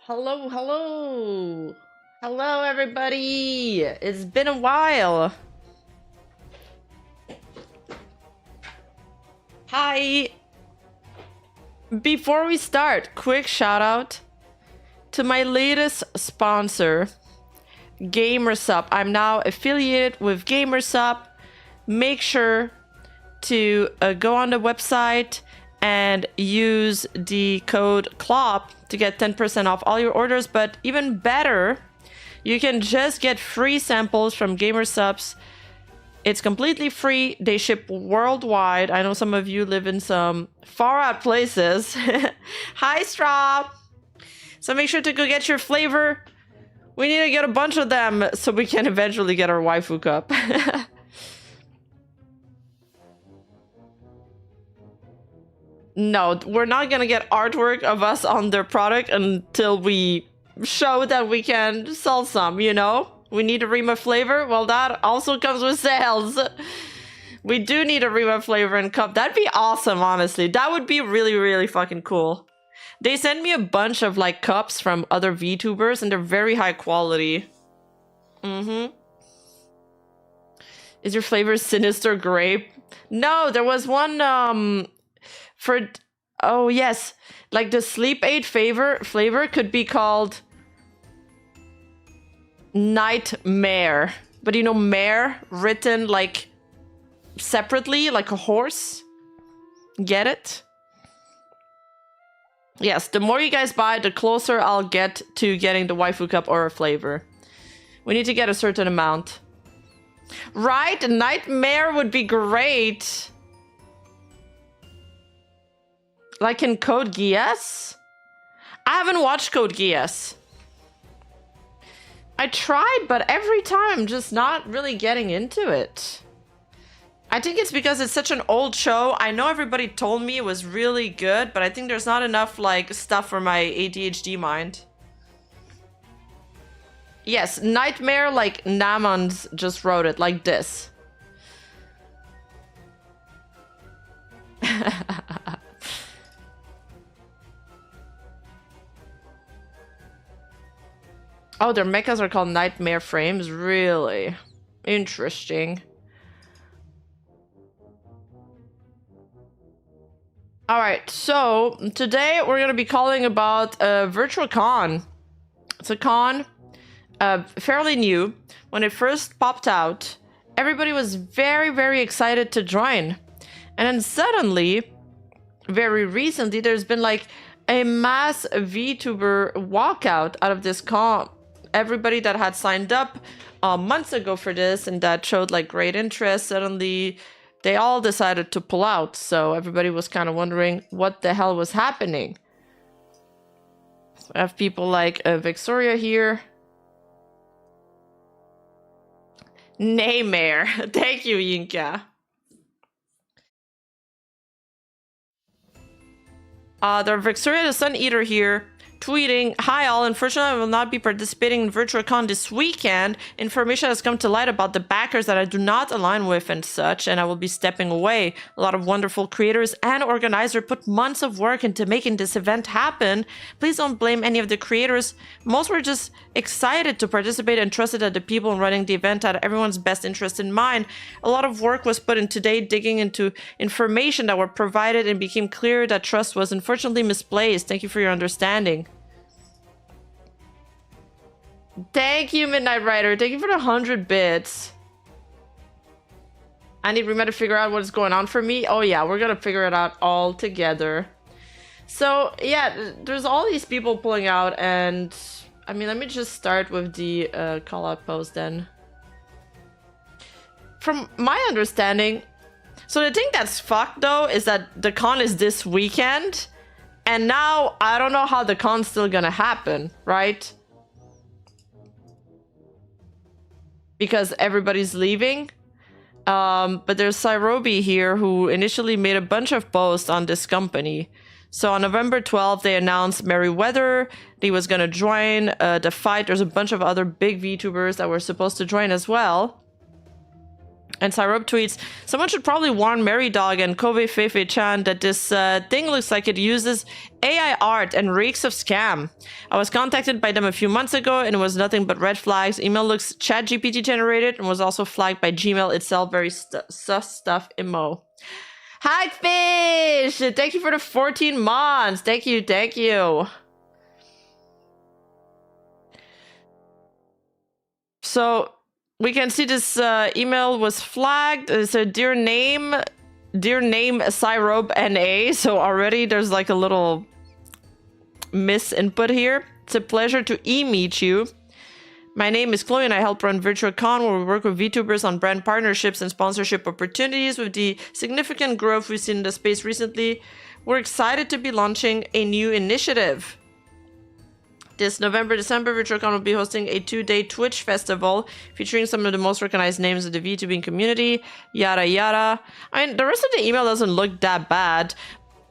Hello, hello. Hello, everybody. It's been a while. Hi. Before we start, quick shout out to my latest sponsor, GamerSup. I'm now affiliated with GamerSup. Make sure to go on the website and use the code CLOP to get 10% off all your orders. But even better, you can just get free samples from GamerSups. It's completely free. They ship worldwide. I know some of you live in some far out places. Hi, Straw. So make sure to go get your flavor. We need to get a bunch of them so we can eventually get our waifu cup. No, we're not gonna get artwork of us on their product until we show that we can sell some, you know? We need a Rima flavor. Well, that also comes with sales. We do need a Rima flavor and cup. That'd be awesome, honestly. That would be really, really fucking cool. They send me a bunch of like cups from other VTubers and they're very high quality. Is your flavor Sinister Grape? No, there was one for, oh yes, like the sleep aid flavor could be called Nightmare. But you know, mare written like separately, like a horse. Get it? Yes, the more you guys buy, the closer I'll get to getting the waifu cup or a flavor. We need to get a certain amount. Right? Nightmare would be great. Like in Code Geass? I haven't watched Code Geass. I tried, but every time, just not really getting into it. I think it's because it's such an old show. I know everybody told me it was really good, but I think there's not enough like stuff for my ADHD mind. Yes, Nightmare, like Namans just wrote it, like this. Oh, their mechas are called Nightmare Frames? Really? Interesting. Alright, so today we're going to be calling about VirtuaCon. It's a con, fairly new. When it first popped out, everybody was very, very excited to join. And then suddenly, very recently, there's been like a mass VTuber walkout out of this con. Everybody that had signed up months ago for this and that showed like great interest, suddenly they all decided to pull out. So everybody was kind of wondering what the hell was happening. I have people like Victoria here. Naymare. Thank you, Yinka. There's Victoria the Sun Eater here, tweeting, "Hi all, unfortunately I will not be participating in VirtuaCon this weekend. Information has come to light about the backers that I do not align with and such, and I will be stepping away. A lot of wonderful creators and organizers put months of work into making this event happen. Please don't blame any of the creators. Most were just excited to participate and trusted that the people running the event had everyone's best interest in mind. A lot of work was put in today digging into information that were provided and became clear that trust was unfortunately misplaced. Thank you for your understanding." Thank you, Midnight Rider. Thank you for the 100 bits. I need Rima to figure out what's going on for me. Oh yeah, we're gonna figure it out all together. So yeah, there's all these people pulling out, and I mean, let me just start with the call out post then. From my understanding, so the thing that's fucked though is that the con is this weekend, and now I don't know how the con's still gonna happen, right? Because everybody's leaving. But there's Cyrobi here who initially made a bunch of posts on this company. So on November 12th, they announced Merryweather. He was going to join the fight. There's a bunch of other big VTubers that were supposed to join as well. And Syrup tweets, someone should probably warn Mary Dog and Kobe Fefe-chan that this thing looks like it uses AI art and reeks of scam. I was contacted by them a few months ago and it was nothing but red flags. Email looks ChatGPT generated and was also flagged by Gmail itself. Very sus stuff emo. Hi Fish! Thank you for the 14 months. Thank you, thank you. So we can see this email was flagged. It said, dear name Syrope NA. So already there's like a little misinput here. It's a pleasure to meet you. My name is Chloe and I help run VirtuaCon, where we work with VTubers on brand partnerships and sponsorship opportunities. With the significant growth we've seen in the space recently, we're excited to be launching a new initiative. This November-December, VirtuaCon will be hosting a 2-day Twitch festival featuring some of the most recognized names of the VTubing community, yada yada. I mean, the rest of the email doesn't look that bad.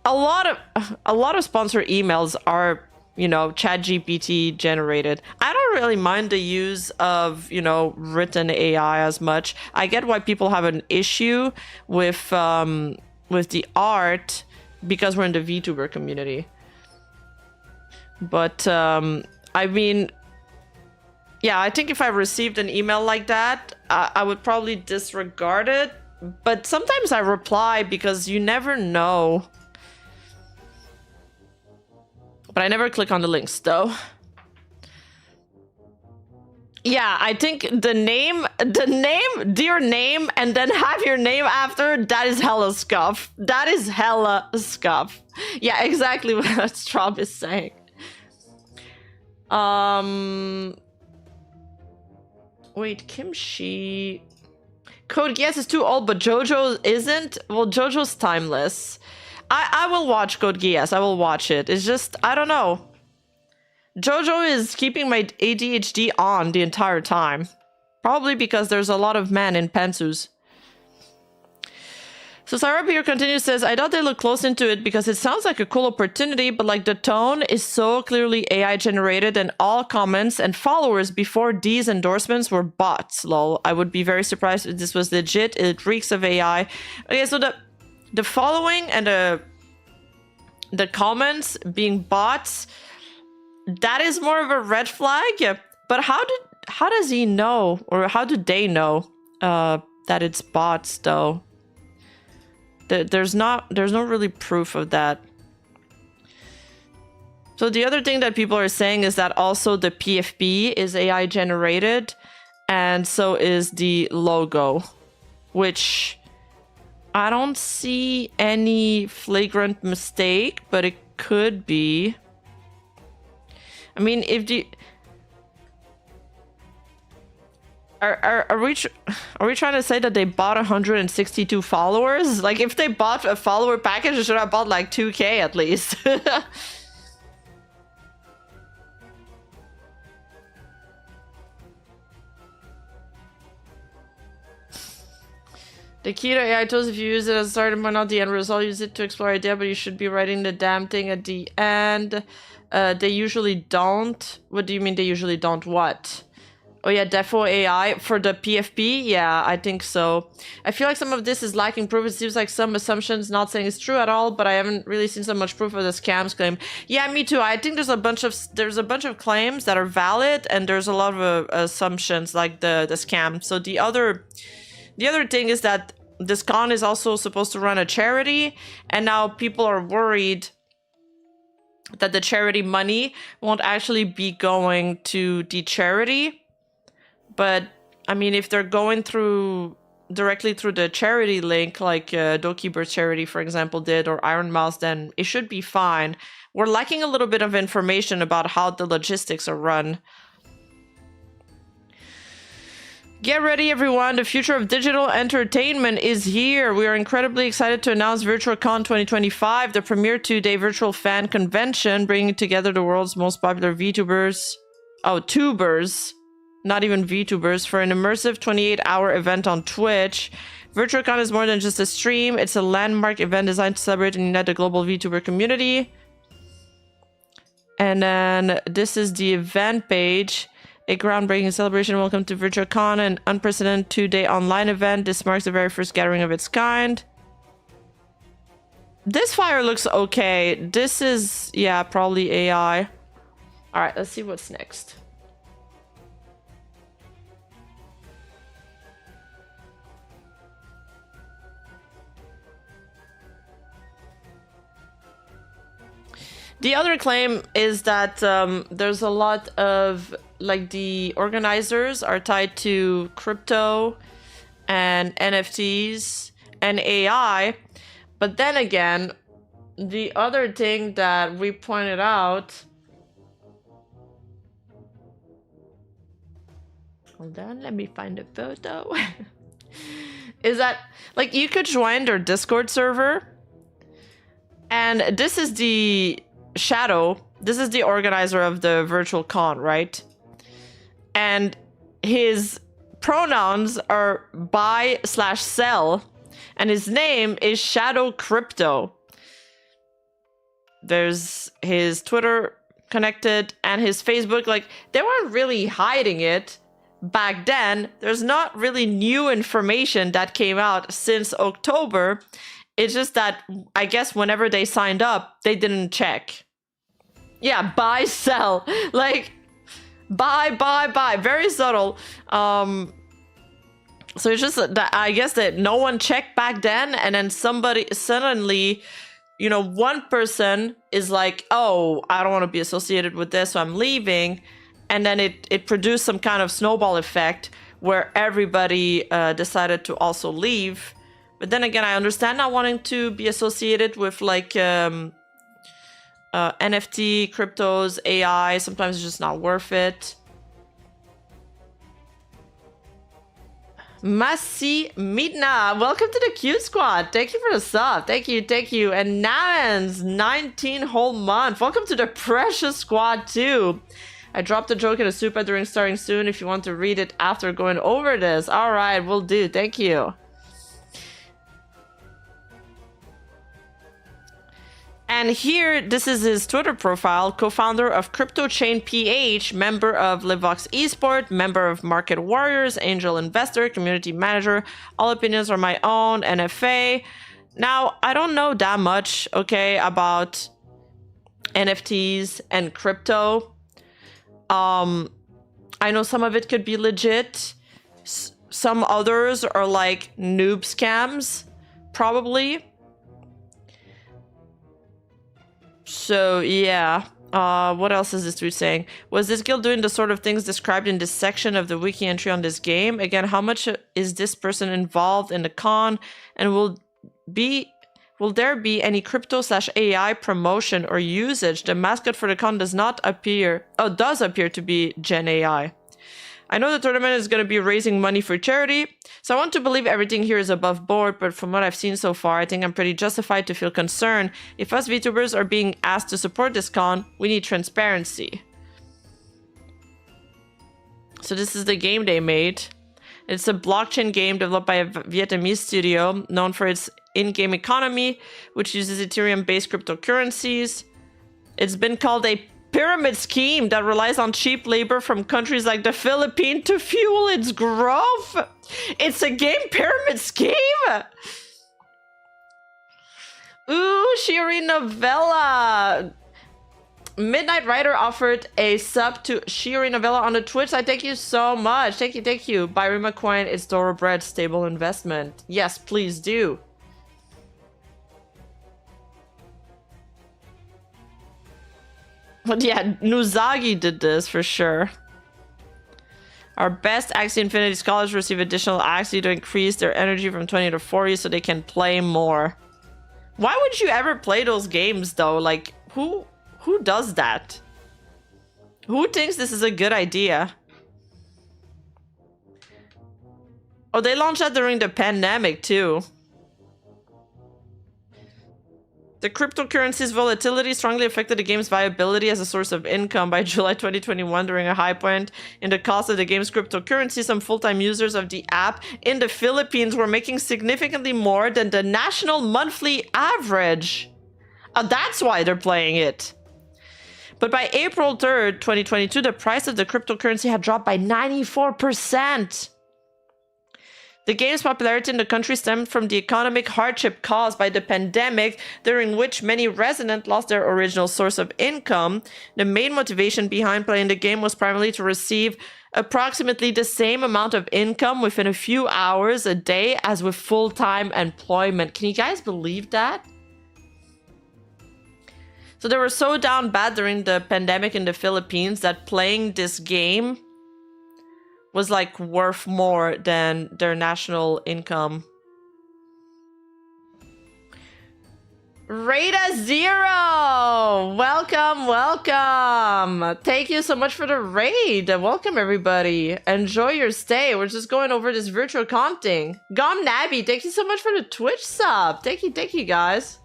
A lot of sponsor emails are, you know, ChatGPT generated. I don't really mind the use of, you know, written AI as much. I get why people have an issue with the art because we're in the VTuber community. But, I mean, yeah, I think if I received an email like that, I would probably disregard it. But sometimes I reply because you never know. But I never click on the links, though. Yeah, I think the name, dear name, and then have your name after, that is hella scuff. That is hella scuff. Yeah, exactly what Straub is saying. Wait, Kimchi. Code Geass is too old, but JoJo isn't? Well, JoJo's timeless. I will watch Code Geass. I will watch it. It's just, I don't know. JoJo is keeping my ADHD on the entire time. Probably because there's a lot of men in pantsuits. So Syrup here continues, says, I thought they looked close into it because it sounds like a cool opportunity, but like the tone is so clearly AI generated and all comments and followers before these endorsements were bots, lol. I would be very surprised if this was legit. It reeks of AI. Okay, so the following and the comments being bots, that is more of a red flag. Yeah. But how does he know, or how do they know that it's bots though? There's no really proof of that. So the other thing that people are saying is that also the PFP is AI generated, and so is the logo, which I don't see any flagrant mistake, but it could be. I mean, if the Are we trying to say that they bought 162 followers? Like, if they bought a follower package, they should have bought like 2K at least. The key to AI tools, if you use it as a start but not the end result, use it to explore idea, but you should be writing the damn thing at the end. They usually don't. What do you mean they usually don't? What? Oh yeah, defo AI for the PFP? Yeah, I think so. I feel like some of this is lacking proof. It seems like some assumptions, not saying it's true at all, but I haven't really seen so much proof of the scams claim. Yeah, me too. I think there's a bunch of claims that are valid, and there's a lot of assumptions like the scam. So the other thing is that this con is also supposed to run a charity, and now people are worried that the charity money won't actually be going to the charity. But I mean, if they're going directly through the charity link, like VTUBERS charity, for example, did, or Iron Mouse, then it should be fine. We're lacking a little bit of information about how the logistics are run. Get ready, everyone. The future of digital entertainment is here. We are incredibly excited to announce VirtuaCon 2025, the premier 2-day virtual fan convention, bringing together the world's most popular VTubers. Oh, tubers. Not even VTubers, for an immersive 28-hour event on Twitch. VirtuaCon is more than just a stream. It's a landmark event designed to celebrate and unite the global VTuber community. And then this is the event page. A groundbreaking celebration. Welcome to VirtuaCon, an unprecedented 2-day online event. This marks the very first gathering of its kind. This flyer looks okay. This is, yeah, probably AI. All right, let's see what's next. The other claim is that there's a lot of, like, the organizers are tied to crypto and NFTs and AI. But then again, the other thing that we pointed out... Hold on, let me find a photo. Is that, like, you could join their Discord server. And this is the... Shadow, this is the organizer of the VirtuaCon, right? And his pronouns are buy/sell, and his name is Shadow Crypto. There's his Twitter connected and his Facebook. Like, they weren't really hiding it back then. There's not really new information that came out since October. It's just that, I guess, whenever they signed up, they didn't check. Yeah, buy, sell. Like, buy. Very subtle. So it's just that, I guess, that no one checked back then, and then somebody suddenly, you know, one person is like, oh, I don't want to be associated with this, so I'm leaving. And then it produced some kind of snowball effect where everybody decided to also leave. But then again, I understand not wanting to be associated with, like, NFT, cryptos, AI. Sometimes it's just not worth it. Masi Mitna, welcome to the Q Squad. Thank you for the sub. Thank you. And Namans, 19 whole month. Welcome to the Precious Squad too. I dropped a joke in a super during starting soon. If you want to read it after going over this. All right, will do. Thank you. And here, this is his Twitter profile, co-founder of CryptoChain PH, member of Livox Esport, member of Market Warriors, angel investor, community manager. All opinions are my own, NFA. Now, I don't know that much, okay, about NFTs and crypto. I know some of it could be legit. Some others are like noob scams, probably. So, yeah. What else is this tweet saying? Was this guild doing the sort of things described in this section of the wiki entry on this game? Again, how much is this person involved in the con? And will there be any crypto/AI promotion or usage? The mascot for the con does appear to be Gen AI. I know the tournament is going to be raising money for charity, so I want to believe everything here is above board, but from what I've seen so far, I think I'm pretty justified to feel concerned. If us VTubers are being asked to support this con, we need transparency. So this is the game they made. It's a blockchain game developed by a Vietnamese studio known for its in-game economy, which uses Ethereum-based cryptocurrencies. It's been called a pyramid scheme that relies on cheap labor from countries like the Philippines to fuel its growth. It's a game pyramid scheme. Ooh, Shiri Novella. Midnight Rider offered a sub to Shiri Novella on the Twitch. I thank you so much. Thank you. Buy Rima Coin. It's thoroughbred, stable investment. Yes, please do. But yeah, Nuzagi did this for sure. Our best Axie Infinity scholars receive additional Axie to increase their energy from 20 to 40 so they can play more. Why would you ever play those games though? Like, who does that? Who thinks this is a good idea? Oh, they launched that during the pandemic too. The cryptocurrency's volatility strongly affected the game's viability as a source of income. By July 2021, during a high point in the cost of the game's cryptocurrency, some full-time users of the app in the Philippines were making significantly more than the national monthly average. That's why they're playing it. But by April 3rd, 2022, the price of the cryptocurrency had dropped by 94%. The game's popularity in the country stemmed from the economic hardship caused by the pandemic, during which many residents lost their original source of income. The main motivation behind playing the game was primarily to receive approximately the same amount of income within a few hours a day as with full-time employment. Can you guys believe that? So they were so down bad during the pandemic in the Philippines that playing this game was like worth more than their national income. Rada Zero! Welcome, welcome! Thank you so much for the raid. Welcome, everybody. Enjoy your stay. We're just going over this VirtuaCon thing. Gom Nabby, thank you so much for the Twitch sub. Thank you, guys.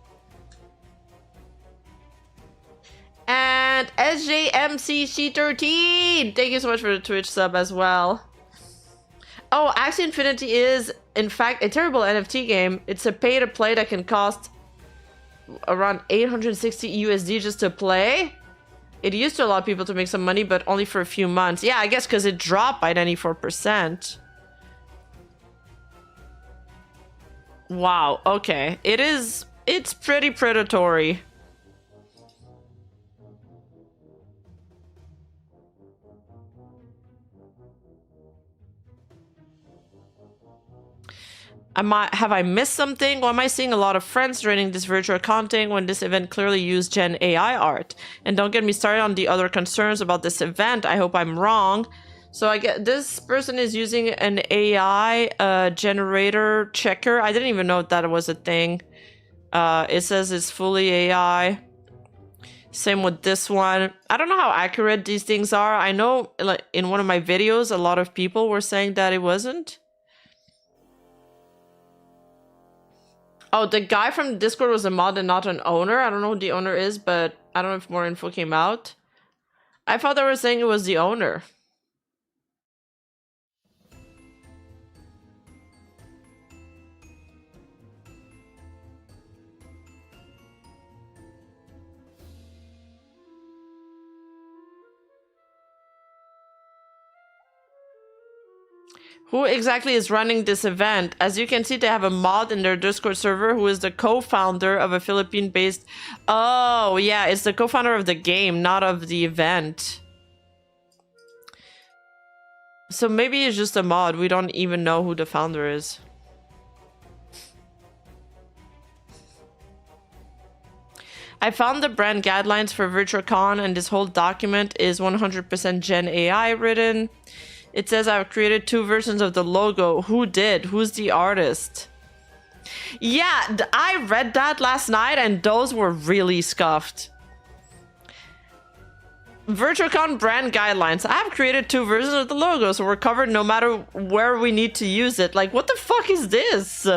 And SJMCC13, thank you so much for the Twitch sub as well. Oh, Axie Infinity is, in fact, a terrible NFT game. It's a pay-to-play that can cost around 860 USD just to play. It used to allow people to make some money, but only for a few months. Yeah, I guess because it dropped by 94%. Wow, okay. It's pretty predatory. Have I missed something? Or am I seeing a lot of friends joining this VirtuaCon thing when this event clearly used Gen AI art? And don't get me started on the other concerns about this event. I hope I'm wrong. So I get this person is using an AI generator checker. I didn't even know that was a thing. It says it's fully AI. Same with this one. I don't know how accurate these things are. I know like in one of my videos, a lot of people were saying that it wasn't. Oh, the guy from Discord was a mod and not an owner. I don't know who the owner is, but I don't know if more info came out. I thought they were saying it was the owner. Who exactly is running this event? As you can see, they have a mod in their Discord server who is the co-founder of a Philippine-based... Oh, yeah, it's the co-founder of the game, not of the event. So maybe it's just a mod. We don't even know who the founder is. I found the brand guidelines for VirtuaCon, and this whole document is 100% Gen AI written. It says I've created 2 versions of the logo. Who did? Who's the artist? Yeah, I read that last night and those were really scuffed. VirtuaCon brand guidelines. I've created 2 versions of the logo, so we're covered no matter where we need to use it. Like, what the fuck is this?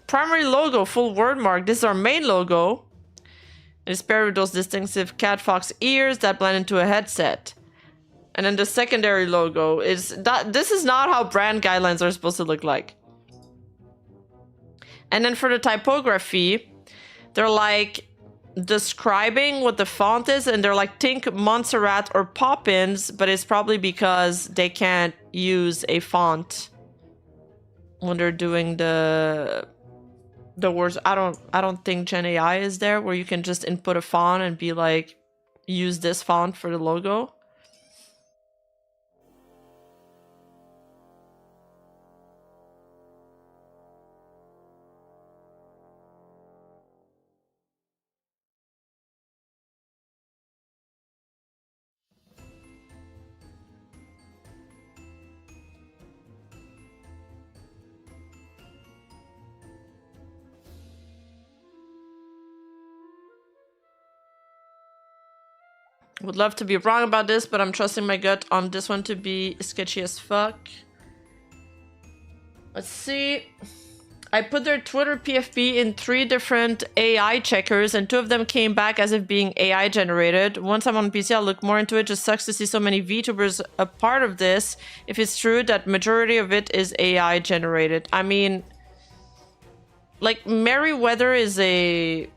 Primary logo, full word mark. This is our main logo. It's paired with those distinctive cat fox ears that blend into a headset. And then the secondary logo is that this is not how brand guidelines are supposed to look like. And then for the typography, they're like describing what the font is, and they're like think Montserrat or Poppins, but it's probably because they can't use a font when they're doing the words. I don't think Gen AI is there where you can just input a font and be like, use this font for the logo. Would love to be wrong about this, but I'm trusting my gut on this one to be sketchy as fuck. Let's see. I put their Twitter PFP in 3 different AI checkers, and 2 of them came back as if being AI generated. Once I'm on PC, I'll look more into it. Just sucks to see so many VTubers a part of this, if it's true that majority of it is AI generated. I mean, like, Merryweather is an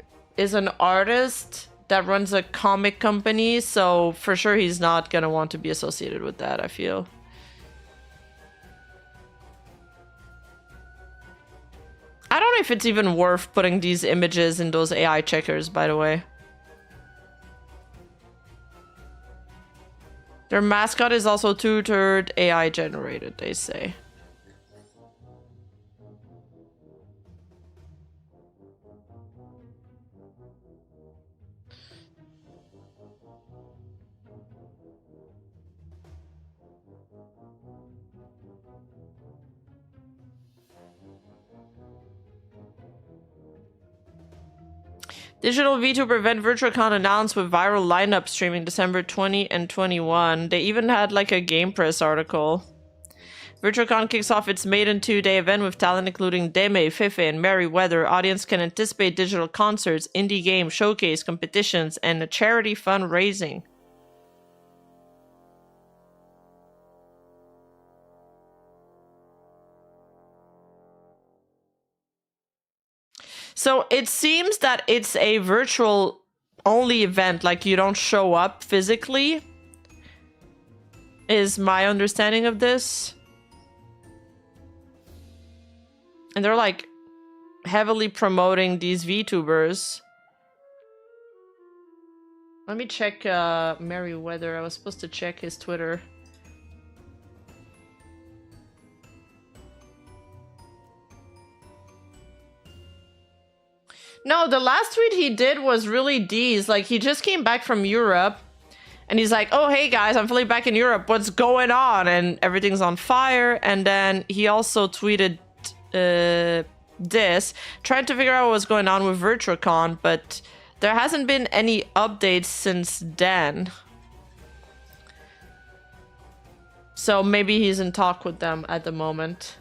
artist that runs a comic company, so for sure he's not gonna want to be associated with that, I feel. I don't know if it's even worth putting these images in those AI checkers, by the way. Their mascot is also two-thirds AI generated, they say. Digital VTuber event VirtuaCon announced with viral lineup streaming December 20 and 21. They even had like a Game Press article. VirtuaCon kicks off its maiden 2-day event with talent including Deme, Fefe, and Merryweather. Audience can anticipate digital concerts, indie game showcase, competitions, and a charity fundraising. So it seems that it's a virtual only event, like you don't show up physically, is my understanding of this. And they're like heavily promoting these VTubers. Let me check Merryweather. I was supposed to check his Twitter. No, the last tweet he did was really D's. Like, he just came back from Europe. And he's like, oh, hey, guys, I'm fully back in Europe. What's going on? And everything's on fire. And then he also tweeted this, trying to figure out what's going on with VirtuaCon. But there hasn't been any updates since then. So maybe he's in talk with them at the moment.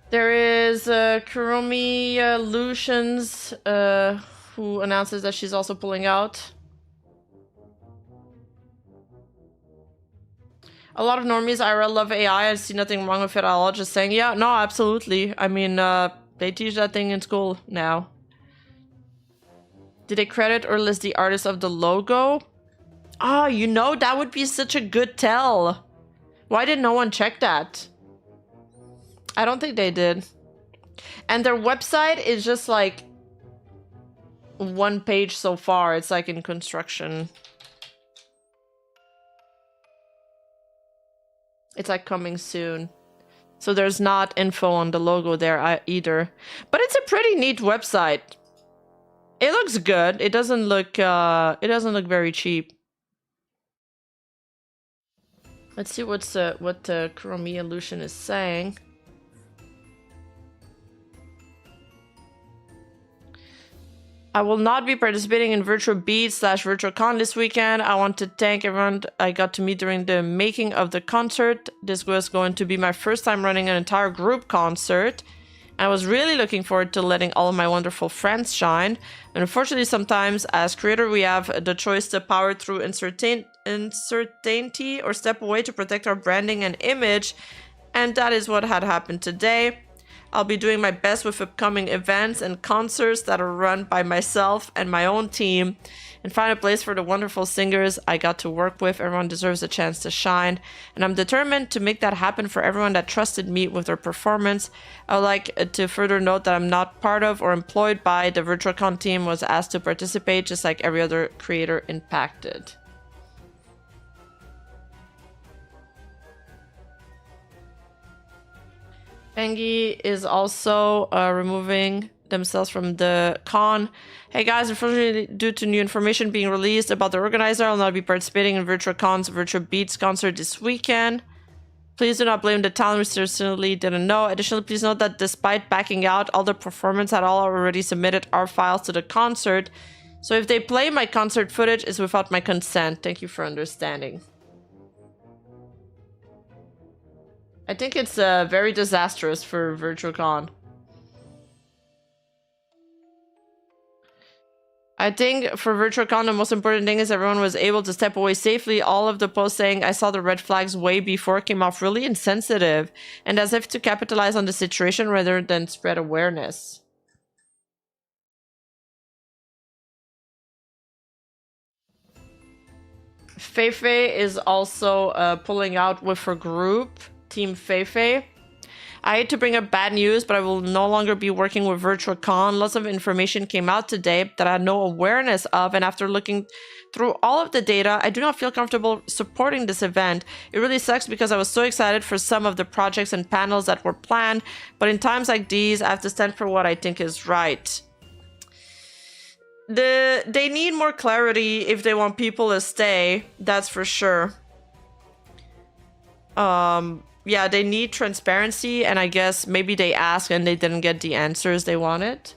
There is Kurumi Lucians, who announces that she's also pulling out. A lot of normies IRL love AI. I see nothing wrong with it at all. Just saying, yeah, no, absolutely. I mean, they teach that thing in school now. Did they credit or list the artist of the logo? Ah, you know, that would be such a good tell. Why did no one check that? I don't think they did. And their website is just like one page so far. It's like in construction. It's like coming soon. So there's not info on the logo there either. But it's a pretty neat website. It looks good. It doesn't look very cheap. Let's see what the Kurumi Illusion is saying. I will not be participating in Virtua Beat / VirtuaCon this weekend. I want to thank everyone I got to meet during the making of the concert. This was going to be my first time running an entire group concert. I was really looking forward to letting all of my wonderful friends shine. And unfortunately, sometimes as creator, we have the choice to power through uncertainty or step away to protect our branding and image. And that is what had happened today. I'll be doing my best with upcoming events and concerts that are run by myself and my own team, and find a place for the wonderful singers I got to work with. Everyone deserves a chance to shine, and I'm determined to make that happen for everyone that trusted me with their performance. I would like to further note that I'm not part of or employed by the VirtuaCon team, was asked to participate just like every other creator impacted. Engie is also removing themselves from the con. Hey guys, unfortunately, due to new information being released about the organizer, I'll not be participating in VirtuaCon's Virtua Beats concert this weekend. Please do not blame the talent, we certainly didn't know. Additionally, please note that despite backing out, all the performers had all already submitted our files to the concert. So if they play my concert footage, it's without my consent. Thank you for understanding. I think it's very disastrous for VirtuaCon. I think for VirtuaCon, the most important thing is everyone was able to step away safely. All of the posts saying I saw the red flags way before came off really insensitive and as if to capitalize on the situation rather than spread awareness. Feifei is also pulling out with her group, Team Feifei. I hate to bring up bad news, but I will no longer be working with VirtuaCon. Lots of information came out today that I had no awareness of, and after looking through all of the data, I do not feel comfortable supporting this event. It really sucks because I was so excited for some of the projects and panels that were planned, but in times like these, I have to stand for what I think is right. They need more clarity if they want people to stay, that's for sure. Yeah, they need transparency, and I guess maybe they asked and they didn't get the answers they wanted.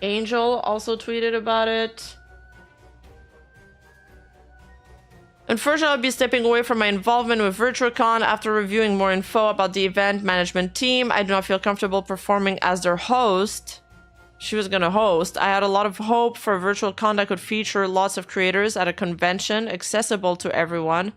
Angel also tweeted about it. Unfortunately, I'll be stepping away from my involvement with VirtuaCon after reviewing more info about the event management team. I do not feel comfortable performing as their host. She was gonna host. I had a lot of hope for a VirtuaCon that could feature lots of creators at a convention, accessible to everyone.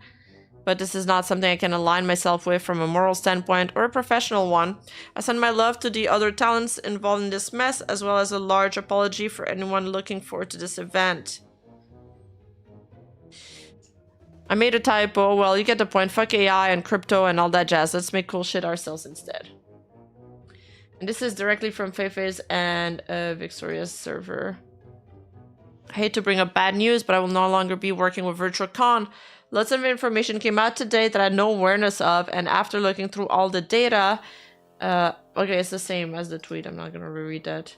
But this is not something I can align myself with from a moral standpoint or a professional one. I send my love to the other talents involved in this mess, as well as a large apology for anyone looking forward to this event. I made a typo. Well, you get the point. Fuck AI and crypto and all that jazz. Let's make cool shit ourselves instead. And this is directly from Feifei's and Victoria's server. I hate to bring up bad news, but I will no longer be working with VirtuaCon. Lots of information came out today that I had no awareness of, and after looking through all the data... okay, it's the same as the tweet. I'm not going to reread that.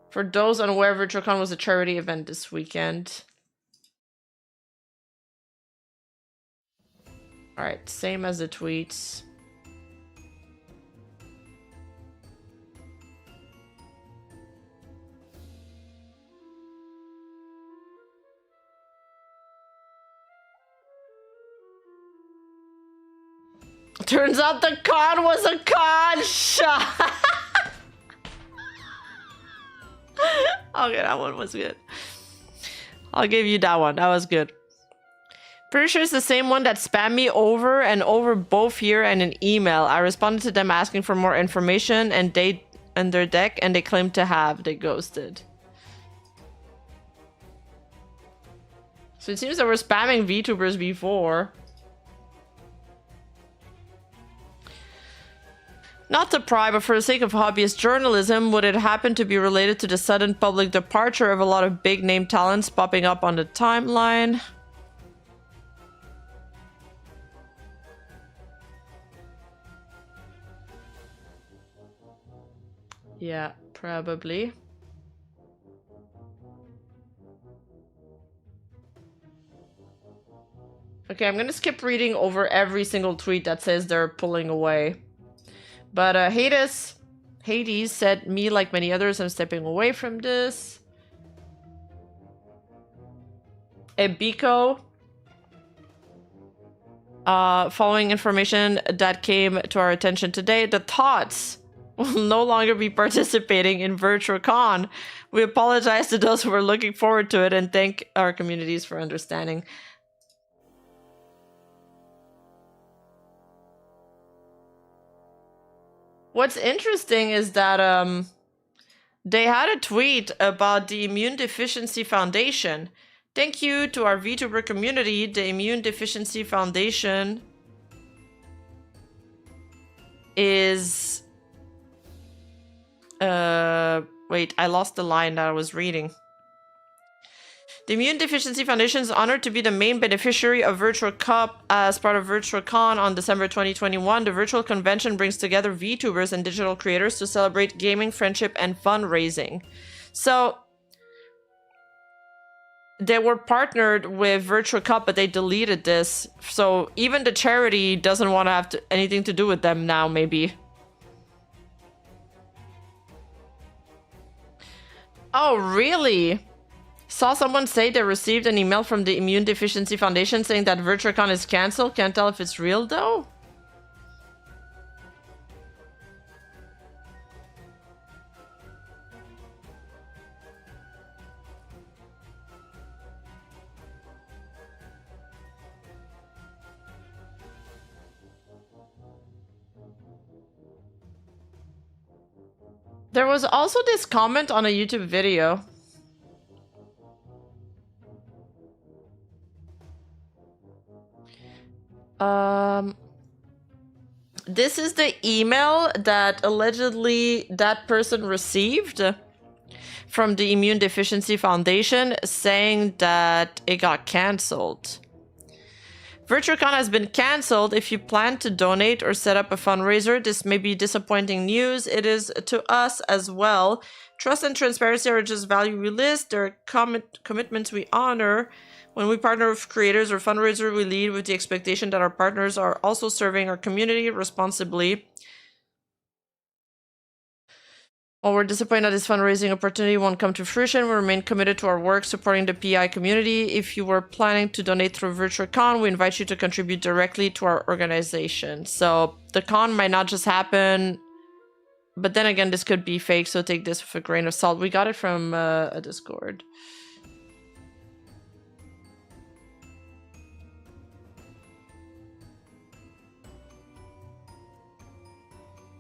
For those unaware, VirtuaCon was a charity event this weekend. Alright, same as the tweets. Turns out the con was a con shot. Okay, that one was good. I'll give you that one. That was good. Pretty sure it's the same one that spammed me over and over both here and an email. I responded to them asking for more information and their deck, and they claimed to have. They ghosted. So it seems that we're spamming VTubers before. Not to pry, but for the sake of hobbyist journalism, would it happen to be related to the sudden public departure of a lot of big name talents popping up on the timeline? Yeah, probably. Okay, I'm gonna skip reading over every single tweet that says they're pulling away. But Hades said, me like many others, I'm stepping away from this. Ebiko, following information that came to our attention today, the Tots will no longer be participating in VirtuaCon. We apologize to those who were looking forward to it and thank our communities for understanding. What's interesting is that they had a tweet about the Immune Deficiency Foundation. Thank you to our VTuber community. The Immune Deficiency Foundation is... wait, I lost the line that I was reading. The Immune Deficiency Foundation is honored to be the main beneficiary of Virtual Cup as part of VirtuaCon on December 2021. The virtual convention brings together VTubers and digital creators to celebrate gaming, friendship, and fundraising. So, they were partnered with Virtual Cup, but they deleted this. So, even the charity doesn't want to have anything to do with them now, maybe. Oh, really? Saw someone say they received an email from the Immune Deficiency Foundation saying that VirtuaCon is cancelled. Can't tell if it's real though. There was also this comment on a YouTube video. This is the email that allegedly that person received from the Immune Deficiency Foundation saying that it got cancelled. VirtuaCon has been cancelled. If you plan to donate or set up a fundraiser, this may be disappointing news. It is to us as well. Trust and transparency are just value we list. They're commitments we honor. When we partner with creators or fundraiser, we lead with the expectation that our partners are also serving our community responsibly. While we're disappointed that this fundraising opportunity won't come to fruition, we remain committed to our work supporting the PI community. If you were planning to donate through VirtuaCon, we invite you to contribute directly to our organization. So the con might not just happen, but then again, this could be fake, so take this with a grain of salt. We got it from a Discord.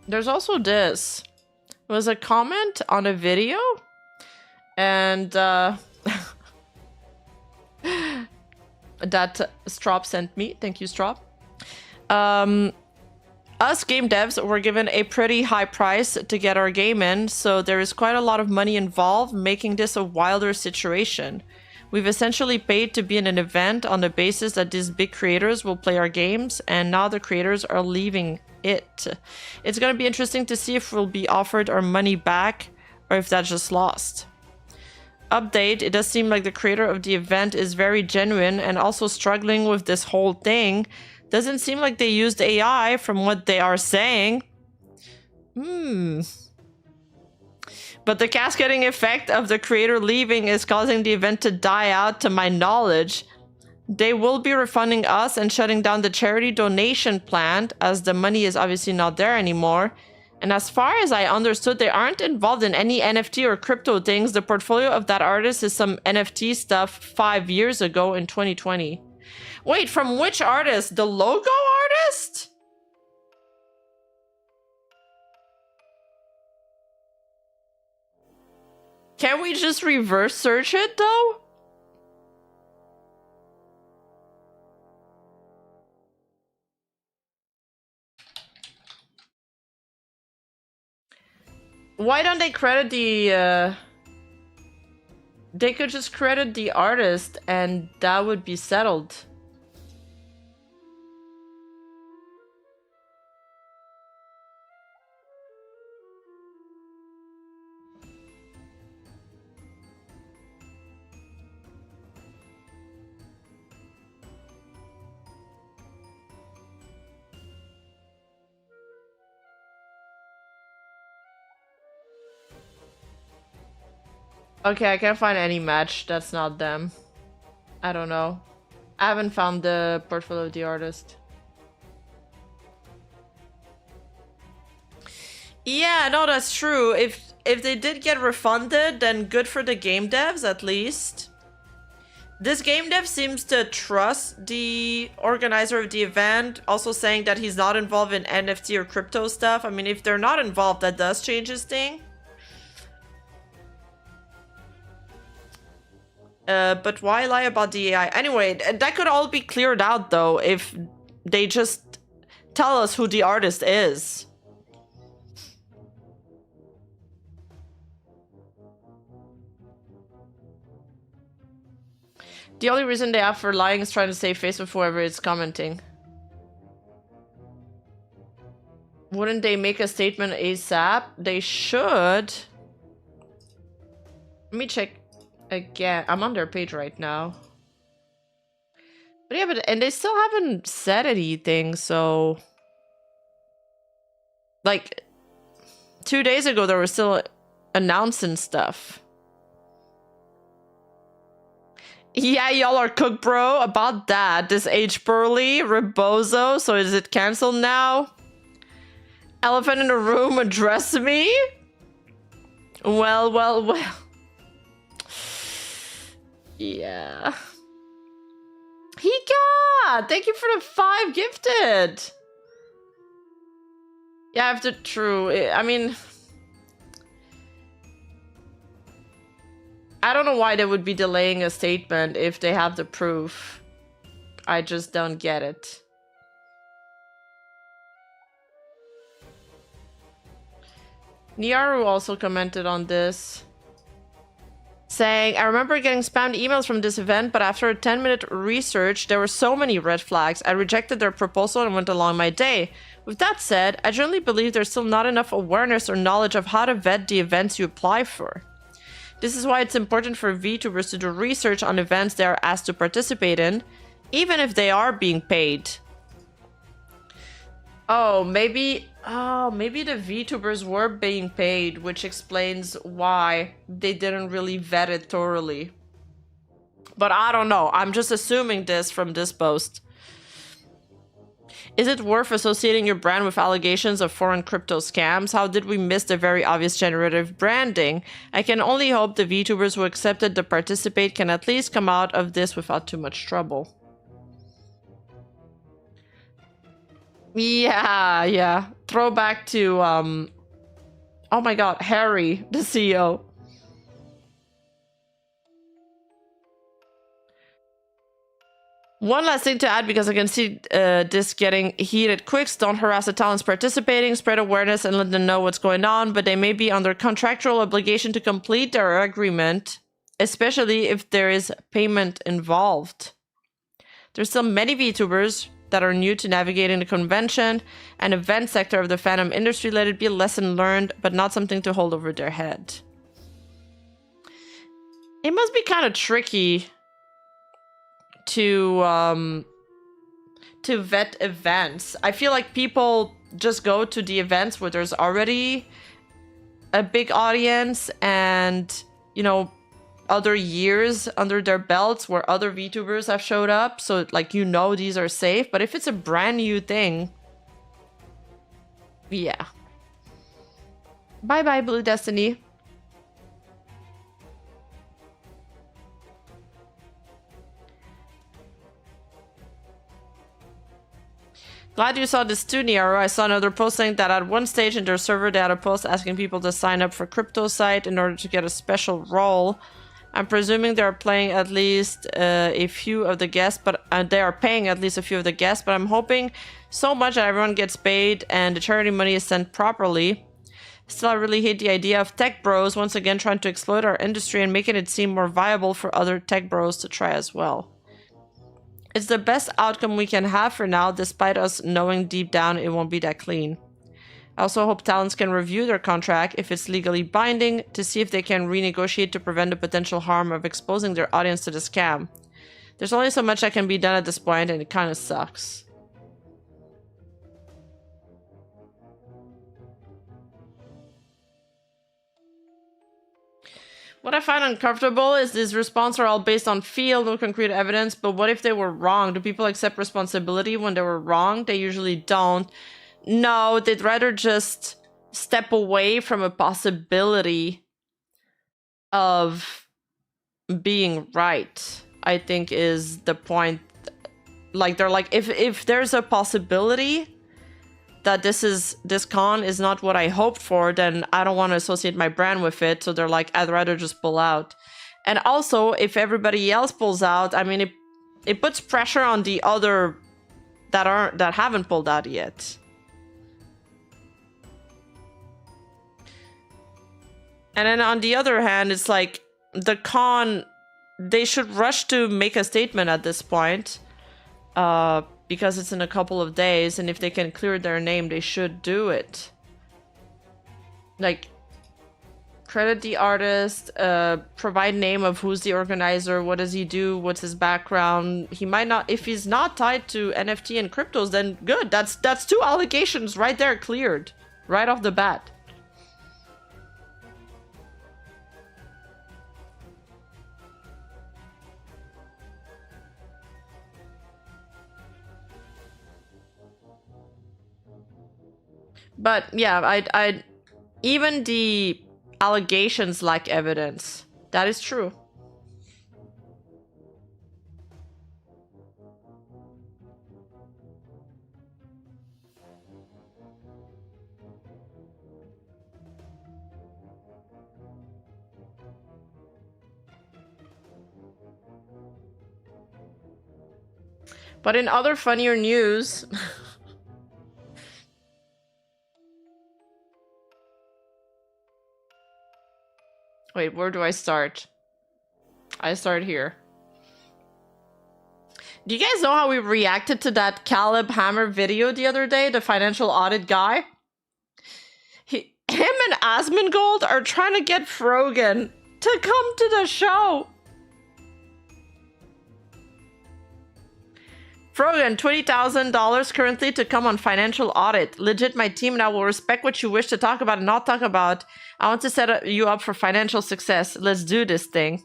There's also this. It was a comment on a video, and that Strop sent me. Thank you, Strop. Us game devs were given a pretty high price to get our game in, so there is quite a lot of money involved, making this a wilder situation. We've essentially paid to be in an event on the basis that these big creators will play our games, and now the creators are leaving it. It's going to be interesting to see if we'll be offered our money back or if that's just lost. Update, it does seem like the creator of the event is very genuine and also struggling with this whole thing. Doesn't seem like they used AI from what they are saying. But the cascading effect of the creator leaving is causing the event to die out, to my knowledge. They will be refunding us and shutting down the charity donation plan, as the money is obviously not there anymore. And as far as I understood, they aren't involved in any NFT or crypto things. The portfolio of that artist is some NFT stuff 5 years ago in 2020. Wait, from which artist? The logo artist? Can we just reverse search it though? Why don't they credit the, they could just credit the artist and that would be settled. Okay, I can't find any match that's not them. I don't know. I haven't found the portfolio of the artist. Yeah, no, that's true. If they did get refunded, then good for the game devs at least. This game dev seems to trust the organizer of the event, also saying that he's not involved in NFT or crypto stuff. I mean, if they're not involved, that does change his thing. But why lie about the AI? Anyway, that could all be cleared out though if they just tell us who the artist is. The only reason they have for lying is trying to save face with whoever is commenting. Wouldn't they make a statement ASAP? They should. Let me check. Again, I'm on their page right now. But yeah, and they still haven't said anything, so... Like, 2 days ago, they were still announcing stuff. Yeah, y'all are cooked, bro. About that. This H. Burley, Rebozo. So is it canceled now? Elephant in the room address me? Well, well, well. Yeah. Hika! Thank you for the 5 gifted. Yeah, I have to... True. I mean... I don't know why they would be delaying a statement if they have the proof. I just don't get it. Niaru also commented on this, saying, I remember getting spammed emails from this event, but after a 10-minute research, there were so many red flags. I rejected their proposal and went along my day. With that said, I generally believe there's still not enough awareness or knowledge of how to vet the events you apply for. This is why it's important for VTubers to do research on events they are asked to participate in, even if they are being paid. Oh, maybe the VTubers were being paid, which explains why they didn't really vet it thoroughly. But I don't know. I'm just assuming this from this post. Is it worth associating your brand with allegations of foreign crypto scams? How did we miss the very obvious generative branding? I can only hope the VTubers who accepted to participate can at least come out of this without too much trouble. Yeah. Throwback to, oh my god, Harry, the CEO. One last thing to add, because I can see this getting heated quick. Don't harass the talents participating, spread awareness and let them know what's going on, but they may be under contractual obligation to complete their agreement, especially if there is payment involved. There's still many VTubers that are new to navigating the convention and event sector of the fandom industry. Let it be a lesson learned, but not something to hold over their head. It must be kind of tricky to vet events. I feel like people just go to the events where there's already a big audience and, you know, other years under their belts where other VTubers have showed up, so like, you know, these are safe. But if it's a brand new thing, yeah. Bye bye, Blue Destiny. Glad you saw this too, Niaro. I saw another post saying that at one stage in their server they had a post asking people to sign up for crypto site in order to get a special role. I'm presuming they are playing at least a few of the guests, but they are paying at least a few of the guests, but I'm hoping so much that everyone gets paid and the charity money is sent properly. Still, I really hate the idea of tech bros once again trying to exploit our industry and making it seem more viable for other tech bros to try as well. It's the best outcome we can have for now, despite us knowing deep down it won't be that clean. I also hope talents can review their contract if it's legally binding to see if they can renegotiate to prevent the potential harm of exposing their audience to the scam. There's only so much that can be done at this point, and it kind of sucks. What I find uncomfortable is these responses are all based on feel, no concrete evidence, but what if they were wrong? Do people accept responsibility when they were wrong? They usually don't. No, they'd rather just step away from a possibility of being right, I think is the point. Like, they're like, if there's a possibility that this con is not what I hoped for, then I don't want to associate my brand with it. So they're like, I'd rather just pull out. And also, if everybody else pulls out, I mean, it puts pressure on the other that haven't pulled out yet. And then on the other hand, it's like the con, they should rush to make a statement at this point. Because it's in a couple of days, and if they can clear their name, they should do it. Like, credit the artist, provide name of who's the organizer, what does he do, what's his background. He might not, if he's not tied to NFT and cryptos, then good. That's 2 allegations right there cleared, right off the bat. But yeah, I even the allegations lack evidence. That is true. But in other funnier news... Wait, where do I start? I start here. Do you guys know how we reacted to that Caleb Hammer video the other day, the financial audit guy? Him and Asmongold are trying to get Frogan to come to the show. Frogan, $20,000 currently to come on financial audit. Legit, my team and I will respect what you wish to talk about and not talk about. I want to set you up for financial success. Let's do this thing.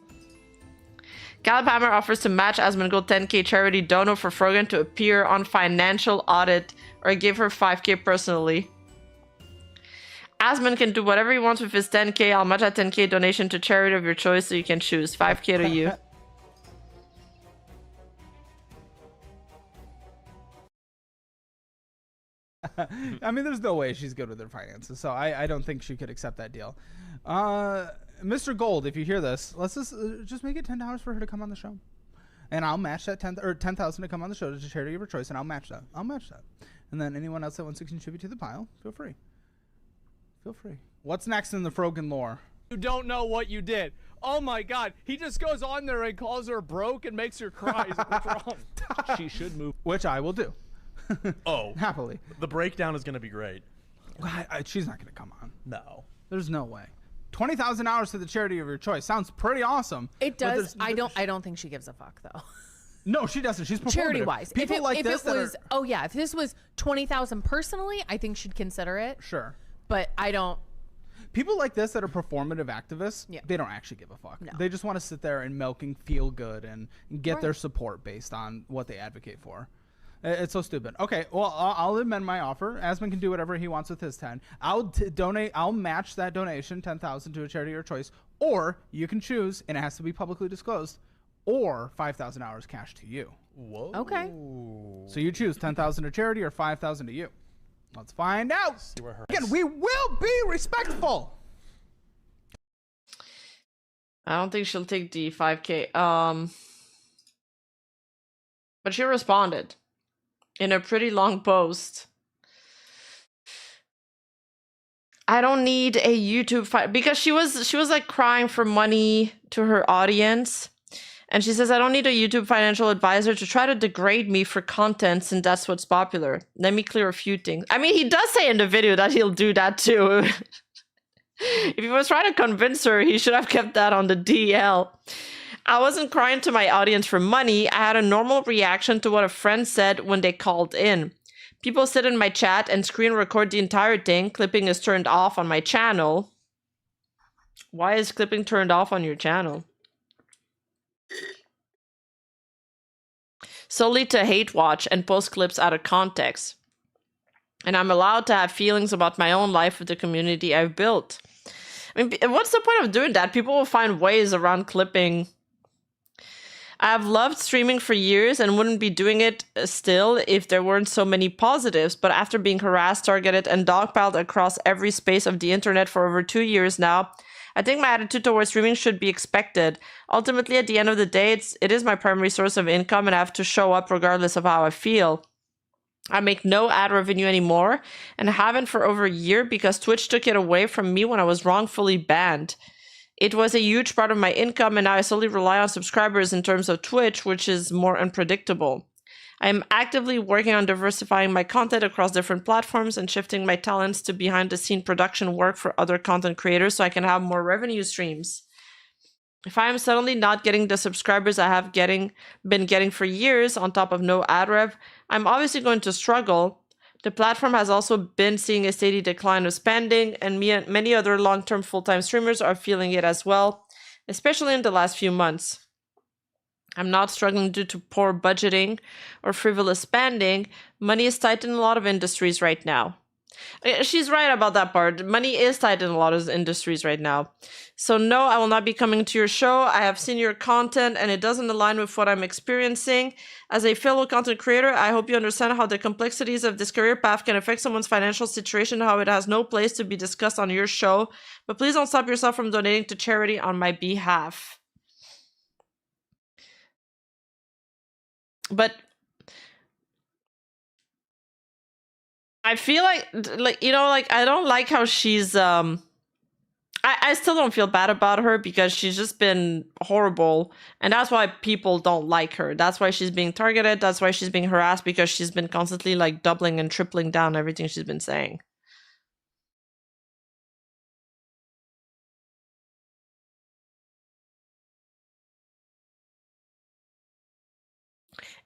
Caleb Hammer offers to match Asmongold 10k charity dono for Frogan to appear on financial audit or give her 5k personally. Asmon can do whatever he wants with his 10k. I'll match that 10k donation to charity of your choice so you can choose. 5k to you. I mean, there's no way she's good with her finances, so I don't think she could accept that deal. Mr. Gold, if you hear this, let's just make it $10 for her to come on the show, and I'll match that 10,000 to come on the show to charity of her choice, and I'll match that. And then anyone else that wants to contribute to the pile, feel free. What's next in the Frogan lore? You don't know what you did. Oh my God, he just goes on there and calls her broke and makes her cry. He's like, what's wrong? She should move. Which I will do. Oh, happily. The breakdown is going to be great. She's not going to come on. No. There's no way. 20,000 hours to the charity of your choice sounds pretty awesome. It does. I don't think she gives a fuck though. No, she doesn't. She's performative. Charity wise. People if this was 20,000 personally, I think she'd consider it. Sure. But I don't. People like this that are performative activists, they don't actually give a fuck. No. They just want to sit there and milk and feel good and get their support based on what they advocate for. It's so stupid. Okay, well, I'll amend my offer. Asmon can do whatever he wants with his 10. I'll match that donation, 10,000 to a charity of your choice, or you can choose, and it has to be publicly disclosed, or 5,000 hours cash to you. Whoa. Okay. So you choose 10,000 to charity or 5,000 to you. Let's find out. See where her Again, we will be respectful. I don't think she'll take the 5k. But she responded in a pretty long post. I don't need a YouTube fight because she was like crying for money to her audience. And she says, I don't need a YouTube financial advisor to try to degrade me for content since that's what's popular. Let me clear a few things. I mean, he does say in the video that he'll do that too. If he was trying to convince her, he should have kept that on the DL. I wasn't crying to my audience for money. I had a normal reaction to what a friend said when they called in. People sit in my chat and screen record the entire thing. Clipping is turned off on my channel. Why is clipping turned off on your channel? Solely to hate watch and post clips out of context. And I'm allowed to have feelings about my own life with the community I've built. I mean, what's the point of doing that? People will find ways around clipping. I've loved streaming for years and wouldn't be doing it still if there weren't so many positives. But after being harassed, targeted, and dogpiled across every space of the internet for over 2 years now, I think my attitude towards streaming should be expected. Ultimately, at the end of the day, it is my primary source of income and I have to show up regardless of how I feel. I make no ad revenue anymore and haven't for over a year because Twitch took it away from me when I was wrongfully banned. It was a huge part of my income and now I solely rely on subscribers in terms of Twitch, which is more unpredictable. I am actively working on diversifying my content across different platforms and shifting my talents to behind-the-scene production work for other content creators so I can have more revenue streams. If I am suddenly not getting the subscribers I have been getting for years on top of no ad rev, I'm obviously going to struggle. The platform has also been seeing a steady decline of spending, and many other long-term full-time streamers are feeling it as well, especially in the last few months. I'm not struggling due to poor budgeting or frivolous spending. Money is tight in a lot of industries right now. She's right about that part. Money is tight in a lot of industries right now. So no, I will not be coming to your show. I have seen your content and it doesn't align with what I'm experiencing. As a fellow content creator, I hope you understand how the complexities of this career path can affect someone's financial situation, how it has no place to be discussed on your show. But please don't stop yourself from donating to charity on my behalf. But I feel like you know, like I don't like how she's I still don't feel bad about her because she's just been horrible, and that's why people don't like her. That's why she's being targeted. That's why she's being harassed, because she's been constantly like doubling and tripling down everything she's been saying.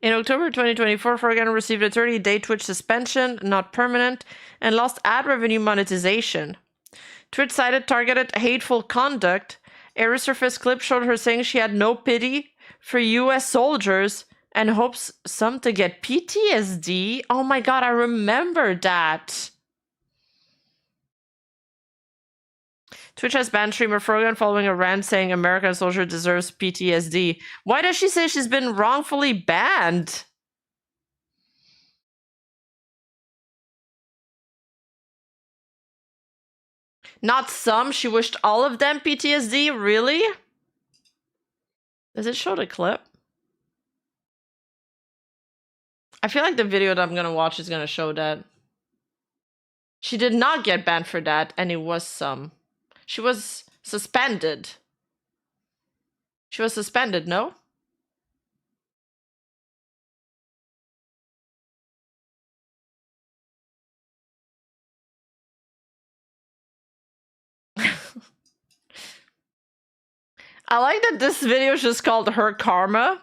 In October 2024, Forgan received a 30-day Twitch suspension, not permanent, and lost ad revenue monetization. Twitch cited targeted hateful conduct. A resurfaced clip showed her saying she had no pity for US soldiers and hopes some to get PTSD. Oh my god, I remember that. Twitch has banned streamer Frogan following a rant saying American soldier deserves PTSD. Why does she say she's been wrongfully banned? Not some, she wished all of them PTSD? Really? Does it show the clip? I feel like the video that I'm gonna watch is gonna show that. She did not get banned for that, and it was some. She was suspended. She was suspended, no? I like that this video is just called Her Karma.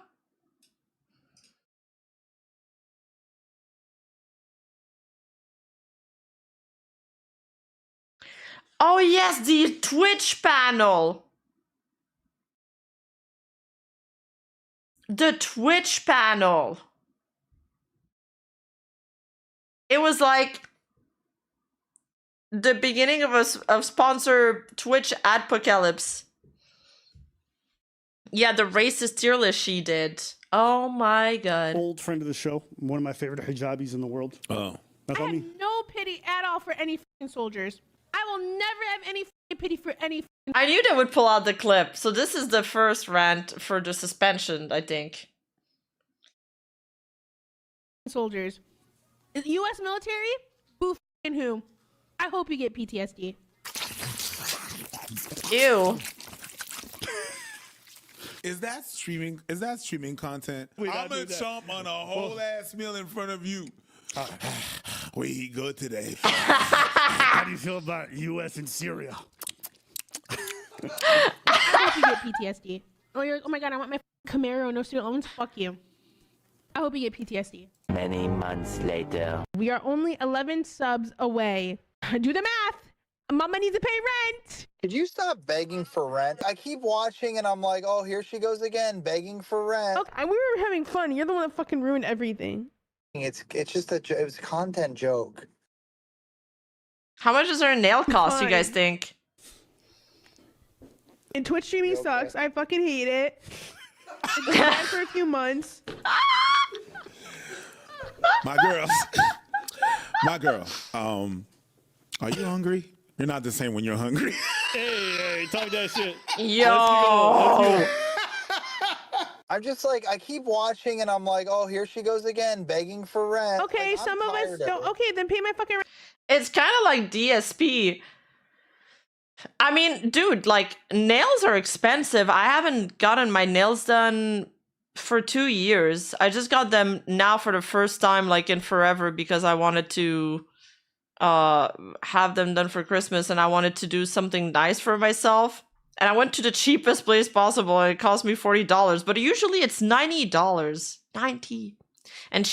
Oh yes, the Twitch panel. The Twitch panel. It was like the beginning of a sponsor Twitch adpocalypse. Yeah, the racist tier list she did. Oh my god. Old friend of the show, one of my favorite hijabis in the world. Oh. That's I on have me. no pity at all for any soldiers. I will never have any pity for any I knew they would pull out the clip. So this is the first rant for the suspension, I think. soldiers. The U.S. military? Boo f***ing who? I hope you get PTSD. Ew. Is that streaming? Is that streaming content? We gotta I'm gonna do that. chomp on a whole ass meal in front of you. We eat good today. How do you feel about U.S. and Syria? I hope you get PTSD. Oh, you're like, oh my god, I want my Camaro, no student loans. Fuck you. I hope you get PTSD. Many months later. We are only 11 subs away. Do the math. Mama needs to pay rent. Could you stop begging for rent? I keep watching and I'm like, oh, here she goes again, begging for rent. Okay, we were having fun. You're the one that fucking ruined everything. It's just it was a content joke. How much does her nail cost, you Fine. guys think? And Twitch streaming Okay. sucks. I fucking hate it. It's been bad for a few months. My girl. My girl. Are you hungry? You're not the same when you're hungry. Hey, talk that shit. Yo. I'm just like, I keep watching and I'm like, oh, here she goes again, begging for rent. Okay, Like, I'm some of us tired don't. it. Okay, then pay my fucking rent. It's kind of like DSP. I mean, dude, like, nails are expensive. I haven't gotten my nails done for 2 years. I just got them now for the first time, like, in forever, because I wanted to have them done for Christmas, and I wanted to do something nice for myself. And I went to the cheapest place possible, and it cost me $40. But usually it's $90. $90. And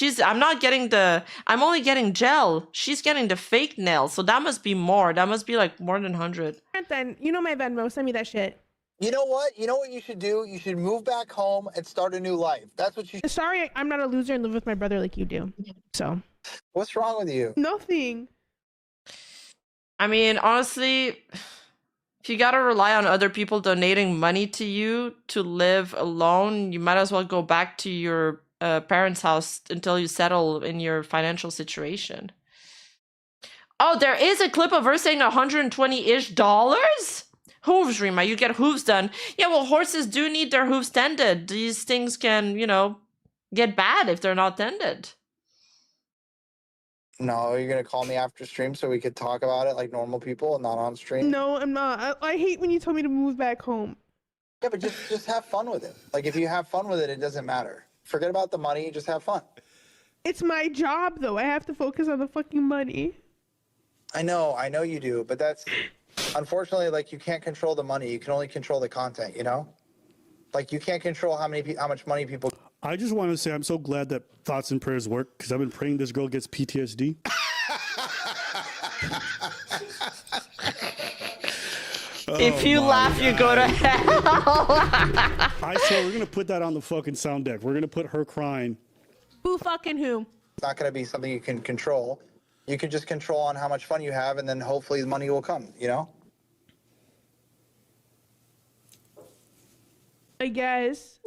I'm only getting gel. She's getting the fake nails. So that must be more. That must be like more than 100. Then you know my Venmo. Send me that shit. You know what? You know what you should do? You should move back home and start a new life. That's what you should. Sorry, I'm not a loser and live with my brother like you do. So What's wrong with you? nothing. I mean, honestly, if you gotta rely on other people donating money to you to live alone, you might as well go back to your parents' house until you settle in your financial situation. Oh, there is a clip of her saying $120-ish. Hooves, Rima, you get hooves done. Yeah, well, horses do need their hooves tended. These things can, you know, get bad if they're not tended. No, you're gonna call me after stream so we could talk about it like normal people and not on stream? No, I'm not. I hate when you told me to move back home. Yeah, but just have fun with it. Like, if you have fun with it, it doesn't matter. Forget about the money, just have fun. It's my job, though. I have to focus on the fucking money. I know you do, but that's, unfortunately, like, you can't control the money. You can only control the content, you know? Like, you can't control how much money people... I just want to say I'm so glad that thoughts and prayers work because I've been praying this girl gets PTSD. If you laugh, you go to hell. I swear we're gonna put that on the fucking sound deck. We're gonna put her crying. Who fucking who? It's not going to be something you can control. You can just control on how much fun you have, and then hopefully the money will come, you know? I guess.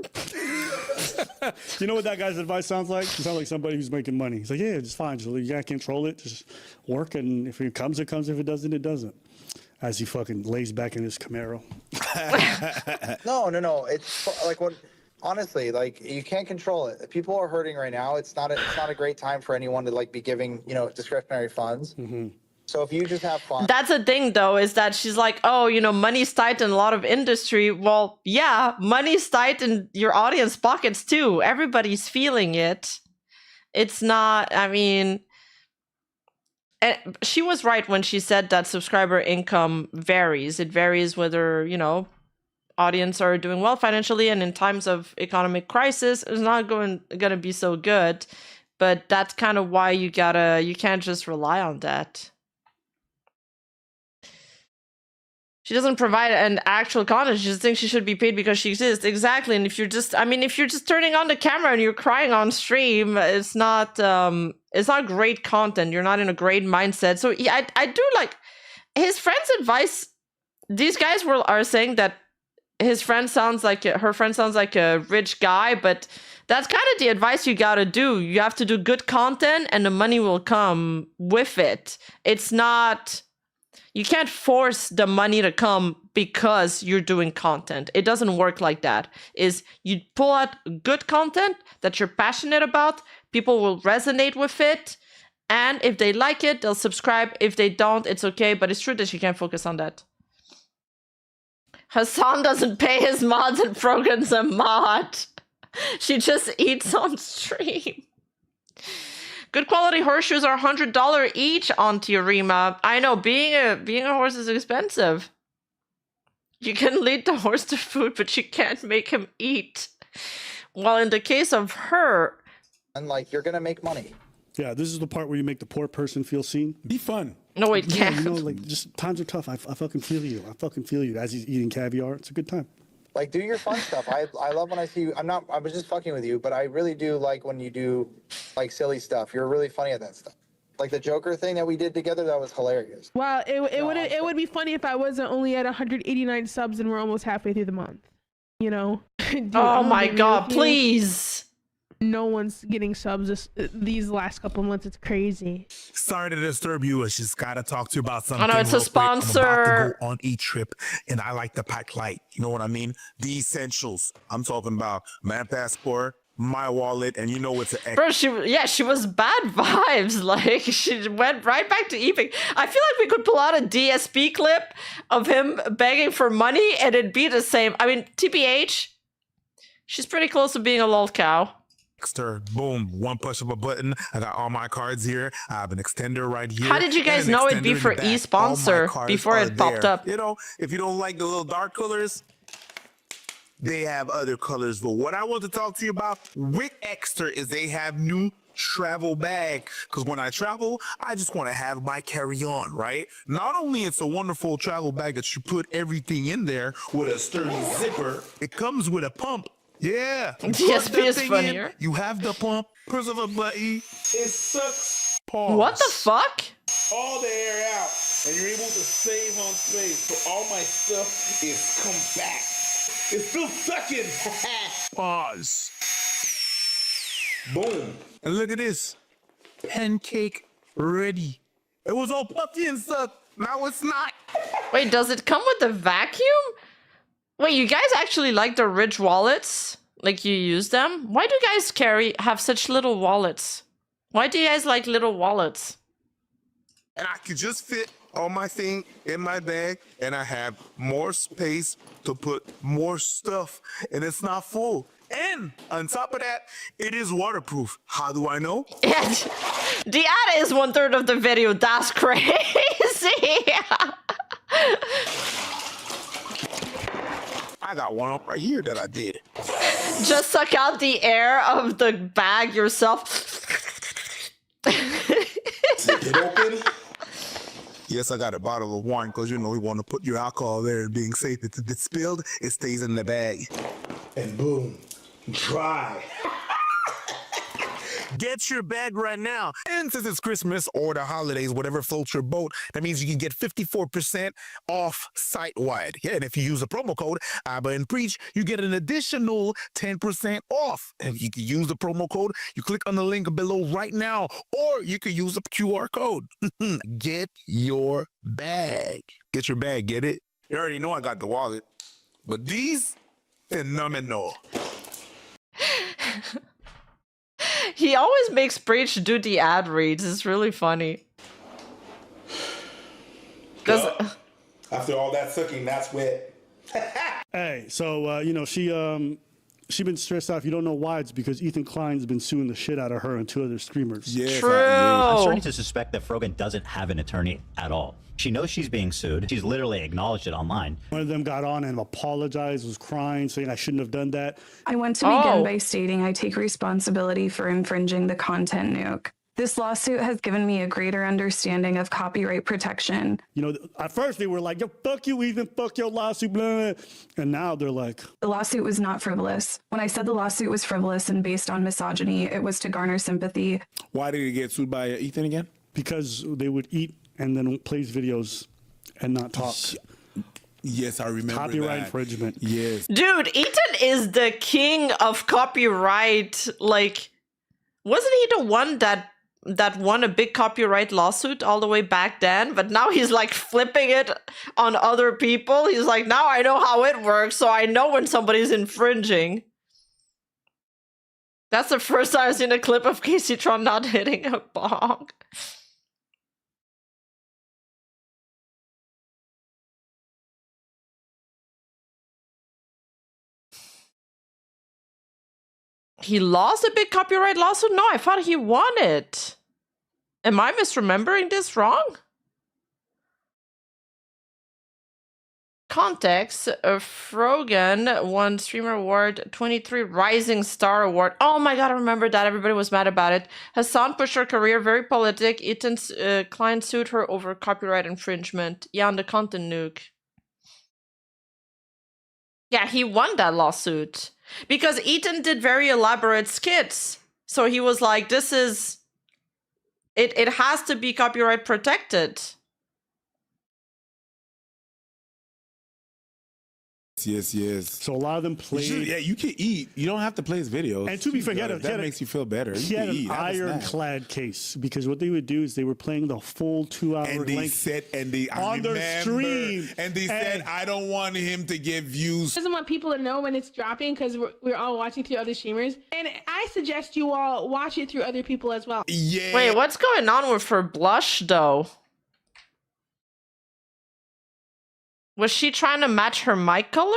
You know what that guy's advice sounds like? It sounds like somebody who's making money. He's like, yeah, it's fine. Just, you gotta control it. Just work, and if it comes, it comes. If it doesn't, it doesn't. As he fucking lays back in his Camaro. No. It's like what... Honestly, like, you can't control it. People are hurting right now. It's not a great time for anyone to like be giving, you know, discretionary funds. Mm-hmm. So if you just have fun. That's the thing, though, is that she's like, oh, you know, money's tight in a lot of industry. Well, yeah, money's tight in your audience pockets too. Everybody's feeling it. It's not, I mean, and she was right when she said that subscriber income varies. It varies whether, you know, audience are doing well financially, and in times of economic crisis, it's not going to be so good. But that's kind of why you can't just rely on that. She doesn't provide an actual content. She just thinks she should be paid because she exists. Exactly. And if you're just turning on the camera and you're crying on stream, it's not great content. You're not in a great mindset. So yeah, I do like his friend's advice. These guys are saying that her friend sounds like a rich guy, but that's kind of the advice you gotta do. You have to do good content and the money will come with it. It's not, you can't force the money to come because you're doing content. It doesn't work like that. Is you pull out good content that you're passionate about, people will resonate with it, and if they like it, they'll subscribe. If they don't, it's okay, but it's true that you can't focus on that. Hassan doesn't pay his mods and Frogan's a mod. She just eats on stream. Good quality horseshoes are $100 each on Tiorima. I know, being a horse is expensive. You can lead the horse to food, but you can't make him eat. Well, in the case of her... And like, you're gonna make money. Yeah, this is the part where you make the poor person feel seen. Be fun. No, it can't. You know, like, just times are tough. I fucking feel you. I fucking feel you. As he's eating caviar, it's a good time. Like, do your fun stuff. I love when I see you. I was just fucking with you, but I really do like when you do, like, silly stuff. You're really funny at that stuff. Like the Joker thing that we did together, that was hilarious. Wow, it would be funny if I wasn't only at 189 subs and we're almost halfway through the month. You know? Dude, oh my god, please. No one's getting subs these last couple months. It's crazy. Sorry to disturb you. I just gotta talk to you about something. Oh no, it's a sponsor. I'm about to go on a trip, and I like to pack light. You know what I mean? The essentials. I'm talking about my passport, my wallet, and you know it's an. Bro, she was bad vibes. Like she went right back to eating. I feel like we could pull out a DSP clip of him begging for money, and it'd be the same. I mean, TBH, she's pretty close to being a lol cow. Boom, one push of a button. I got all my cards here. I have an extender right here. How did you guys know it'd be for e-sponsor before it popped up? You know, if you don't like the little dark colors, they have other colors. But what I want to talk to you about with Extra is they have new travel bag. Because when I travel, I just want to have my carry-on, right? Not only it's a wonderful travel bag that you put everything in there with a sturdy zipper, it comes with a pump. Yeah. DSP is funnier. You have the pump. Press of a button. It sucks. Pause. What the fuck? All the air out. and you're able to save on space. So all my stuff is compact. It's still sucking. Pause. Boom. And look at this. Pancake ready. It was all puffy and stuff. Now it's not. Wait, does it come with a vacuum? Wait, you guys actually like the Ridge wallets? Like you use them? Why do you guys have such little wallets? Why do you guys like little wallets? And I could just fit all my thing in my bag, and I have more space to put more stuff, and it's not full. And on top of that, it is waterproof. How do I know? Yeah, the ad is 1/3 of the video. That's crazy. I got one up right here that I did. Just suck out the air of the bag yourself. Zip it open. Yes, I got a bottle of wine because, you know, we want to put your alcohol there being safe. If it's spilled, it stays in the bag. And boom, dry. Get your bag right now. And since it's Christmas or the holidays, whatever floats your boat, that means you can get 54% off site-wide. Yeah, and if you use the promo code Abba and Preach, you get an additional 10% off. And you can use the promo code. You click on the link below right now, or you can use the QR code. Get your bag. Get your bag, get it? You already know I got the wallet. But these, phenomenal. He always makes Breach do the ad reads. It's really funny. After all that sucking, that's wet. Hey, so you know she been stressed out. If you don't know why, it's because Ethan Klein's been suing the shit out of her and 2 other streamers. Yes, True. I'm starting to suspect that Frogan doesn't have an attorney at all. She knows she's being sued. She's literally acknowledged it online. One of them got on and apologized, was crying, saying I shouldn't have done that. I want to begin by stating I take responsibility for infringing the content nuke. This lawsuit has given me a greater understanding of copyright protection. You know, at first they were like, yo, fuck you, Ethan, fuck your lawsuit, blah, blah. And now they're like... The lawsuit was not frivolous. When I said the lawsuit was frivolous and based on misogyny, it was to garner sympathy. Why did he get sued by Ethan again? Because they would eat and then plays videos and not talk. Yes, I remember Copyright that. infringement. Yes. Dude, Ethan is the king of copyright. Like, wasn't he the one that won a big copyright lawsuit all the way back then? But now he's like flipping it on other people. He's like, now I know how it works, so I know when somebody's infringing. That's the first time I've seen a clip of Casey Tron not hitting a bong. He lost a big copyright lawsuit? No, I thought he won it. Am I misremembering this wrong? Context, Frogan won Streamer Award 23 Rising Star Award. Oh my god, I remember that. Everybody was mad about it. Hassan pushed her career, very politic. Ethan's client sued her over copyright infringement. Yeah, on the content nuke. Yeah, he won that lawsuit. Because Ethan did very elaborate skits. So he was like, this is... It has to be copyright protected. Yes, yes. So a lot of them play. Yeah, you can eat. You don't have to play his videos. And to be fair, that makes you feel better. He had an ironclad case because what they would do is they were playing the full 2 hour and they length said, on their stream. And they said, I don't want him to get views. Doesn't want people to know when it's dropping because we're all watching through other streamers. And I suggest you all watch it through other people as well. Yeah. Wait, what's going on with her blush though? Was she trying to match her mic color?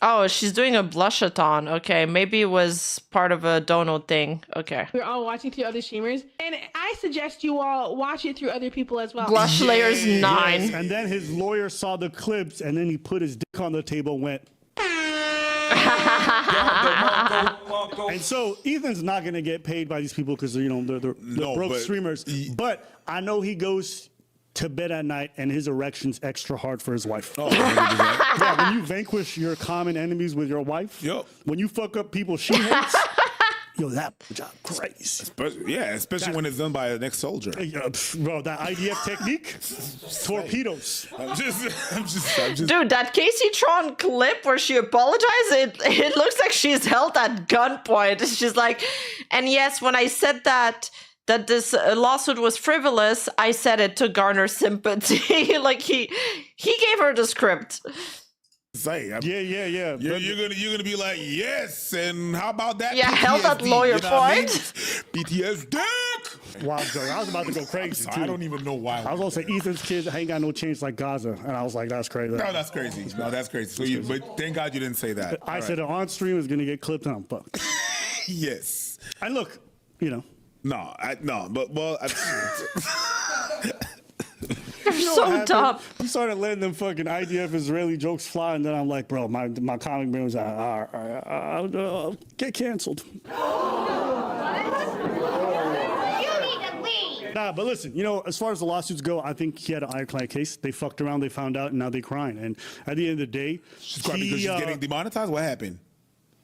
Oh, she's doing a blush-a-thon. Okay, maybe it was part of a dono thing. Okay. We're all watching through other streamers. And I suggest you all watch it through other people as well. Blush layers 9. Yes. And then his lawyer saw the clips and then he put his dick on the table and went... And so Ethan's not going to get paid by these people because, you know, they're broke streamers. But I know he goes to bed at night and his erection's extra hard for his wife. Oh, yeah, when you vanquish your common enemies with your wife, when you fuck up people she hates, Yo, that job crazy. Especially when it's done by an ex-soldier. Bro, that IDF technique, torpedoes. I'm just. Dude, that Casey Tron clip where she apologized, it looks like she's held at gunpoint. She's like, and yes, when I said that this lawsuit was frivolous, I said it to garner sympathy. Like he gave her the script. Say, yeah. You're gonna be like, yes, and how about that? Yeah, held that lawyer point. BTS dick. Wow, I was about to go crazy too. I don't even know why. I was gonna say Ethan's kids ain't got no change like Gaza, and I was like, that's crazy. No, that's crazy. No, that's crazy. So but thank God you didn't say that. I said it on stream is gonna get clipped on, but yes. And look, you know. You're so dumb. You started letting them fucking IDF Israeli jokes fly, and then I'm like, bro, my comic brain was I'll get canceled. Nah, but listen, you know, as far as the lawsuits go, I think he had an ironclad case. They fucked around, they found out, and now they're crying. And at the end of the day, she's crying because she's getting demonetized. What happened?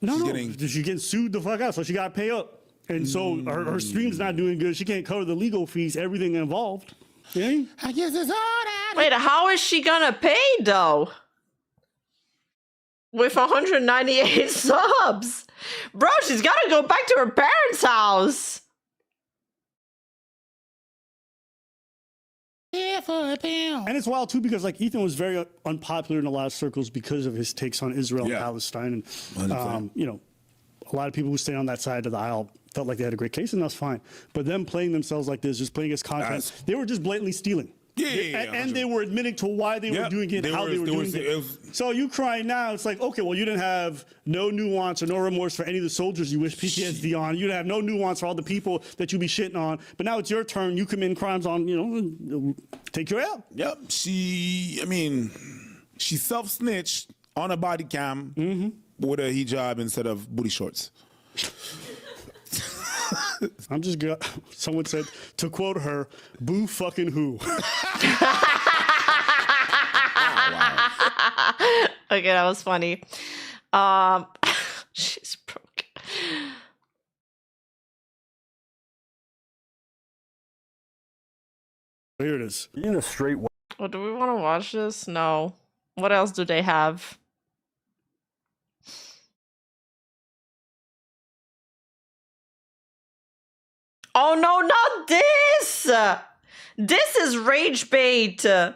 She's getting sued the fuck out, so she got to pay up. And so her stream's not doing good. She can't cover the legal fees, everything involved. Yeah? I guess it's all that. Wait, how is she gonna pay though? With 198 subs, bro, she's gotta go back to her parents' house. And it's wild too because like Ethan was very unpopular in a lot of circles because of his takes on Israel and Palestine, and you know, a lot of people who stay on that side of the aisle felt like they had a great case, and that's fine. But them playing themselves like this, just playing as content, they were just blatantly stealing. And they were admitting to why they were doing it, how they were doing it. So you crying now, it's like, okay, well, you didn't have no nuance or no remorse for any of the soldiers you wish PTSD on. You didn't have no nuance for all the people that you be shitting on. But now it's your turn. You commit crimes on, you know, take your L. Yep. She self-snitched on a body cam with a hijab instead of booty shorts. I'm just good. Someone said, to quote her, boo fucking who. Okay, that was funny. She's broke. Here it is. In a straight one. Oh, do we want to watch this? No. What else do they have? Oh no, not this! This is rage bait. There's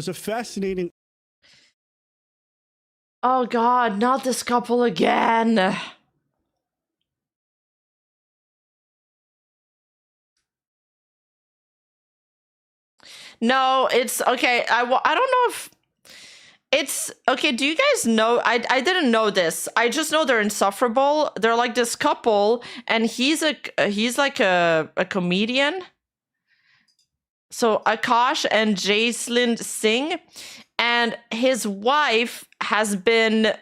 a fascinating... Oh god, not this couple again. No, it's okay. I don't know if it's okay. Do you guys know? I didn't know this. I just know they're insufferable. They're like this couple, and he's like a comedian. So Akash and Jaislin Singh, and his wife has been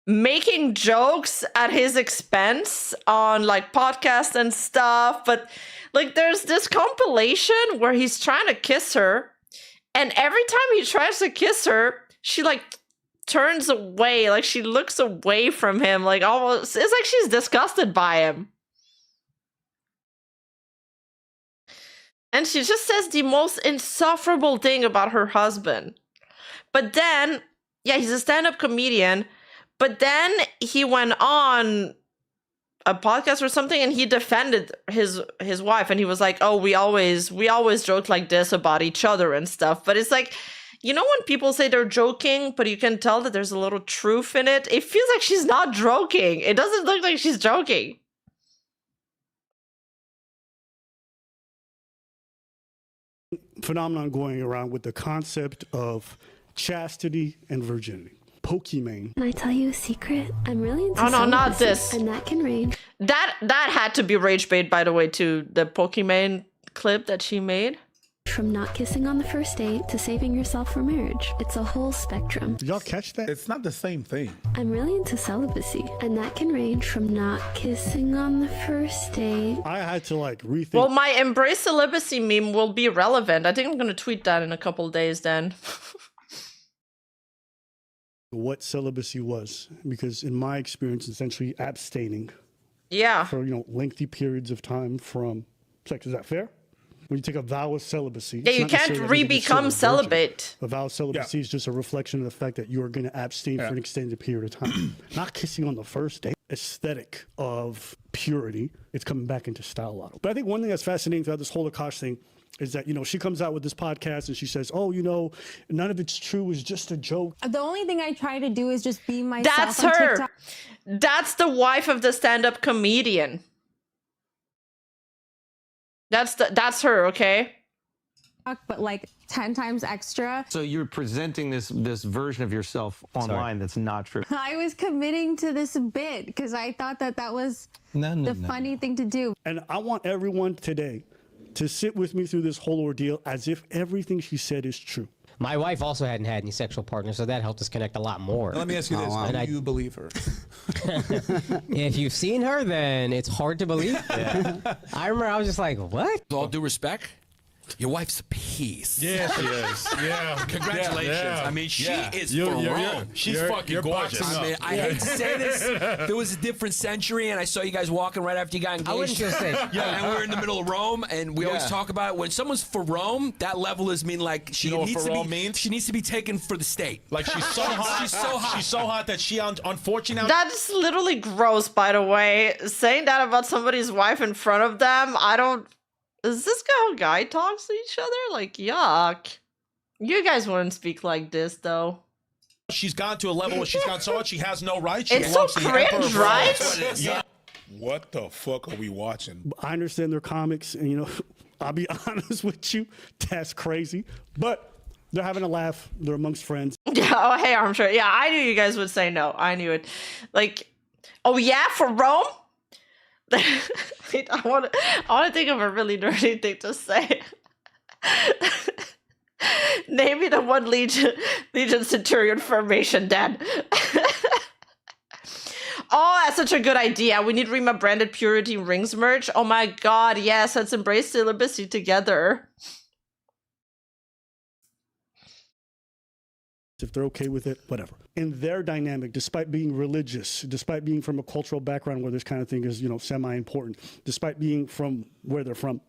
making jokes at his expense on like podcasts and stuff. But like, there's this compilation where he's trying to kiss her. And every time he tries to kiss her, she like turns away, like she looks away from him, like almost, it's like she's disgusted by him. And she just says the most insufferable thing about her husband. But then, yeah, he's a stand-up comedian, but then he went on a podcast or something and he defended his wife, and he was like, oh, we always joke like this about each other and stuff. But it's like, you know, when people say they're joking but you can tell that there's a little truth in it, it feels like she's not joking. It doesn't look like she's joking. Phenomenon going around with the concept of chastity and virginity. Pokimane. Can I tell you a secret? I'm really into Oh no, not this. And that can range. That had to be rage bait, by the way, too. The Pokimane clip that she made. From not kissing on the first date to saving yourself for marriage. It's a whole spectrum. Did y'all catch that? It's not the same thing. I'm really into celibacy. And that can range from not kissing on the first date. I had to like rethink. Well, my embrace celibacy meme will be relevant. I think I'm going to tweet that in a couple days then. what celibacy was, because in my experience, essentially abstaining Yeah. for lengthy periods of time from sex. Is that fair? When you take a vow of celibacy, Yeah, it's you not can't necessarily that you're just re-become still a virgin. celibate. A vow of celibacy is just a reflection of the fact that you are going to abstain for an extended period of time. Not kissing on the first date. Aesthetic of purity, it's coming back into style a lot. But I think one thing that's fascinating throughout this whole Akash thing is that, she comes out with this podcast and she says, oh, none of it's true, it's just a joke. The only thing I try to do is just be myself. That's on her. TikTok. That's the wife of the stand-up comedian. That's her, okay? But like 10 times extra. So you're presenting this version of yourself online that's not true. I was committing to this bit because I thought that was the funny thing to do. And I want everyone today to sit with me through this whole ordeal as if everything she said is true. My wife also hadn't had any sexual partners, so that helped us connect a lot more. Let me ask you this: do you believe her? If you've seen her, then it's hard to believe. Yeah. I remember I was just like, what? With all due respect, your wife's a piece. Yeah, she is. Yeah. Congratulations. Yeah. I mean, she is You're- for you're- Rome. She's fucking gorgeous. I mean, I hate to say this. There was a different century, and I saw you guys walking right after you got engaged. I wouldn't just say. Yeah, and we're in the middle of Rome, and we always talk about it. When someone's for Rome, that level is like she You know what needs for to Rome be. means? She needs to be taken for the state. Like she's so hot. She's so hot. She's so hot that she unfortunately. That's literally gross, by the way. Saying that about somebody's wife in front of them, is this how guy talks to each other? Like, yuck. You guys wouldn't speak like this, though. She's gone to a level where she's gone so hard she has no rights. She It's so belongs to the cringe, emperor, bro. right? That's what it is. Yeah. What the fuck are we watching? I understand their comics, and I'll be honest with you, that's crazy. But they're having a laugh. They're amongst friends. Yeah, oh, hey, Armstrong. Yeah, I knew you guys would say no. I knew it. Like, oh yeah, for Rome? Wait, I want to think of a really nerdy thing to say. Name me the one Legion Centurion formation, Dad. Oh, that's such a good idea. We need Rima branded Purity Rings merch. Oh my god, yes, let's embrace celibacy together. If they're okay with it, whatever. In their dynamic, despite being religious, despite being from a cultural background where this kind of thing is, semi-important, despite being from where they're from,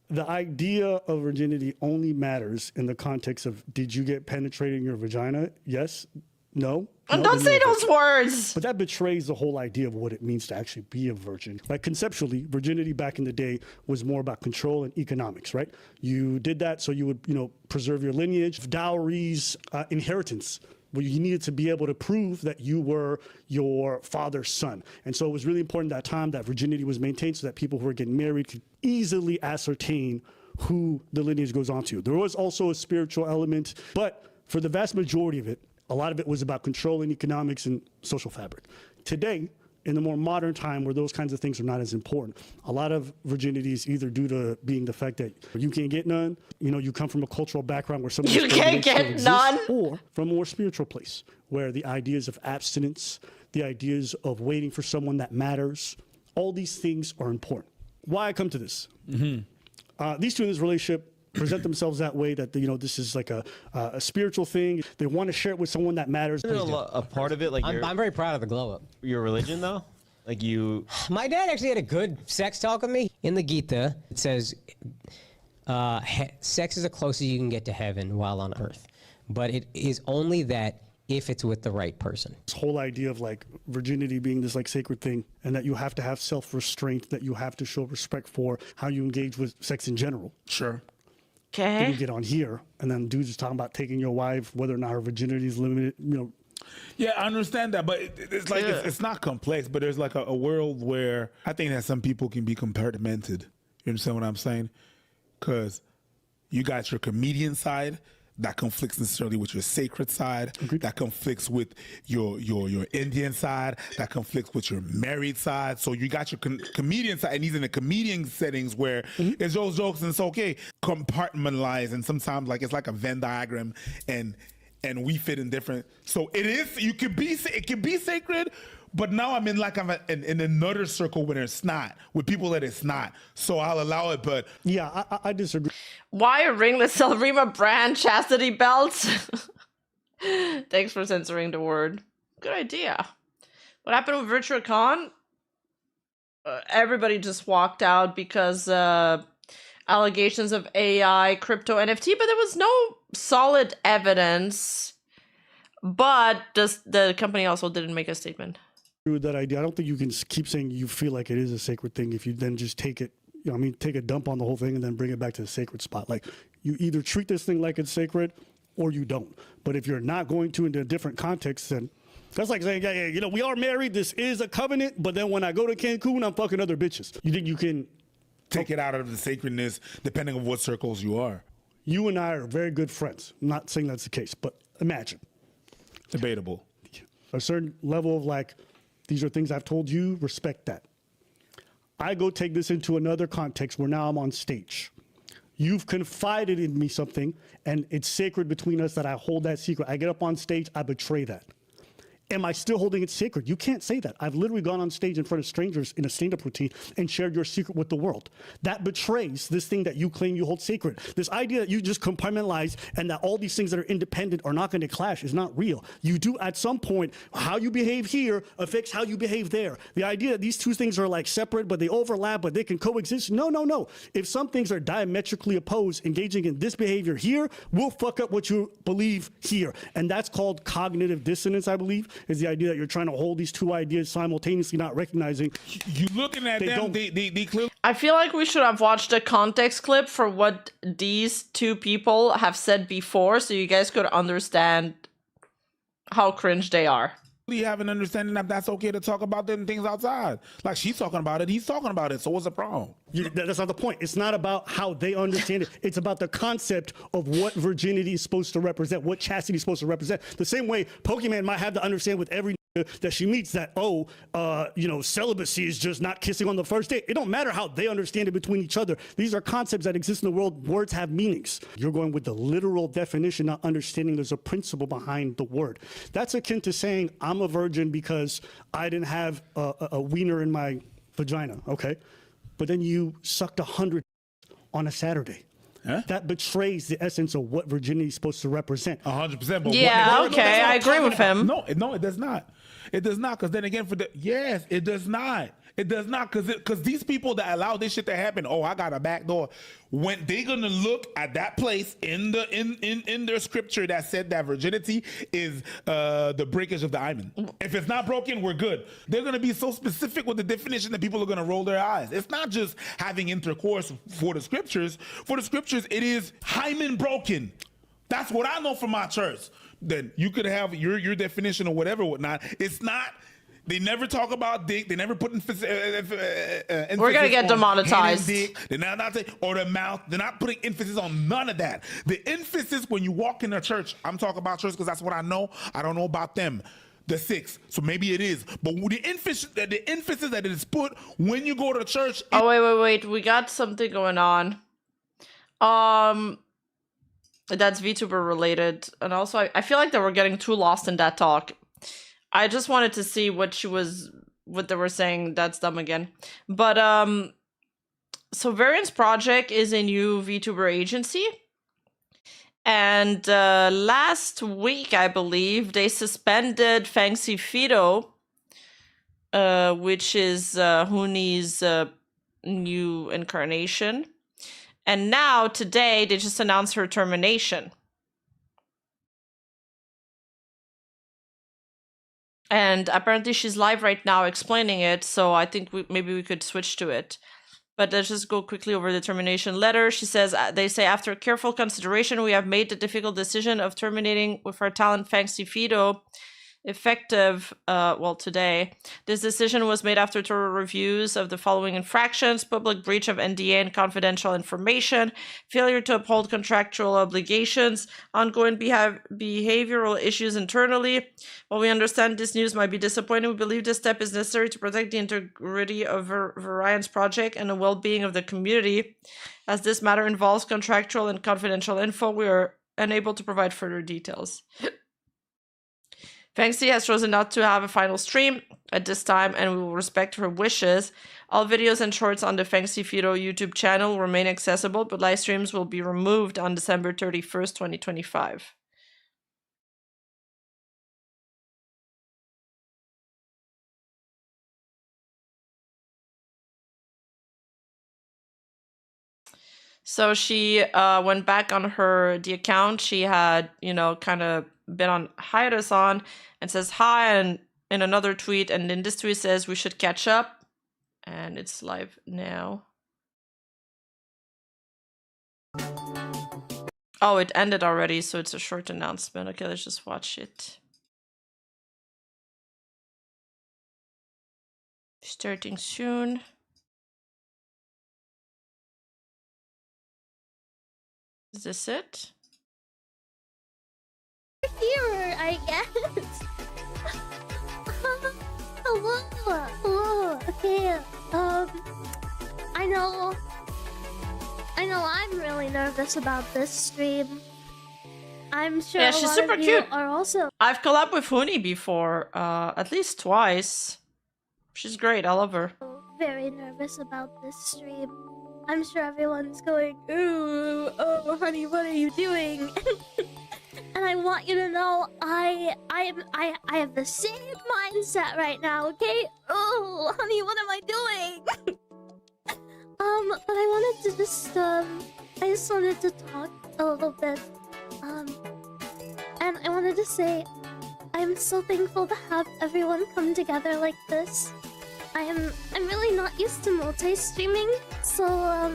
the idea of virginity only matters in the context of, did you get penetrated in your vagina? Yes? No? Don't say those words. But that betrays the whole idea of what it means to actually be a virgin. Like conceptually, virginity back in the day was more about control and economics, right? You did that so you would, preserve your lineage, dowries, inheritance. Well, you needed to be able to prove that you were your father's son. And so it was really important at that time that virginity was maintained so that people who were getting married could easily ascertain who the lineage goes on to. There was also a spiritual element, but for the vast majority of it, a lot of it was about controlling economics and social fabric. Today, in the more modern time where those kinds of things are not as important, a lot of virginity is either due to being the fact that you can't get none, you come from a cultural background where some of You can't get none, or from a more spiritual place where the ideas of abstinence, the ideas of waiting for someone that matters, all these things are important. Why I come to this? These two in this relationship present themselves that way, that this is like a spiritual thing. They want to share it with someone that matters. A part of it, like I'm very proud of the glow up. your religion, though, like you. My dad actually had a good sex talk with me. In the Gita, it says, sex is the closest you can get to heaven while on earth. But it is only that if it's with the right person. This whole idea of like virginity being this like sacred thing, and that you have to have self-restraint, that you have to show respect for how you engage with sex in general. Sure. Then Okay. you get on here, and then dudes is talking about taking your wife, whether or not her virginity is limited, Yeah, I understand that, but it's like it's not complex. But there's like a world where I think that some people can be compartmented. You understand what I'm saying? Because you got your comedian side that conflicts necessarily with your sacred side, that conflicts with your Indian side, that conflicts with your married side. So you got your comedian side, and he's in the comedian settings where it's those jokes and it's okay, compartmentalized, and sometimes like it's like a Venn diagram, and we fit in different. So it can be sacred, but now I'm in like in another circle when it's not, with people that it's not. So I'll allow it, but yeah, I disagree. Why a ringless Rima brand chastity belts? Thanks for censoring the word. Good idea. What happened with VirtuaCon? Everybody just walked out because allegations of AI, crypto, NFT, but there was no solid evidence. But the company also didn't make a statement. With that idea, I don't think you can keep saying you feel like it is a sacred thing if you then just take it, you know, I mean, take a dump on the whole thing and then bring it back to the sacred spot. Like, you either treat this thing like it's sacred or you don't. But if you're not going to into a different context, then that's like saying, yeah, you know, we are married, this is a covenant, but then when I go to Cancun, I'm fucking other bitches. You think you can take it out of the sacredness depending on what circles you are? You and I are very good friends. I'm not saying that's the case, but imagine. Debatable. A certain level of like, these are things I've told you, respect that. I go take this into another context where now I'm on stage. You've confided in me something, and it's sacred between us that I hold that secret. I get up on stage, I betray that. Am I still holding it sacred? You can't say that. I've literally gone on stage in front of strangers in a stand-up routine and shared your secret with the world. That betrays this thing that you claim you hold sacred. This idea that you just compartmentalize and that all these things that are independent are not going to clash is not real. You do at some point, how you behave here affects how you behave there. The idea that these two things are like separate, but they overlap, but they can coexist. No, no, no. If some things are diametrically opposed, engaging in this behavior here will fuck up what you believe here. And that's called cognitive dissonance, I believe. Is the idea that you're trying to hold these two ideas simultaneously, not recognizing you looking at them. They clearly. I feel like we should have watched a context clip for what these two people have said before, so you guys could understand how cringe they are. You have an understanding that that's okay to talk about them things outside. Like she's talking about it, he's talking about it. So what's the problem? That's not the point. It's not about how they understand it. It's about the concept of what virginity is supposed to represent, what chastity is supposed to represent. The same way Pokemon might have to understand with every that she meets that, you know, celibacy is just not kissing on the first date. It don't matter how they understand it between each other. These are concepts that exist in the world. Words have meanings. You're going with the literal definition, not understanding there's a principle behind the word. That's akin to saying I'm a virgin because I didn't have a wiener in my vagina, okay? But then you sucked 100 on a Saturday. Huh? That betrays the essence of what virginity is supposed to represent. 100%. Yeah, okay, I agree with him. No, it does not. It does not, because then again, yes, it does not. It does not, because these people that allow this shit to happen, I got a back door. When they gonna look at that place in their scripture that said that virginity is the breakage of the hymen. If it's not broken, we're good. They're gonna be so specific with the definition that people are gonna roll their eyes. It's not just having intercourse for the scriptures. For the scriptures, it is hymen broken. That's what I know from my church. Then you could have your definition or whatever, It's not. They never talk about dick. They never put emphasis. We're gonna get demonetized. Dick. They're not or the mouth. They're not putting emphasis on none of that. The emphasis when you walk in a church. I'm talking about church because that's what I know. I don't know about them. The 6, so maybe it is. But the emphasis that it is put when you go to church. Oh wait. We got something going on. That's VTuber related, and also I feel like that we're getting too lost in that talk. I just wanted to see what they were saying. That's dumb again. But so Variance Project is a new VTuber agency, and last week I believe they suspended Fancy Fido, which is Huni's new incarnation. And now, today, they just announced her termination. And apparently she's live right now explaining it, so I think maybe we could switch to it. But let's just go quickly over the termination letter. She says, they say, after careful consideration, we have made the difficult decision of terminating with our talent Fancy Fido, effective today. This decision was made after thorough reviews of the following infractions: public breach of NDA and confidential information, failure to uphold contractual obligations, ongoing behavioral issues internally. While we understand this news might be disappointing, we believe this step is necessary to protect the integrity of Variance Project and the well-being of the community. As this matter involves contractual and confidential info, we are unable to provide further details. Fancy has chosen not to have a final stream at this time, and we will respect her wishes. All videos and shorts on the Fancy Fido YouTube channel will remain accessible, but live streams will be removed on December 31st, 2025. So she went back on the account she had, you know, kind of been on hiatus on, and says hi, and in another tweet, and in this tweet says we should catch up, and it's live now. Oh, it ended already, so it's a short announcement. Okay, let's just watch it. Starting soon. Is this it? Here, I guess. Hello. Hello. Okay. I know I'm really nervous about this stream. I'm sure Yeah, she's a lot super of you cute. are also. I've collabed with Huni before, at least twice. She's great. I love her. Very nervous about this stream. I'm sure everyone's going, ooh, oh, honey, what are you doing? And I want you to know, I have the same mindset right now, okay? Oh, honey, what am I doing? But I wanted to just, I just wanted to talk a little bit, and I wanted to say, I'm so thankful to have everyone come together like this. I'm really not used to multi-streaming, so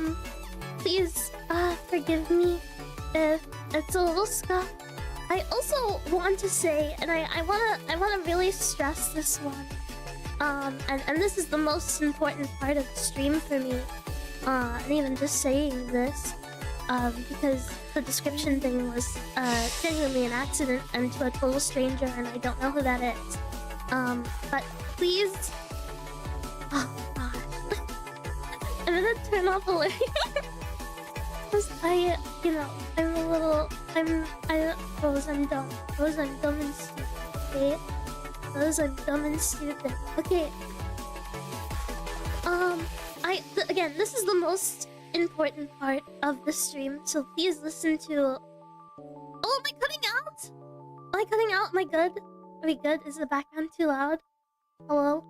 please forgive me if it's a little scuffed. I also want to say, and I wanna really stress this one, and this is the most important part of the stream for me, and even just saying this, because the description thing was genuinely an accident and to a total stranger, and I don't know who that is. But please. Oh gosh. I'm gonna turn off the light. Cause I'm a little, Rose, I'm dumb. Rose, I'm dumb and stupid, okay? Rose, I'm dumb and stupid. Okay. Again, this is the most important part of the stream, so please listen to... Oh, am I cutting out? Am I cutting out? Am I good? Are we good? Is the background too loud? Hello?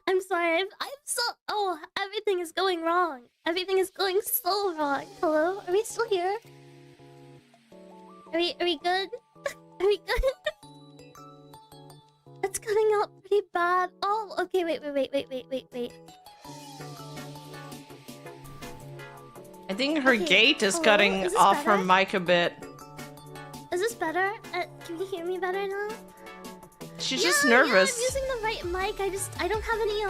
I'm sorry, I'm so... Oh, everything is going wrong. Everything is going so wrong. Hello? Are we still here? Are we good? Are we good? It's cutting out pretty bad. Oh, okay, wait. I think her gate is cutting off her mic a bit. Is this better? Can you hear me better now? She's just nervous. Yeah, I'm using the right mic. I don't have any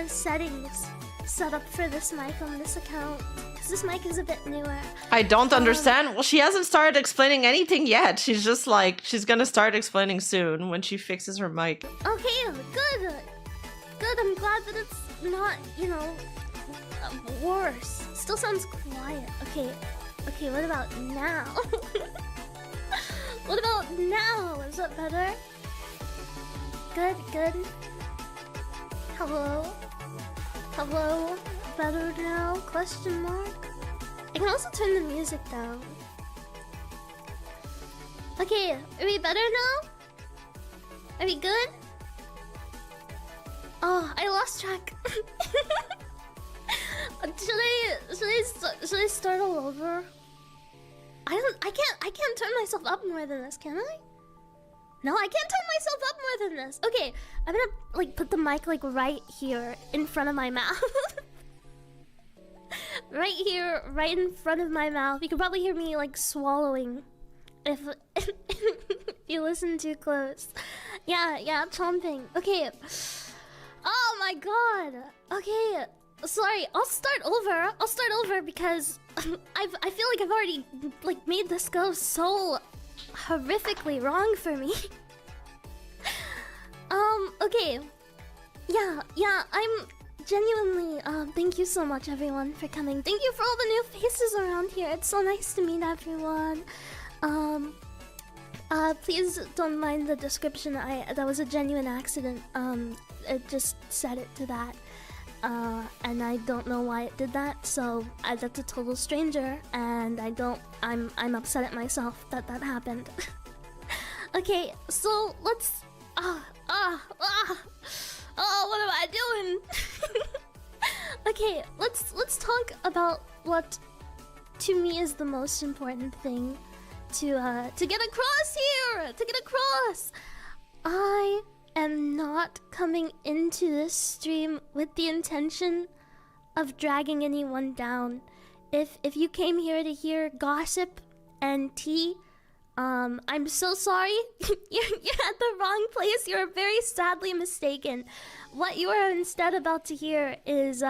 settings set up for this mic on this account. Cause this mic is a bit newer. I don't understand. Well, she hasn't started explaining anything yet. She's just like, she's gonna start explaining soon when she fixes her mic. Okay, good. Good, I'm glad that it's not, worse. Still sounds quiet. Okay, what about now? What about now? Is that better? Good. Hello? Better now? Question mark? I can also turn the music down. Okay, are we better now? Are we good? Oh, I lost track. Should I start all over? I can't turn myself up more than this, can I? No, I can't turn myself up more than this. Okay, I'm gonna put the mic right here in front of my mouth. Right here, right in front of my mouth. You can probably hear me swallowing if you listen too close. Yeah, chomping. Okay. Oh my god. Okay. Sorry, I'll start over because I feel like I've already made this go so horrifically wrong for me. Okay. Yeah, I'm genuinely thank you so much everyone for coming. Thank you for all the new faces around here. It's so nice to meet everyone. Please don't mind the description. That was a genuine accident. It just set it to that. And I don't know why it did that, so that's a total stranger, and I'm upset at myself that happened. Okay, so let's, what am I doing? Okay, let's talk about what to me is the most important thing to get across here. To get across, I am not coming into this stream with the intention of dragging anyone down. If you came here to hear gossip and tea, I'm so sorry. You're at the wrong place. You're very sadly mistaken. What you are instead about to hear is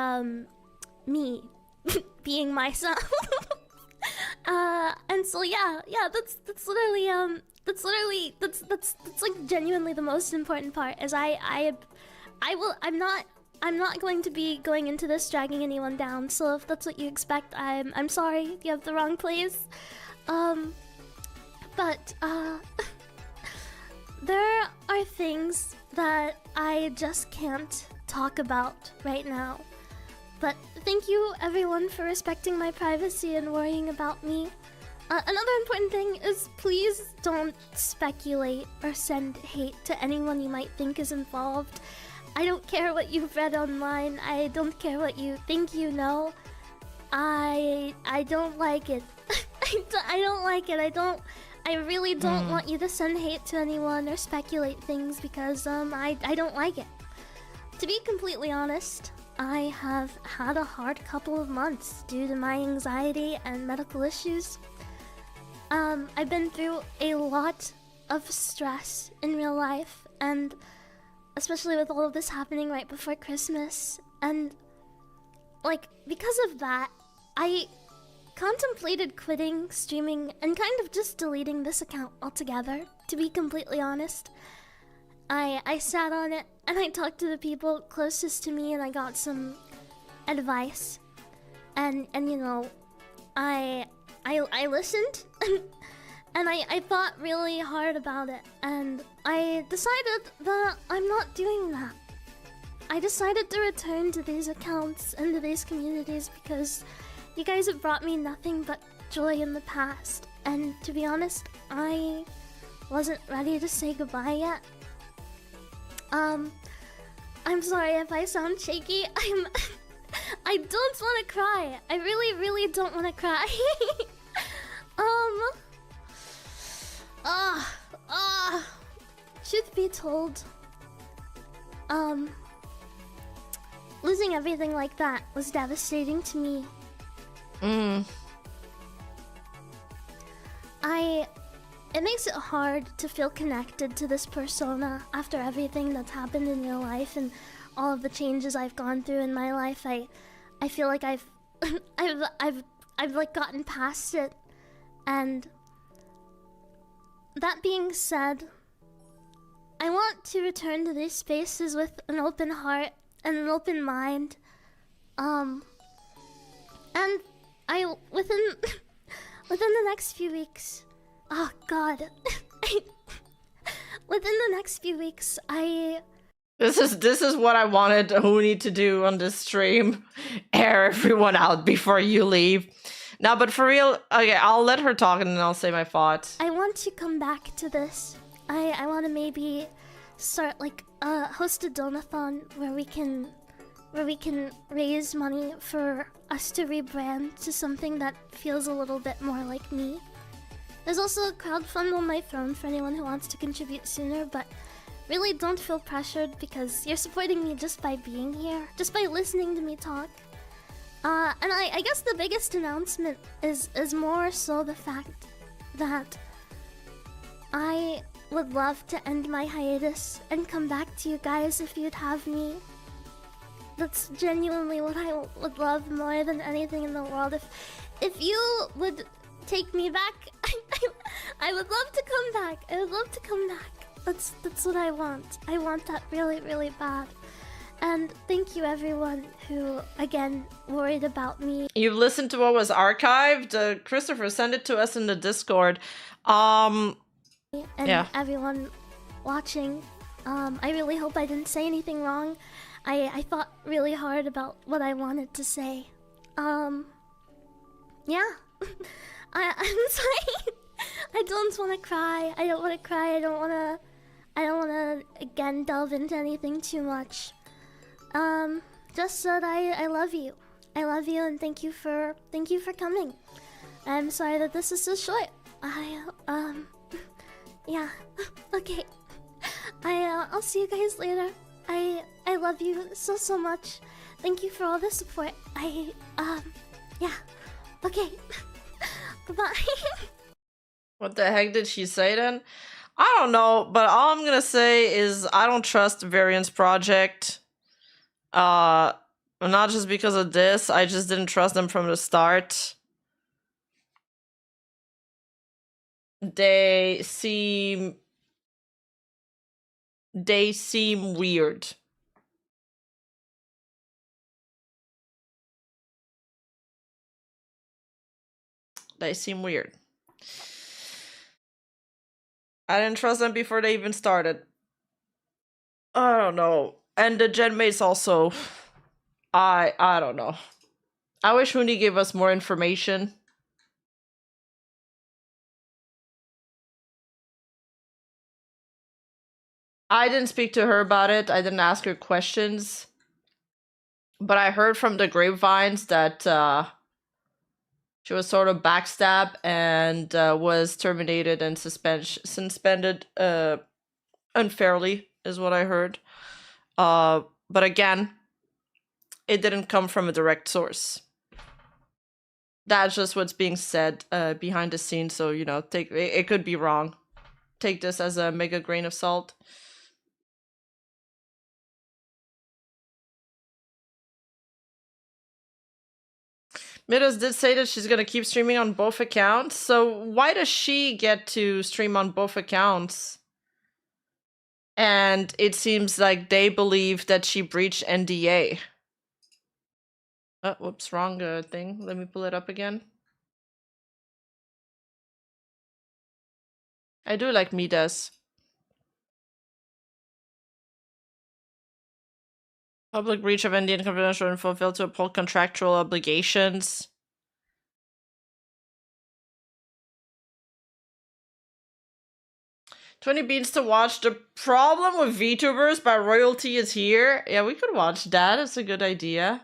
me being myself. And so yeah, that's literally that's like genuinely the most important part. Is I'm not going to be going into this dragging anyone down. So if that's what you expect, I'm sorry. You have the wrong place. But there are things that I just can't talk about right now. But thank you everyone for respecting my privacy and worrying about me. Another important thing is please don't speculate or send hate to anyone you might think is involved. I don't care what you've read online. I don't care what you think you know. I don't like it. I don't like it. I really don't want you to send hate to anyone or speculate things because I don't like it. To be completely honest, I have had a hard couple of months due to my anxiety and medical issues. I've been through a lot of stress in real life, and especially with all of this happening right before Christmas. And like, because of that, I contemplated quitting streaming and kind of just deleting this account altogether, to be completely honest. I sat on it and I talked to the people closest to me and I got some advice. And you know, I listened and I thought really hard about it, and I decided that I'm not doing that. I decided to return to these accounts and to these communities because you guys have brought me nothing but joy in the past, and to be honest, I wasn't ready to say goodbye yet. I'm sorry if I sound shaky. I don't want to cry. I really don't want to cry. Truth be told, losing everything like that was devastating to me. It makes it hard to feel connected to this persona after everything that's happened in your life and all of the changes I've gone through in my life. I feel like I've like gotten past it. And that being said, I want to return to these spaces with an open heart and an open mind. And within the next few weeks, oh god, within the next few weeks, This is what I wanted Huni to do on this stream. Air everyone out before you leave. No, but for real, okay, I'll let her talk and then I'll say my thoughts. I want to come back to this. I want to maybe start like host a donathon where we can raise money for us to rebrand to something that feels a little bit more like me. There's also a crowdfund on my phone for anyone who wants to contribute sooner, but really don't feel pressured because you're supporting me just by being here, just by listening to me talk. And I guess the biggest announcement is more so the fact that I would love to end my hiatus and come back to you guys if you'd have me. That's genuinely what I would love more than anything in the world. If you would take me back, I would love to come back. I would love to come back. That's what I want. I want that really, really bad. And thank you everyone who, again, worried about me. You've listened to what was archived? Christopher, send it to us in the Discord. And yeah. Everyone watching, I really hope I didn't say anything wrong. I thought really hard about what I wanted to say. Yeah. I'm sorry. I don't want to cry. I don't want to cry. I don't want to again delve into anything too much. just said I love you. I love you and thank you for coming. I'm sorry that this is so short. Yeah. Okay. I'll see you guys later. I love you so much. Thank you for all the support. Yeah. Okay. Bye-bye. What the heck did she say then? I don't know, but all I'm gonna say is I don't trust Variant's project. Not just because of this, I just didn't trust them from the start. They seem weird. They seem weird. I didn't trust them before they even started. I don't know. And the gen mates also. I don't know. I wish Huni gave us more information. I didn't speak to her about it. I didn't ask her questions. But I heard from the grapevines that she was sort of backstabbed and was terminated and suspended unfairly, is what I heard. But again, it didn't come from a direct source. That's just what's being said behind the scenes. So, you know, it could be wrong. Take this as a mega grain of salt. Midas did say that she's gonna keep streaming on both accounts. So why does she get to stream on both accounts? And it seems like they believe that she breached NDA. Oh, whoops, wrong thing. Let me pull it up again. I do like Midas. Public breach of Indian confidential info failed to uphold contractual obligations. $20 beans to watch. The problem with VTubers by Royalty is here. Yeah, we could watch that. It's a good idea.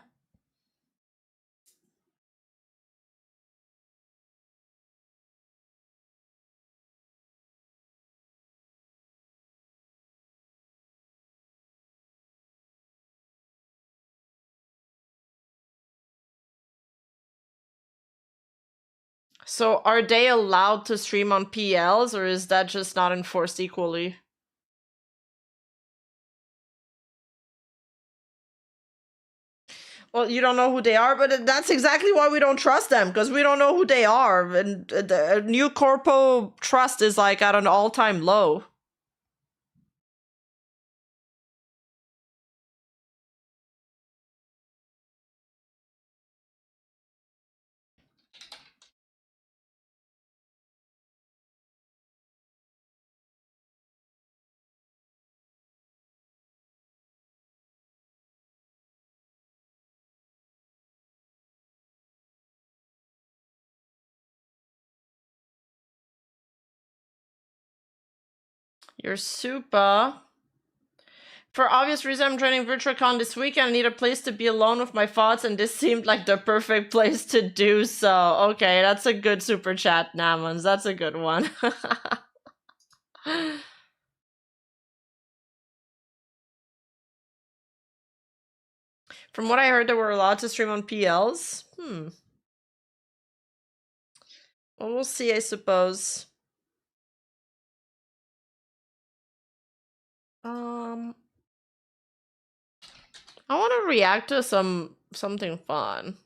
So are they allowed to stream on PLs, or is that just not enforced equally? Well, you don't know who they are, but that's exactly why we don't trust them, because we don't know who they are. And the new corpo trust is like at an all-time low. You're super. For obvious reason, I'm joining VirtuaCon this weekend. I need a place to be alone with my thoughts, and this seemed like the perfect place to do so. Okay, that's a good super chat, Namans. That's a good one. From what I heard, they were allowed to stream on PLs. Well, we'll see, I suppose. I want to react to something fun.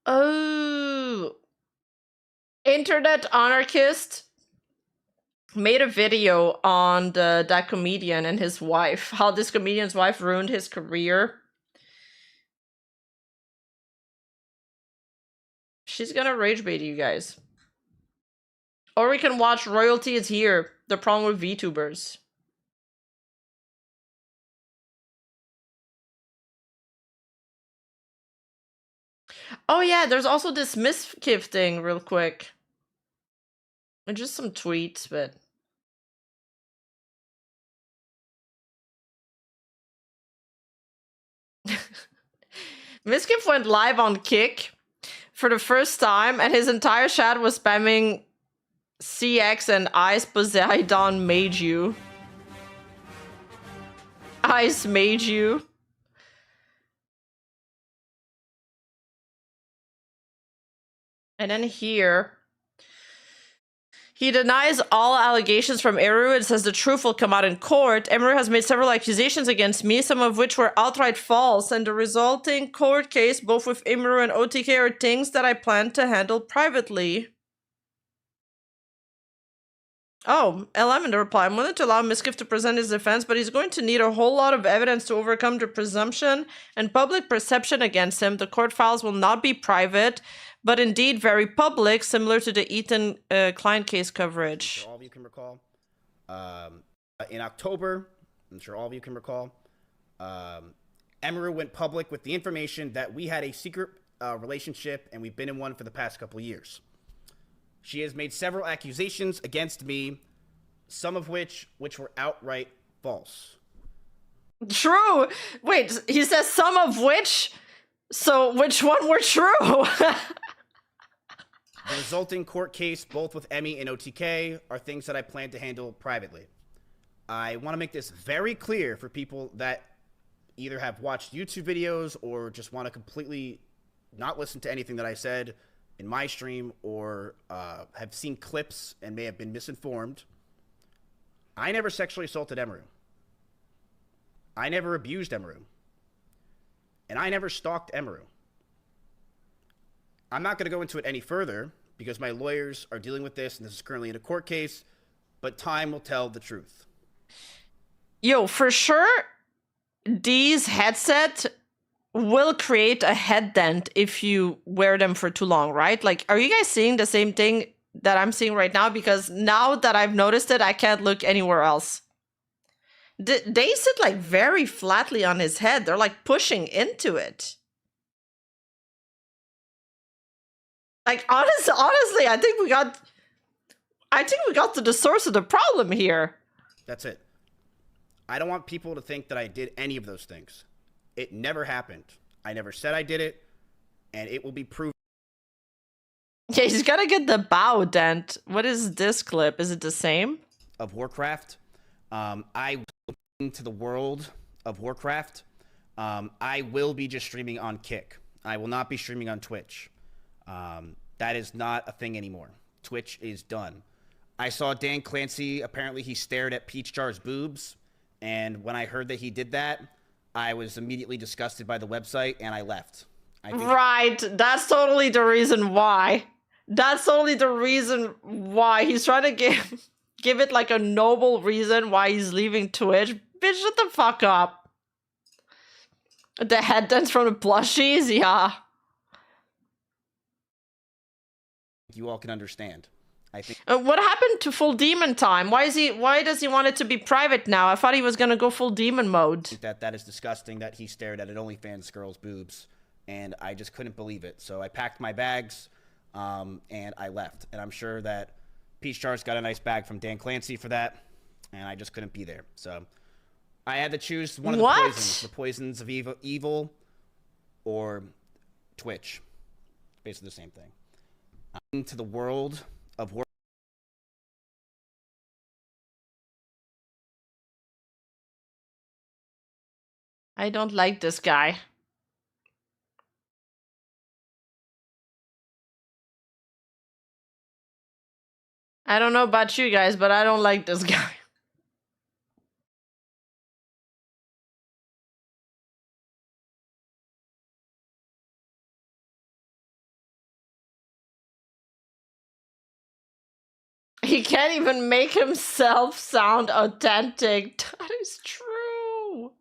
Oh, internet anarchist made a video on that comedian and his wife, how this comedian's wife ruined his career. She's gonna rage bait you guys. Or we can watch Royalty is Here, the problem with VTubers. Oh yeah, there's also this Miskiff thing real quick. And just some tweets, but Miskiff went live on Kick for the first time, and his entire chat was spamming CX and Ice Poseidon made you. Ice made you. And then here, he denies all allegations from Eru and says the truth will come out in court. Emery has made several accusations against me, some of which were outright false, and the resulting court case, both with Emery and OTK, are things that I plan to handle privately. Oh, LM in the reply. I'm willing to allow Miskiff to present his defense, but he's going to need a whole lot of evidence to overcome the presumption and public perception against him. The court files will not be private, but indeed very public, similar to the Ethan Klein case coverage. I'm sure all of you can recall. In October, I'm sure all of you can recall, Emery went public with the information that we had a secret relationship and we've been in one for the past couple of years. She has made several accusations against me, some of which were outright false. True. Wait, he says some of which? So which one were true? The resulting court case, both with Emmy and OTK, are things that I plan to handle privately. I want to make this very clear for people that either have watched YouTube videos or just want to completely not listen to anything that I said in my stream or have seen clips and may have been misinformed. I never sexually assaulted Emery. I never abused Emery. And I never stalked Emery. I'm not going to go into it any further because my lawyers are dealing with this and this is currently in a court case, but time will tell the truth. Yo, for sure, these headsets will create a head dent if you wear them for too long, right? Like, are you guys seeing the same thing that I'm seeing right now? Because now that I've noticed it, I can't look anywhere else. They sit like very flatly on his head. They're like pushing into it. Like, honestly, I think we got to the source of the problem here. That's it. I don't want people to think that I did any of those things. It never happened. I never said I did it, and it will be proven. Yeah, he's gotta get the bow dent. What is this clip? Is it the same? Of Warcraft. I will into the world of Warcraft. I will be just streaming on Kick. I will not be streaming on Twitch. That is not a thing anymore. Twitch is done. I saw Dan Clancy. Apparently, he stared at Peach Jar's boobs, and when I heard that he did that, I was immediately disgusted by the website, and I left. Right. That's totally the reason why. That's totally the reason why. He's trying to give it like a noble reason why he's leaving Twitch. Bitch, shut the fuck up. The head dents from the plushies? Yeah. You all can understand. I think. What happened to full demon time? Why does he want it to be private now? I thought he was gonna go full demon mode. That is disgusting that he stared at an OnlyFans girl's boobs, and I just couldn't believe it. So I packed my bags, and I left. And I'm sure that Peach Jar's got a nice bag from Dan Clancy for that, and I just couldn't be there. So I had to choose one of the poisons. The poisons of evil or Twitch. Basically the same thing. Into the world of work. I don't like this guy. I don't know about you guys, but I don't like this guy. He can't even make himself sound authentic. That is true.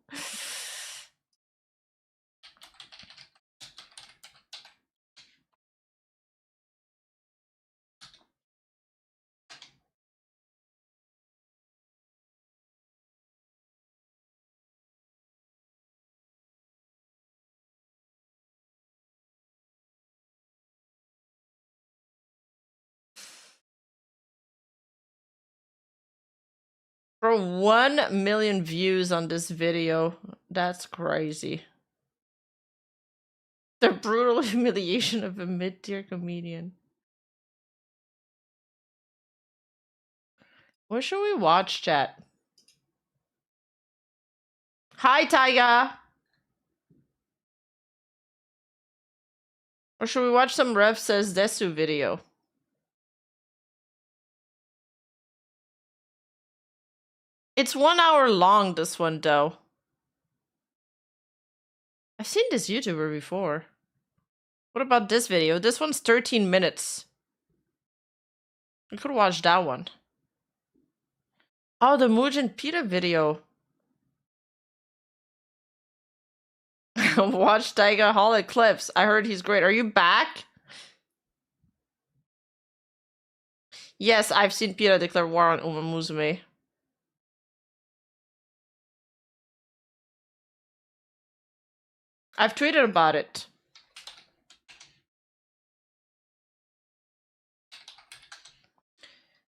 For 1 million views on this video. That's crazy. The brutal humiliation of a mid-tier comedian. What should we watch, chat? Hi, Taiga! Or should we watch some Rev Says Desu video? It's 1 hour long, this one, though. I've seen this YouTuber before. What about this video? This one's 13 minutes. I could watch that one. Oh, the Mugen Pita video. Watch Taiga Holic clips. I heard he's great. Are you back? Yes, I've seen Pita declare war on Uma Musume. I've tweeted about it.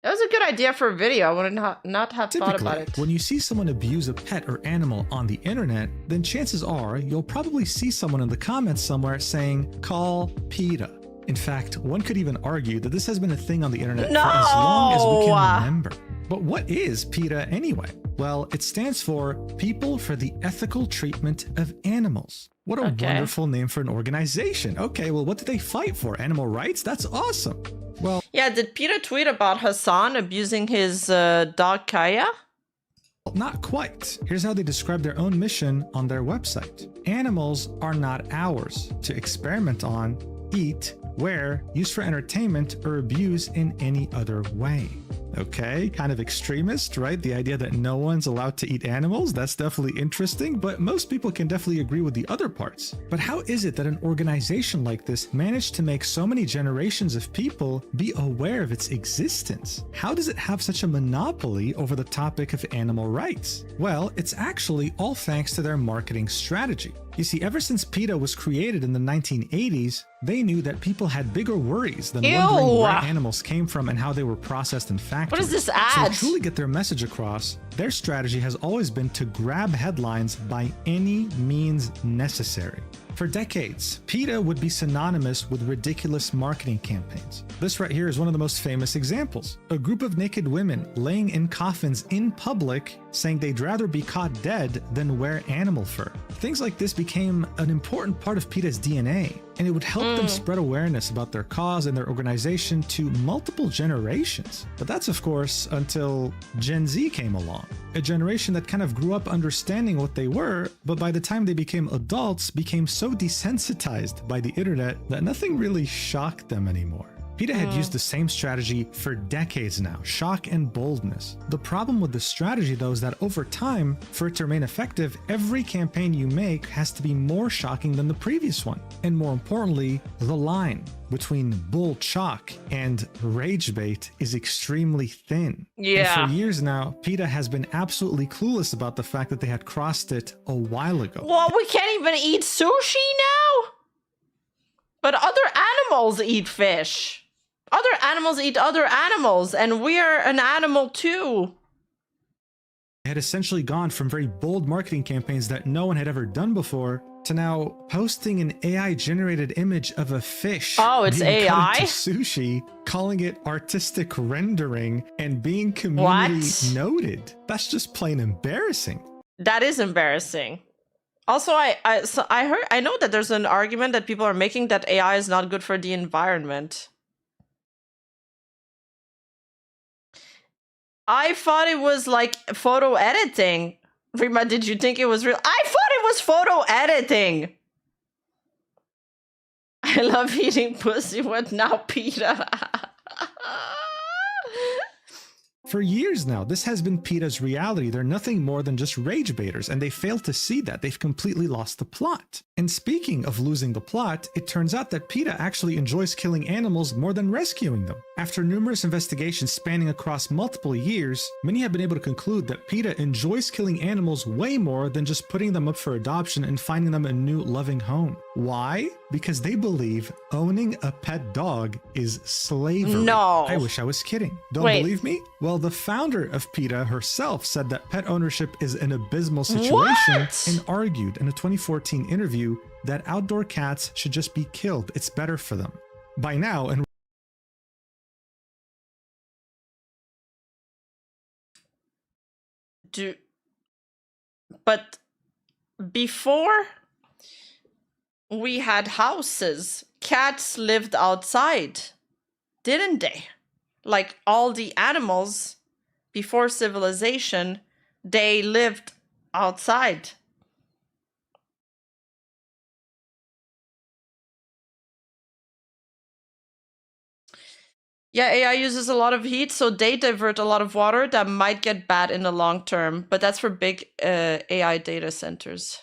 That was a good idea for a video. I would not have thought about it. When you see someone abuse a pet or animal on the internet, then chances are you'll probably see someone in the comments somewhere saying, "Call PETA." In fact, one could even argue that this has been a thing on the internet for as long as we can remember. But what is PETA anyway? Well, it stands for People for the Ethical Treatment of Animals. What a wonderful name for an organization. Okay, well, what do they fight for? Animal rights? That's awesome. Well, yeah, did Peter tweet about Hassan abusing his dog Kaya? Not quite. Here's how they describe their own mission on their website. Animals are not ours to experiment on, eat, wear, use for entertainment, or abuse in any other way. Okay, kind of extremist, right? The idea that no one's allowed to eat animals, that's definitely interesting, but most people can definitely agree with the other parts. But how is it that an organization like this managed to make so many generations of people be aware of its existence? How does it have such a monopoly over the topic of animal rights? Well, it's actually all thanks to their marketing strategy. You see, ever since PETA was created in the 1980s, they knew that people had bigger worries than wondering where animals came from and how they were processed in factories. What is this ad? So to truly get their message across, their strategy has always been to grab headlines by any means necessary. For decades, PETA would be synonymous with ridiculous marketing campaigns. This right here is one of the most famous examples. A group of naked women laying in coffins in public saying they'd rather be caught dead than wear animal fur. Things like this became an important part of PETA's DNA, and it would help them spread awareness about their cause and their organization to multiple generations. But that's, of course, until Gen Z came along. A generation that kind of grew up understanding what they were, but by the time they became adults, became so desensitized by the internet that nothing really shocked them anymore. PETA had used the same strategy for decades now, shock and boldness. The problem with this strategy, though, is that over time, for it to remain effective, every campaign you make has to be more shocking than the previous one. And more importantly, the line between bull chalk and rage bait is extremely thin. Yeah. And for years now, PETA has been absolutely clueless about the fact that they had crossed it a while ago. Well, we can't even eat sushi now? But other animals eat fish. Other animals eat other animals, and we are an animal too. Had essentially gone from very bold marketing campaigns that no one had ever done before to now posting an AI-generated image of a fish. Oh, it's being AI? cut into sushi, calling it artistic rendering, and being community noted. That's just plain embarrassing. That is embarrassing. Also, I know that there's an argument that people are making that AI is not good for the environment. I thought it was like photo editing. Rima, did you think it was real? I thought it was photo editing. I love eating pussy. What now, Peter? For years now, this has been PETA's reality. They're nothing more than just rage baiters, and they failed to see that. They've completely lost the plot. And speaking of losing the plot, it turns out that PETA actually enjoys killing animals more than rescuing them. After numerous investigations spanning across multiple years, many have been able to conclude that PETA enjoys killing animals way more than just putting them up for adoption and finding them a new loving home. Why? because they believe owning a pet dog is slavery. No. I wish I was kidding. Don't believe me? Well, the founder of PETA herself said that pet ownership is an abysmal situation and argued in a 2014 interview that outdoor cats should just be killed. It's better for them. By now, and but before we had houses, cats lived outside, didn't they? Like all the animals before civilization, they lived outside. Yeah, AI uses a lot of heat, so they divert a lot of water that might get bad in the long term, but that's for big AI data centers.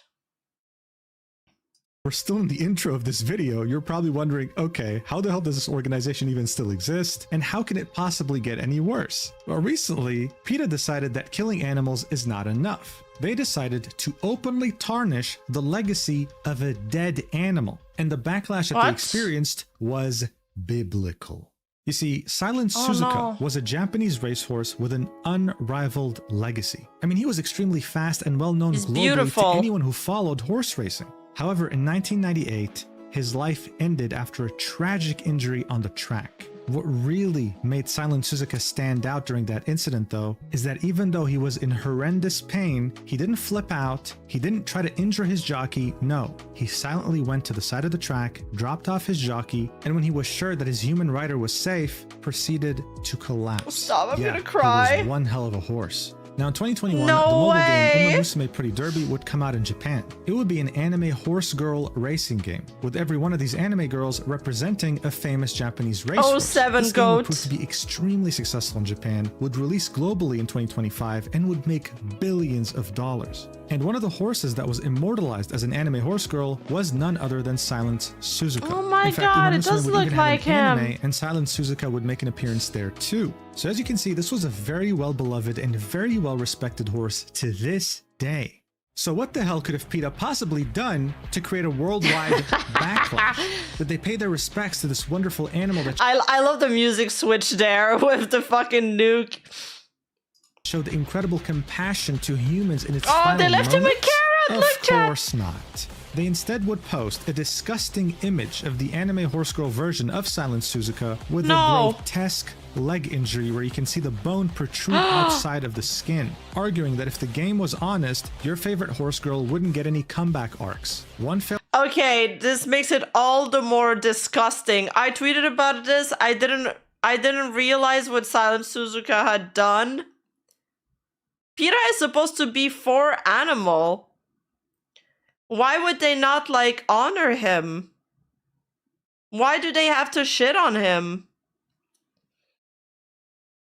we're still in the intro of this video, you're probably wondering, okay, how the hell does this organization even still exist? And how can it possibly get any worse? Well, recently, PETA decided that killing animals is not enough. They decided to openly tarnish the legacy of a dead animal. And the backlash that they experienced was biblical. You see, Silent Suzuka was a Japanese racehorse with an unrivaled legacy. I mean, he was extremely fast and well-known globally to anyone who followed horse racing. However, in 1998, his life ended after a tragic injury on the track. What really made Silent Suzuka stand out during that incident, though, is that even though he was in horrendous pain, he didn't flip out, he didn't try to injure his jockey, no. He silently went to the side of the track, dropped off his jockey, and when he was sure that his human rider was safe, proceeded to collapse. Stop, I'm gonna cry. He was one hell of a horse. Now in 2021, the mobile game Uma Musume Pretty Derby would come out in Japan. It would be an anime horse girl racing game, with every one of these anime girls representing a famous Japanese racehorse. Oh, 7 this game would goat. prove to be extremely successful in Japan, would release globally in 2025, and would make billions of dollars. And one of the horses that was immortalized as an anime horse girl was none other than Silent Suzuka. Oh my in fact, god, Uma it Musume does would look even have like an him. anime, and Silent Suzuka would make an appearance there too. So as you can see, this was a very well-beloved and very well-respected horse to this day. So what the hell could have PETA possibly done to create a worldwide backlash? Did they pay their respects to this wonderful animal that I love the music switch there with the fucking nuke. showed incredible compassion to humans in its Oh, final they left him a moments? carrot! Look, Of chat! course not. They instead would post a disgusting image of the anime horse girl version of Silent Suzuka with a grotesque leg injury where you can see the bone protrude outside of the skin, arguing that if the game was honest, your favorite horse girl wouldn't get any comeback arcs. One failed. Okay, this makes it all the more disgusting. I tweeted about this. I didn't realize what Silent Suzuka had done. PETA is supposed to be for animal. Why would they not, like, honor him? Why do they have to shit on him?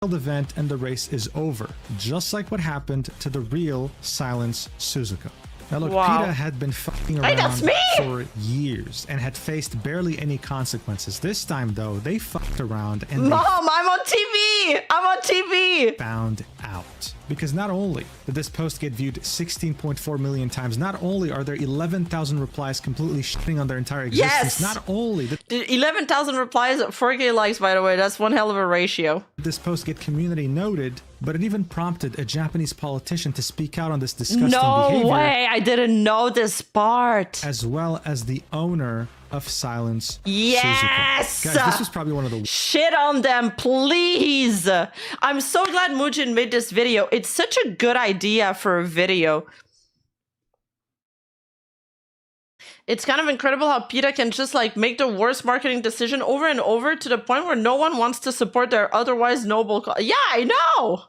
event and the race is over, just like what happened to the real Silent Suzuka. Now look, PETA had been fucking around for years and had faced barely any consequences. This time though, they fucked around and Mom, I'm on TV! I'm on TV! Found out. Because not only did this post get viewed 16.4 million times, not only are there 11,000 replies completely shitting on their entire existence, not only did 11,000 replies, 4K likes, by the way, that's one hell of a ratio. This post get community noted, but it even prompted a Japanese politician to speak out on this disgusting behavior. No way, I didn't know this part. As well as the owner of Silent Yes! Suzuka. Guys, this was probably one of the... Shit on them, please! I'm so glad Mujin made this video. It's such a good idea for a video. It's kind of incredible how PETA can just like make the worst marketing decision over and over to the point where no one wants to support their otherwise noble cause. Yeah, I know!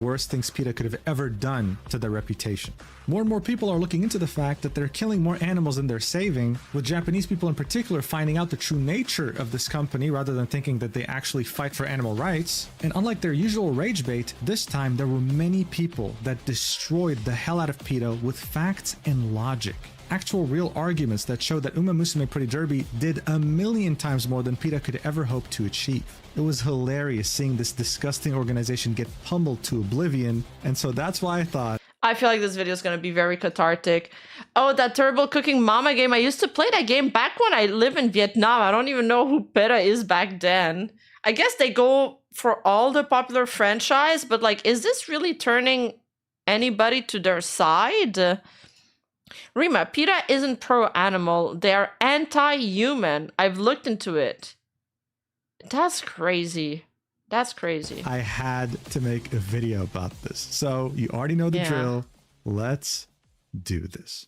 Worst things PETA could have ever done to their reputation. More and more people are looking into the fact that they're killing more animals than they're saving, with Japanese people in particular finding out the true nature of this company rather than thinking that they actually fight for animal rights. And unlike their usual rage bait, this time there were many people that destroyed the hell out of PETA with facts and logic. Actual real arguments that showed that Uma Musume Pretty Derby did a million times more than PETA could ever hope to achieve. It was hilarious seeing this disgusting organization get pummeled to oblivion, and so that's why I thought... I feel like this video is going to be very cathartic. Oh, that terrible cooking mama game. I used to play that game back when I lived in Vietnam. I don't even know who PETA is back then. I guess they go for all the popular franchise, but like, is this really turning anybody to their side? Rima, PETA isn't pro-animal. They are anti-human. I've looked into it. That's crazy. That's crazy. I had to make a video about this. So you already know the drill. Let's do this.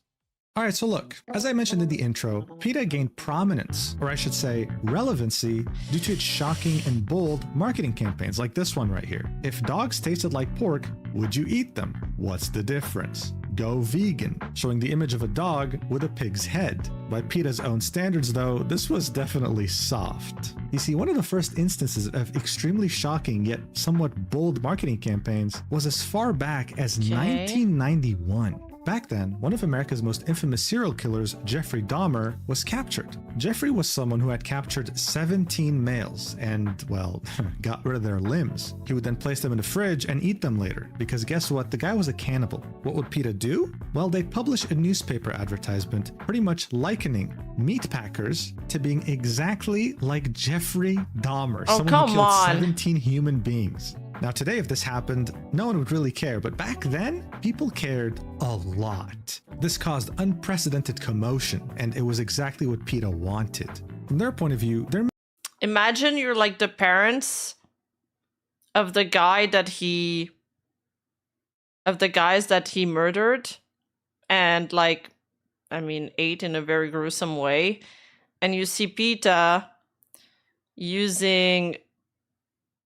All right, so look, as I mentioned in the intro, PETA gained prominence, or I should say relevancy, due to its shocking and bold marketing campaigns like this one right here. If dogs tasted like pork, would you eat them? What's the difference? Go vegan, showing the image of a dog with a pig's head. By PETA's own standards though, this was definitely soft. You see, one of the first instances of extremely shocking yet somewhat bold marketing campaigns was as far back as 1991. Back then, one of America's most infamous serial killers, Jeffrey Dahmer, was captured. Jeffrey was someone who had captured 17 males and, well, got rid of their limbs. He would then place them in the fridge and eat them later, because guess what? The guy was a cannibal. What would PETA do? Well, they'd publish a newspaper advertisement pretty much likening meat packers to being exactly like Jeffrey Dahmer, someone who killed 17 human beings. Now today, if this happened, no one would really care, but back then, people cared a lot. This caused unprecedented commotion, and it was exactly what PETA wanted. From their point of view, they're... Imagine you're like the parents of the guy that he... of the guys that he murdered, and like, I mean, ate in a very gruesome way, and you see PETA using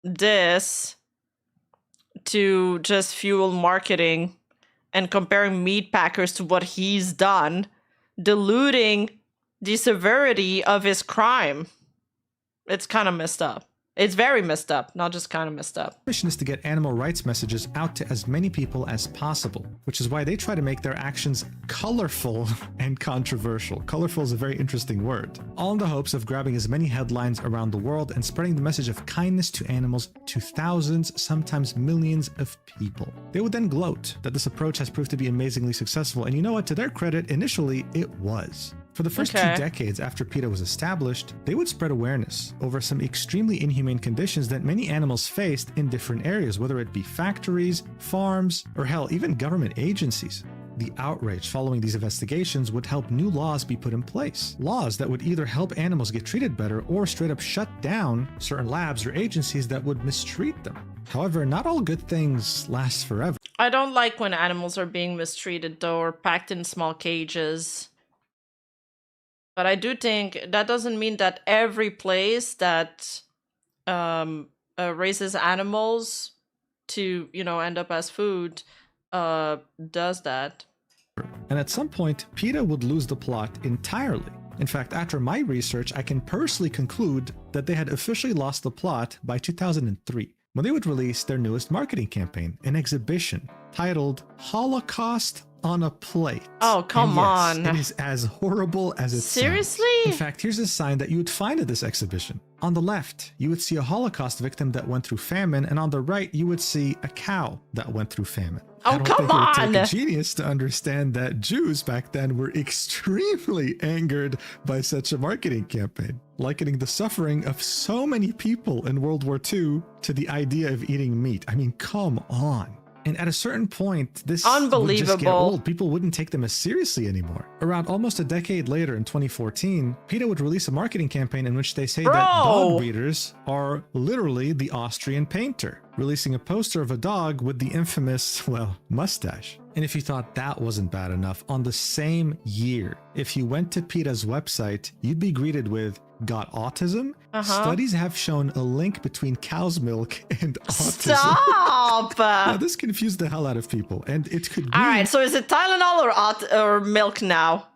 this to just fuel marketing and comparing meat packers to what he's done, diluting the severity of his crime. It's kind of messed up. It's very messed up, not just kind of messed up. Mission is to get animal rights messages out to as many people as possible, which is why they try to make their actions colorful and controversial. Colorful is a very interesting word. All in the hopes of grabbing as many headlines around the world and spreading the message of kindness to animals to thousands, sometimes millions of people. They would then gloat that this approach has proved to be amazingly successful, and you know what? To their credit, initially it was. For the first 2 decades after PETA was established, they would spread awareness over some extremely inhumane conditions that many animals faced in different areas, whether it be factories, farms, or hell, even government agencies. The outrage following these investigations would help new laws be put in place. Laws that would either help animals get treated better or straight up shut down certain labs or agencies that would mistreat them. However, not all good things last forever. I don't like when animals are being mistreated though, or packed in small cages. But I do think that doesn't mean that every place that raises animals to, you know, end up as food does that. And at some point, PETA would lose the plot entirely. In fact, after my research, I can personally conclude that they had officially lost the plot by 2003, when they would release their newest marketing campaign, an exhibition titled Holocaust on a Plate. Oh, come on. It is as horrible as it Seriously? sounds. In fact, here's a sign that you would find at this exhibition. On the left, you would see a Holocaust victim that went through famine, and on the right, you would see a cow that went through famine. Oh, I don't think it would take a genius to understand that Jews back then were extremely angered by such a marketing campaign, likening the suffering of so many people in World War II to the idea of eating meat. I mean, come on. And at a certain point, this would just get old. People wouldn't take them as seriously anymore. Around almost a decade later, in 2014, PETA would release a marketing campaign in which they say that dog breeders are literally the Austrian painter, releasing a poster of a dog with the infamous, well, mustache. And if you thought that wasn't bad enough, on the same year, if you went to PETA's website, you'd be greeted with, got autism? Studies have shown a link between cow's milk and autism. Stop! Now, this confused the hell out of people, and it could be... All right, so is it Tylenol or milk now?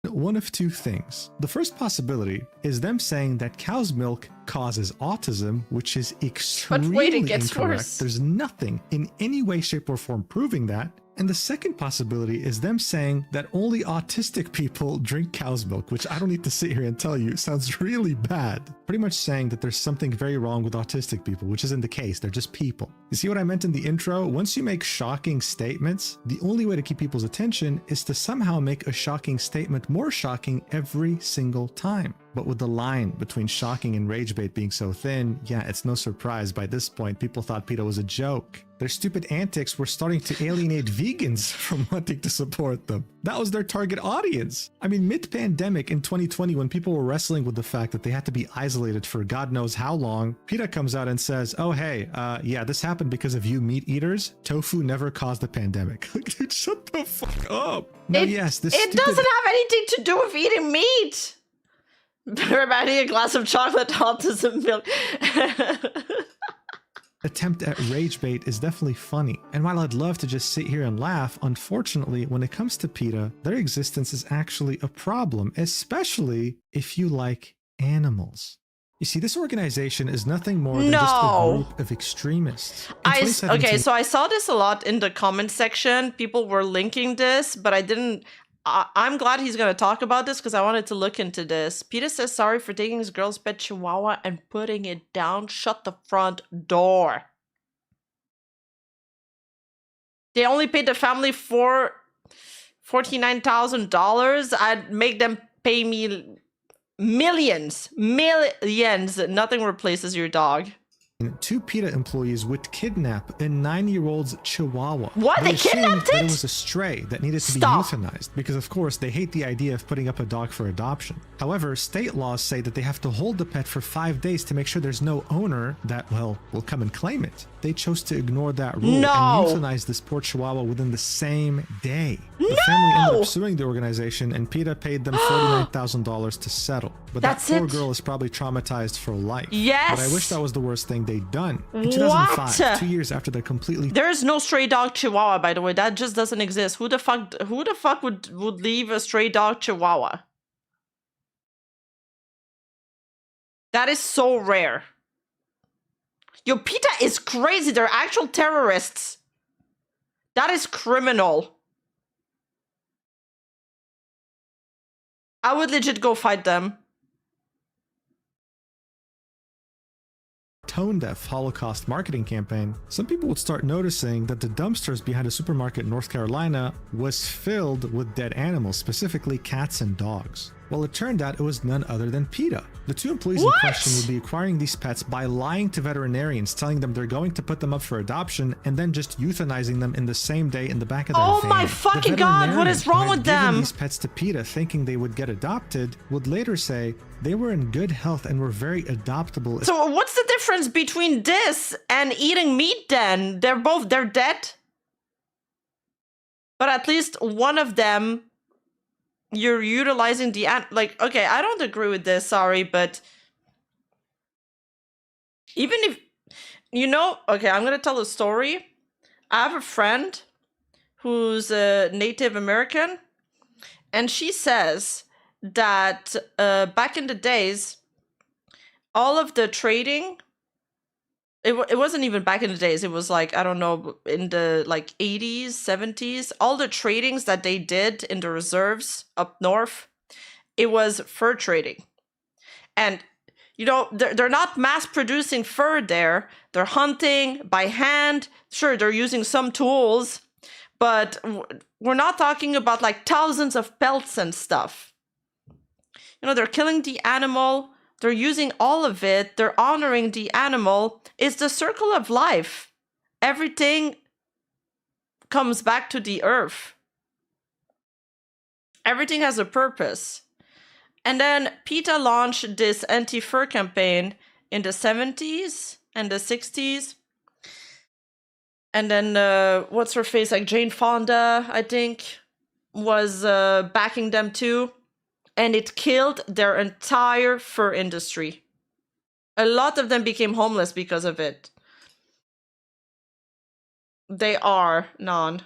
One of two things. The first possibility is them saying that cow's milk causes autism, which is extremely wait, it gets incorrect. worse. There's nothing in any way, shape, or form proving that. And the second possibility is them saying that only autistic people drink cow's milk, which I don't need to sit here and tell you sounds really bad. Pretty much saying that there's something very wrong with autistic people, which isn't the case. They're just people. You see what I meant in the intro? Once you make shocking statements, the only way to keep people's attention is to somehow make a shocking statement more shocking every single time. But with the line between shocking and rage bait being so thin, yeah, it's no surprise by this point people thought PETA was a joke. Their stupid antics were starting to alienate vegans from wanting to support them. That was their target audience. I mean, mid-pandemic in 2020, when people were wrestling with the fact that they had to be isolated for God knows how long, PETA comes out and says, oh, hey, yeah, this happened because of you meat eaters. Tofu never caused the pandemic. Dude, shut the fuck up. No, yes, this It doesn't have anything to do with eating meat. Everybody, a glass of chocolate, autism milk. Attempt at rage bait is definitely funny, and while I'd love to just sit here and laugh, unfortunately, when it comes to PETA, their existence is actually a problem, especially if you like animals. You see, this organization is nothing more than just a group of extremists. Okay, so I saw this a lot in the comment section. People were linking this, but I didn't. I'm glad he's going to talk about this because I wanted to look into this. PETA says sorry for taking his girl's pet chihuahua and putting it down. Shut the front door. They only paid the family $49,000. I'd make them pay me millions. Nothing replaces your dog. 2 PETA employees would kidnap a 9-year-old's chihuahua. What? They kidnapped it? It was a stray that needed to be euthanized because, of course, they hate the idea of putting up a dog for adoption. However, state laws say that they have to hold the pet for 5 days to make sure there's no owner that, well, will come and claim it. They chose to ignore that rule and euthanize this poor chihuahua within the same day. The family ended up suing the organization, and PETA paid them $49,000 to settle. But that poor girl is probably traumatized for life. Yes. But I wish that was the worst thing they'd done. In 2005, 2 years after they're completely... There is no stray dog chihuahua, by the way. That just doesn't exist. Who the fuck would leave a stray dog chihuahua? That is so rare. Yo, PETA is crazy. They're actual terrorists. That is criminal. I would legit go fight them. Tone-deaf Holocaust marketing campaign, some people would start noticing that the dumpsters behind a supermarket in North Carolina was filled with dead animals, specifically cats and dogs. Well, it turned out it was none other than PETA. The 2 employees in question would be acquiring these pets by lying to veterinarians, telling them they're going to put them up for adoption, and then just euthanizing them in the same day in the back of their van. Oh my fucking god, what is wrong with them? These pets to PETA thinking they would get adopted would later say they were in good health and were very adoptable. So what's the difference between this and eating meat then? They're dead. But at least one of them, you're utilizing the okay, I don't agree with this, sorry, but even if okay, I'm gonna tell a story. I have a friend who's a Native American, and she says that back in the days, all of the trading, it wasn't even back in the days, it was like, I don't know, in the 80s, 70s, all the tradings that they did in the reserves up north, it was fur trading. And, they're not mass producing fur there. They're hunting by hand. Sure, they're using some tools, but we're not talking about thousands of pelts and stuff. They're killing the animal. They're using all of it. They're honoring the animal. It's the circle of life. Everything comes back to the earth. Everything has a purpose. And then PETA launched this anti-fur campaign in the 70s and the 60s. And then, what's her face? Jane Fonda, I think, was backing them too. And it killed their entire fur industry. A lot of them became homeless because of it. They are non.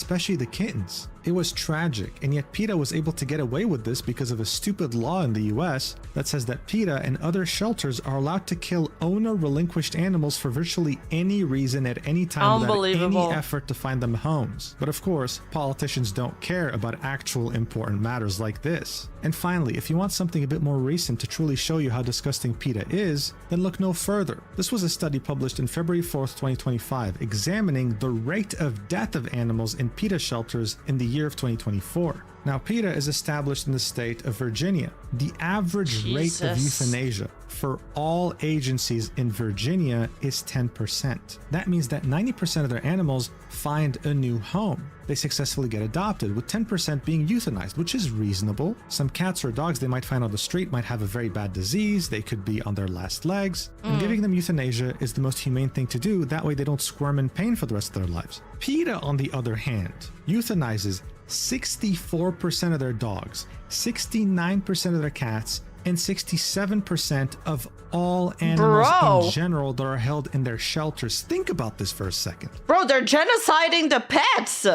especially the kittens. It was tragic, and yet PETA was able to get away with this because of a stupid law in the US that says that PETA and other shelters are allowed to kill owner-relinquished animals for virtually any reason at any time without any effort to find them homes. But of course, politicians don't care about actual important matters like this. And finally, if you want something a bit more recent to truly show you how disgusting PETA is, then look no further. This was a study published in February 4th, 2025, examining the rate of death of animals in PETA shelters in the year of 2024. Now, PETA is established in the state of Virginia. The average rate of euthanasia for all agencies in Virginia is 10%. That means that 90% of their animals find a new home. They successfully get adopted, with 10% being euthanized, which is reasonable. Some cats or dogs they might find on the street might have a very bad disease, they could be on their last legs, and giving them euthanasia is the most humane thing to do, that way they don't squirm in pain for the rest of their lives. PETA, on the other hand, euthanizes 64% of their dogs, 69% of their cats, and 67% of all animals in general that are held in their shelters. Think about this for a second. Bro, they're genociding the pets!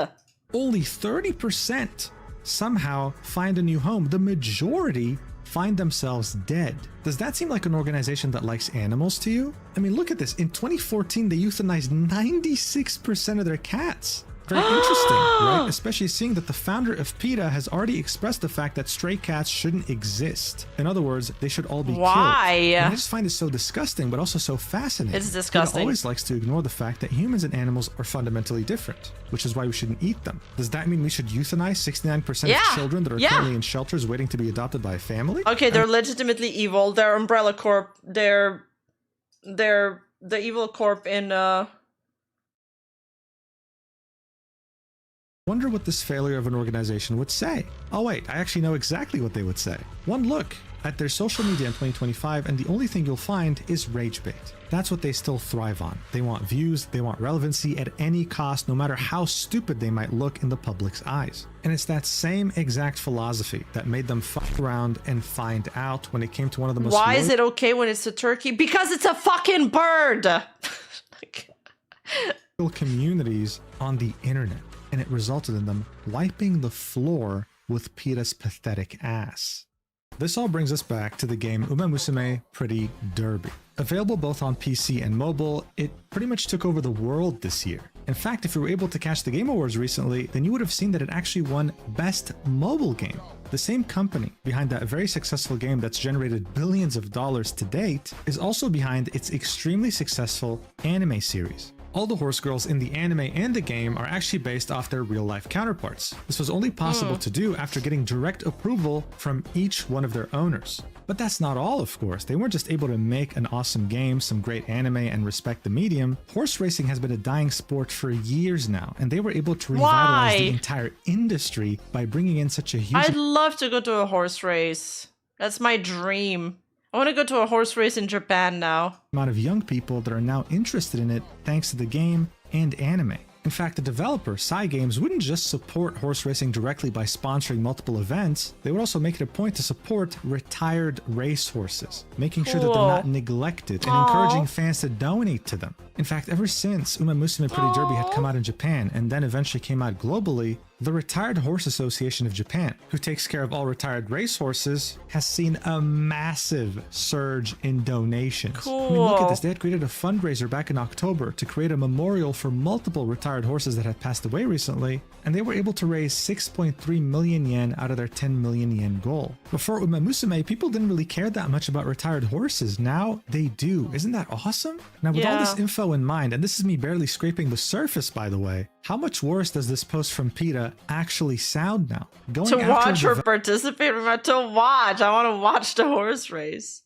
Only 30% somehow find a new home. The majority find themselves dead. Does that seem like an organization that likes animals to you? I mean, look at this. In 2014, they euthanized 96% of their cats. Very interesting, right? Especially seeing that the founder of PETA has already expressed the fact that stray cats shouldn't exist. In other words, they should all be killed. And I just find it so disgusting, but also so fascinating. It's disgusting. PETA always likes to ignore the fact that humans and animals are fundamentally different, which is why we shouldn't eat them. Does that mean we should euthanize 69% of children that are currently in shelters waiting to be adopted by a family? Okay, they're legitimately evil. They're Umbrella Corp. They're the evil corp in Wonder what this failure of an organization would say. Oh wait, I actually know exactly what they would say. One look at their social media in 2025 and the only thing you'll find is rage bait. That's what they still thrive on. They want views, they want relevancy at any cost, no matter how stupid they might look in the public's eyes. And it's that same exact philosophy that made them fuck around and find out when it came to one of the most— Why is it okay when it's a turkey? Because it's a fucking bird! Communities on the internet. And it resulted in them wiping the floor with PETA's pathetic ass. This all brings us back to the game Uma Musume Pretty Derby. Available both on PC and mobile, it pretty much took over the world this year. In fact, if you were able to catch the Game Awards recently, then you would have seen that it actually won Best Mobile Game. The same company behind that very successful game that's generated billions of dollars to date is also behind its extremely successful anime series. All the horse girls in the anime and the game are actually based off their real-life counterparts. This was only possible to do after getting direct approval from each one of their owners. But that's not all, of course. They weren't just able to make an awesome game, some great anime, and respect the medium. Horse racing has been a dying sport for years now, and they were able to revitalize the entire industry by bringing in such a huge— I'd love to go to a horse race. That's my dream. I want to go to a horse race in Japan now. Amount of young people that are now interested in it thanks to the game and anime. In fact, the developer, Cygames, wouldn't just support horse racing directly by sponsoring multiple events, they would also make it a point to support retired racehorses, making sure that they're not neglected and encouraging fans to donate to them. In fact, ever since Uma Musume Pretty Derby had come out in Japan and then eventually came out globally, the Retired Horse Association of Japan, who takes care of all retired racehorses, has seen a massive surge in donations. I mean, look at this. They had created a fundraiser back in October to create a memorial for multiple retired horses that had passed away recently, and they were able to raise 6.3 million yen out of their 10 million yen goal. Before Uma Musume, people didn't really care that much about retired horses. Now they do. Isn't that awesome? Now, with all this info in mind, and this is me barely scraping the surface, by the way, how much worse does this post from PETA actually sound now? Going to watch or participate? To watch. I want to watch the horse race.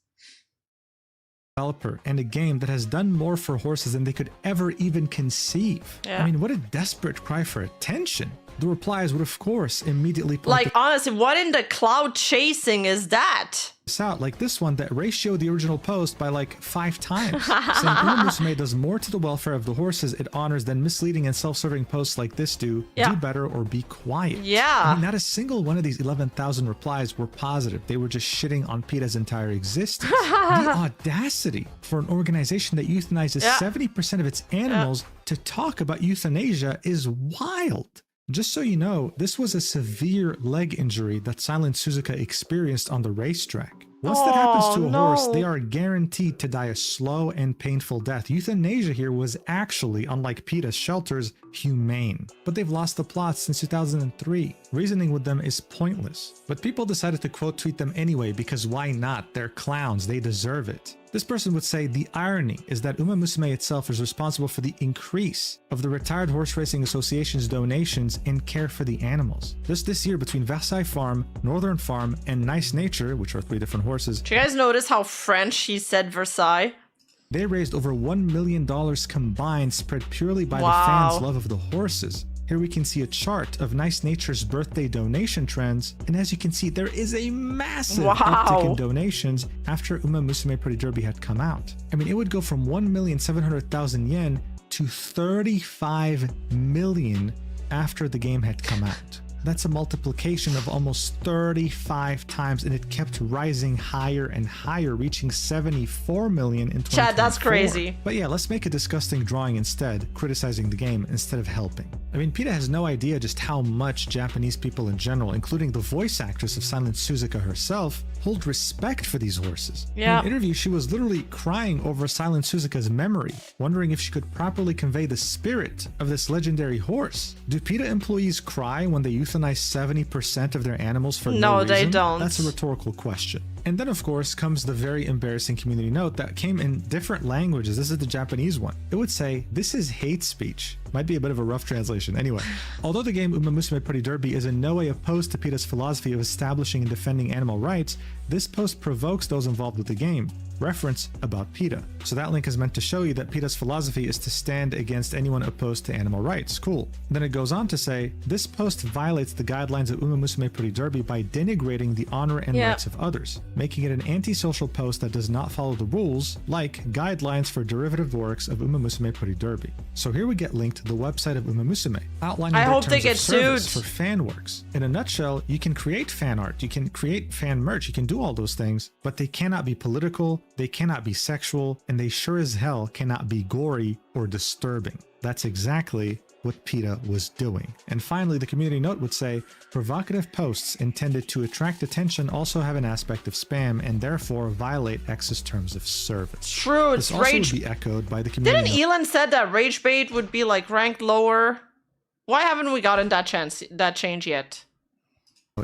Developer and a game that has done more for horses than they could ever even conceive. I mean, what a desperate cry for attention. The replies would, of course, immediately point like, honestly, what in the cloud chasing is that? Out like this one that ratioed the original post by like 5 times, saying Uma Musume does more to the welfare of the horses it honors than misleading and self-serving posts like this do. Do better or be quiet. I mean, not a single one of these 11,000 replies were positive. They were just shitting on PETA's entire existence. The audacity for an organization that euthanizes 70% of its animals to talk about euthanasia is wild. Just so you know, this was a severe leg injury that Silent Suzuka experienced on the racetrack. Once that happens to a horse, they are guaranteed to die a slow and painful death. Euthanasia here was actually, unlike PETA's shelters, humane. But they've lost the plot since 2003. Reasoning with them is pointless. But people decided to quote tweet them anyway because why not? They're clowns, they deserve it. This person would say the irony is that Uma Musume itself is responsible for the increase of the Retired Horse Racing Association's donations and care for the animals. Just this year, between Versailles Farm, Northern Farm, and Nice Nature, which are 3 different horses. Do you guys notice how French he said Versailles? They raised over $1 million combined, spread purely by the fans' love of the horses. Here we can see a chart of Nice Nature's birthday donation trends, and as you can see, there is a massive uptick in donations after Uma Musume Pretty Derby had come out. I mean, it would go from 1,700,000 yen to 35 million after the game had come out. That's a multiplication of almost 35 times, and it kept rising higher and higher, reaching 74 million in 2024. Chad, that's crazy. But yeah, let's make a disgusting drawing instead, criticizing the game instead of helping. I mean, PETA has no idea just how much Japanese people in general, including the voice actress of Silent Suzuka herself, hold respect for these horses. Yeah. In an interview, she was literally crying over Silent Suzuka's memory, wondering if she could properly convey the spirit of this legendary horse. Do PETA employees cry when they euthanize 70% of their animals for no reason? No, they don't. That's a rhetorical question. And then, of course, comes the very embarrassing community note that came in different languages. This is the Japanese one. It would say, "This is hate speech." Might be a bit of a rough translation. Anyway, although the game Uma Musume Pretty Derby is in no way opposed to PETA's philosophy of establishing and defending animal rights, this post provokes those involved with the game. Reference about PETA. So that link is meant to show you that PETA's philosophy is to stand against anyone opposed to animal rights. Cool. Then it goes on to say, this post violates the guidelines of Uma Musume Pretty Derby by denigrating the honor and rights of others, making it an antisocial post that does not follow the rules, like guidelines for derivative works of Uma Musume Pretty Derby. So here we get linked to the website of Uma Musume, outlining their terms of service for fan works. In a nutshell, you can create fan art, you can create fan merch, you can do all those things, but they cannot be political, they cannot be sexual, and they sure as hell cannot be gory or disturbing. That's exactly what PETA was doing. And finally, the community note would say, provocative posts intended to attract attention also have an aspect of spam and therefore violate X's terms of service. True, this also would be echoed by the community. Didn't Elon said that rage bait would be like ranked lower? Why haven't we gotten that change yet?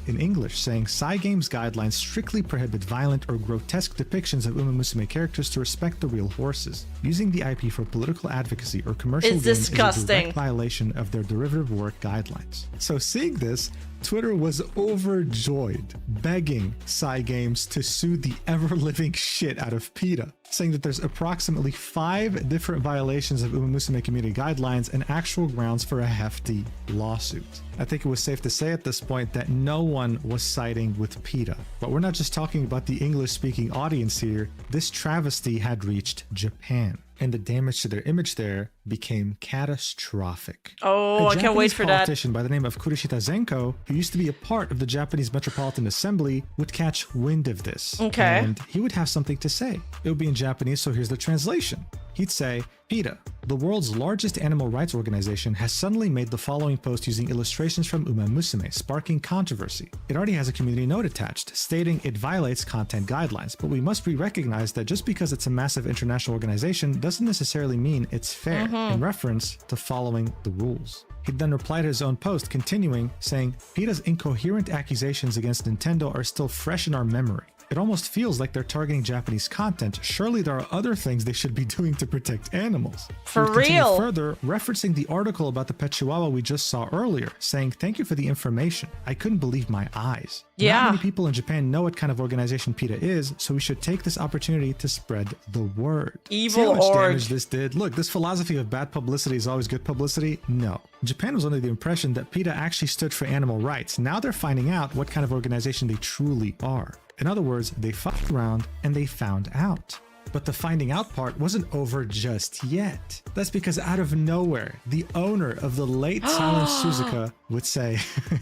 In English, saying Cygames guidelines strictly prohibit violent or grotesque depictions of Uma Musume characters to respect the real horses. Using the IP for political advocacy or commercial gain is a direct violation of their derivative work guidelines. So seeing this, Twitter was overjoyed, begging Cygames to sue the ever-living shit out of PETA, saying that there's approximately 5 different violations of Uma Musume community guidelines and actual grounds for a hefty lawsuit. I think it was safe to say at this point that no one was siding with PETA. But we're not just talking about the English-speaking audience here. This travesty had reached Japan, and the damage to their image there became catastrophic. Oh, I can't wait for that. A politician by the name of Kurishita Zenko, who used to be a part of the Japanese Metropolitan Assembly, would catch wind of this. Okay. And he would have something to say. It would be in Japanese, so here's the translation. He'd say, PETA, the world's largest animal rights organization, has suddenly made the following post using illustrations from Uma Musume, sparking controversy. It already has a community note attached, stating it violates content guidelines, but we must recognize that just because it's a massive international organization doesn't necessarily mean it's fair, in reference to following the rules. He'd then replied to his own post, continuing, saying, PETA's incoherent accusations against Nintendo are still fresh in our memory. It almost feels like they're targeting Japanese content. Surely there are other things they should be doing to protect animals. For real? Further, referencing the article about the pet chihuahua we just saw earlier, saying, thank you for the information. I couldn't believe my eyes. Yeah. Not many people in Japan know what kind of organization PETA is, so we should take this opportunity to spread the word. Evil See how much org. damage this did? Look, this philosophy of bad publicity is always good publicity? No. Japan was under the impression that PETA actually stood for animal rights. Now they're finding out what kind of organization they truly are. In other words, they fucked around and they found out. But the finding out part wasn't over just yet. That's because out of nowhere, the owner of the late Silent Suzuka would say,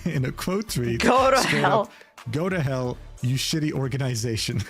in a quote tweet, go to hell. Up, go to hell, you shitty organization.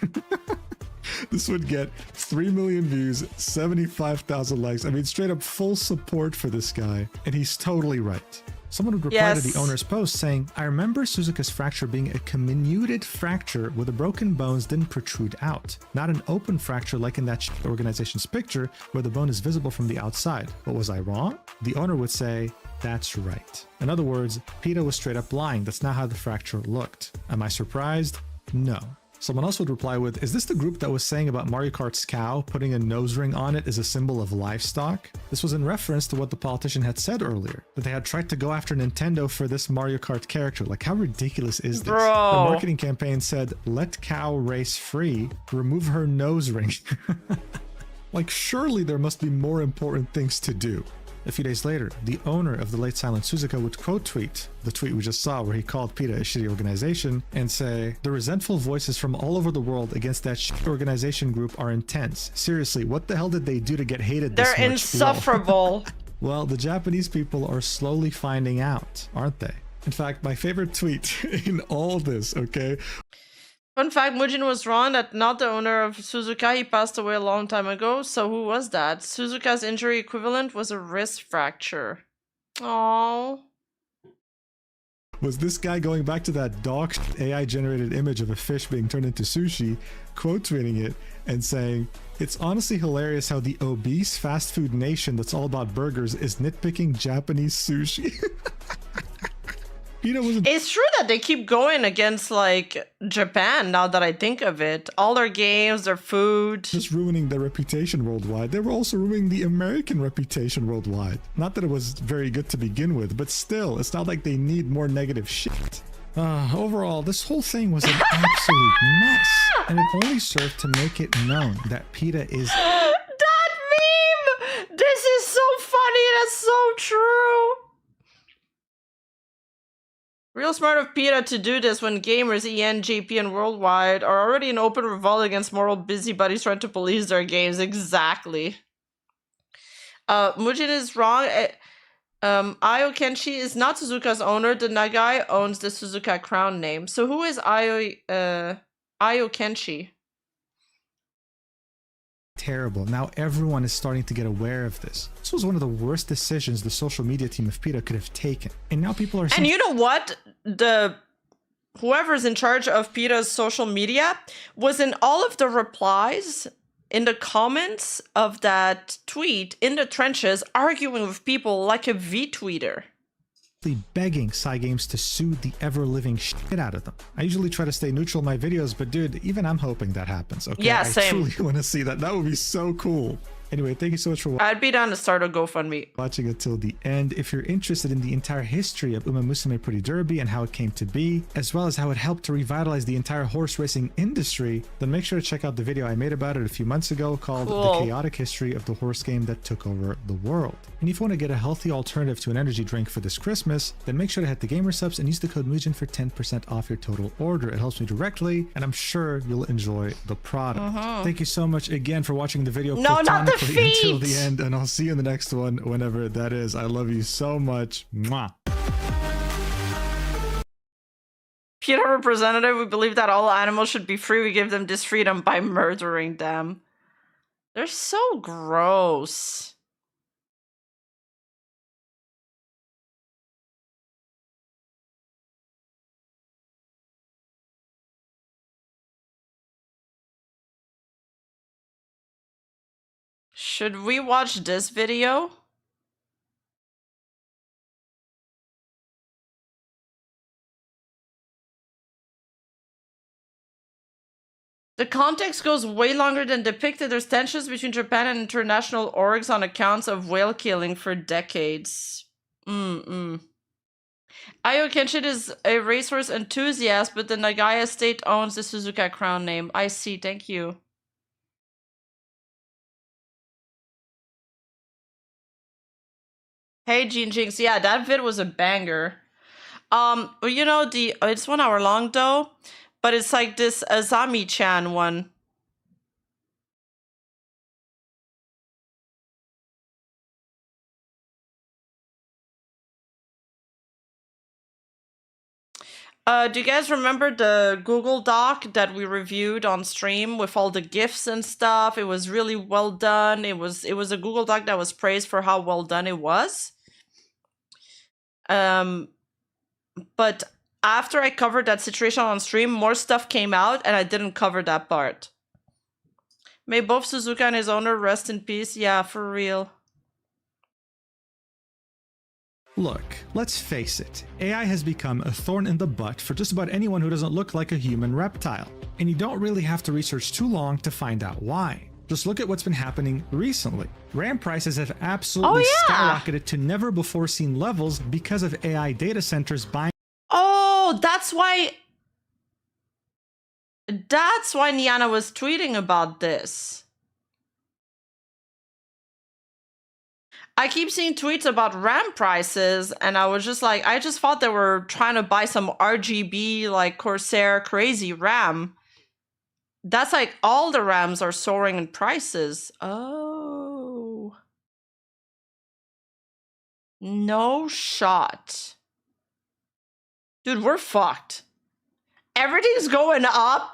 This would get 3 million views, 75,000 likes. I mean, straight up full support for this guy. And he's totally right. Someone would reply to the owner's post saying, I remember Suzuka's fracture being a comminuted fracture where the broken bones didn't protrude out, not an open fracture like in that organization's picture where the bone is visible from the outside. But was I wrong? The owner would say, that's right. In other words, PETA was straight up lying. That's not how the fracture looked. Am I surprised? No. Someone else would reply with, is this the group that was saying about Mario Kart's cow putting a nose ring on it as a symbol of livestock? This was in reference to what the politician had said earlier, that they had tried to go after Nintendo for this Mario Kart character. Like, how ridiculous is this? Bro. The marketing campaign said, let cow race free, remove her nose ring. Like, surely there must be more important things to do. A few days later, the owner of the late silent Suzuka would quote tweet the tweet we just saw where he called PETA a shitty organization and say, the resentful voices from all over the world against that shit organization group are intense. Seriously, what the hell did they do to get hated this much? They're insufferable. Well, the Japanese people are slowly finding out, aren't they? In fact, my favorite tweet in all this, okay? Fun fact, Mujin was wrong that not the owner of Suzuka. He passed away a long time ago. So who was that? Suzuka's injury equivalent was a wrist fracture. Oh. Was this guy going back to that dog AI-generated image of a fish being turned into sushi, quote tweeting it, and saying, it's honestly hilarious how the obese fast food nation that's all about burgers is nitpicking Japanese sushi. It's true that they keep going against like Japan now that I think of it. All their games, their food. Just ruining their reputation worldwide. They were also ruining the American reputation worldwide. Not that it was very good to begin with, but still, it's not like they need more negative shit. Overall, this whole thing was an absolute mess. And it only served to make it known that PETA is... That meme! This is so funny, that's so true! Real smart of PETA to do this when gamers, EN, JP, and Worldwide are already in open revolt against moral busybodies trying to police their games. Exactly. Mujin is wrong. Ayo Kenshi is not Suzuka's owner. The Nagai owns the Suzuka crown name. So who is Ayo Kenshi? Terrible. Now everyone is starting to get aware of this. This was one of the worst decisions the social media team of PETA could have taken. And now people are... And you know what? Whoever's in charge of PETA's social media was in all of the replies, in the comments of that tweet, in the trenches, arguing with people like a V-tweeter. Begging Cygames to sue the ever-living shit out of them. I usually try to stay neutral in my videos, but dude, even I'm hoping that happens, okay? Yeah, same. I truly want to see that. That would be so cool. Anyway, thank you so much for I'd be down to start a GoFundMe. Watching until the end. If you're interested in the entire history of Uma Musume Pretty Derby and how it came to be, as well as how it helped to revitalize the entire horse racing industry, then make sure to check out the video I made about it a few months ago called The Chaotic History of the Horse Game That Took Over the World. And if you want to get a healthy alternative to an energy drink for this Christmas, then make sure to hit the Gamer Subs and use the code MUJIN for 10% off your total order. It helps me directly, and I'm sure you'll enjoy the product. Thank you so much again for watching the video. No, not the feet! Until the end, and I'll see you in the next one, whenever that is. I love you so much. Mwah. PETA representative, we believe that all animals should be free. We give them this freedom by murdering them. They're so gross. Should we watch this video? The context goes way longer than depicted. There's tensions between Japan and international orgs on accounts of whale killing for decades. Ayo Kenshin is a racehorse enthusiast, but the Nagai estate owns the Suzuka crown name. I see, thank you. Hey, Gene Jinx. Yeah, that vid was a banger. You know, it's 1 hour long though, but it's like this Azami-chan one. Do you guys remember the Google Doc that we reviewed on stream with all the GIFs and stuff? It was really well done. It was a Google Doc that was praised for how well done it was. But after I covered that situation on stream, more stuff came out and I didn't cover that part. May both Suzuka and his owner rest in peace. Yeah, for real. Look, let's face it, AI has become a thorn in the butt for just about anyone who doesn't look like a human reptile. And you don't really have to research too long to find out why. Just look at what's been happening recently. RAM prices have absolutely skyrocketed to never before seen levels because of AI data centers buying. Oh, that's why Niana was tweeting about this. I keep seeing tweets about RAM prices, and I was just like, I just thought they were trying to buy some RGB, like Corsair crazy RAM. That's like all the RAMs are soaring in prices. Oh. No shot. Dude, we're fucked. Everything's going up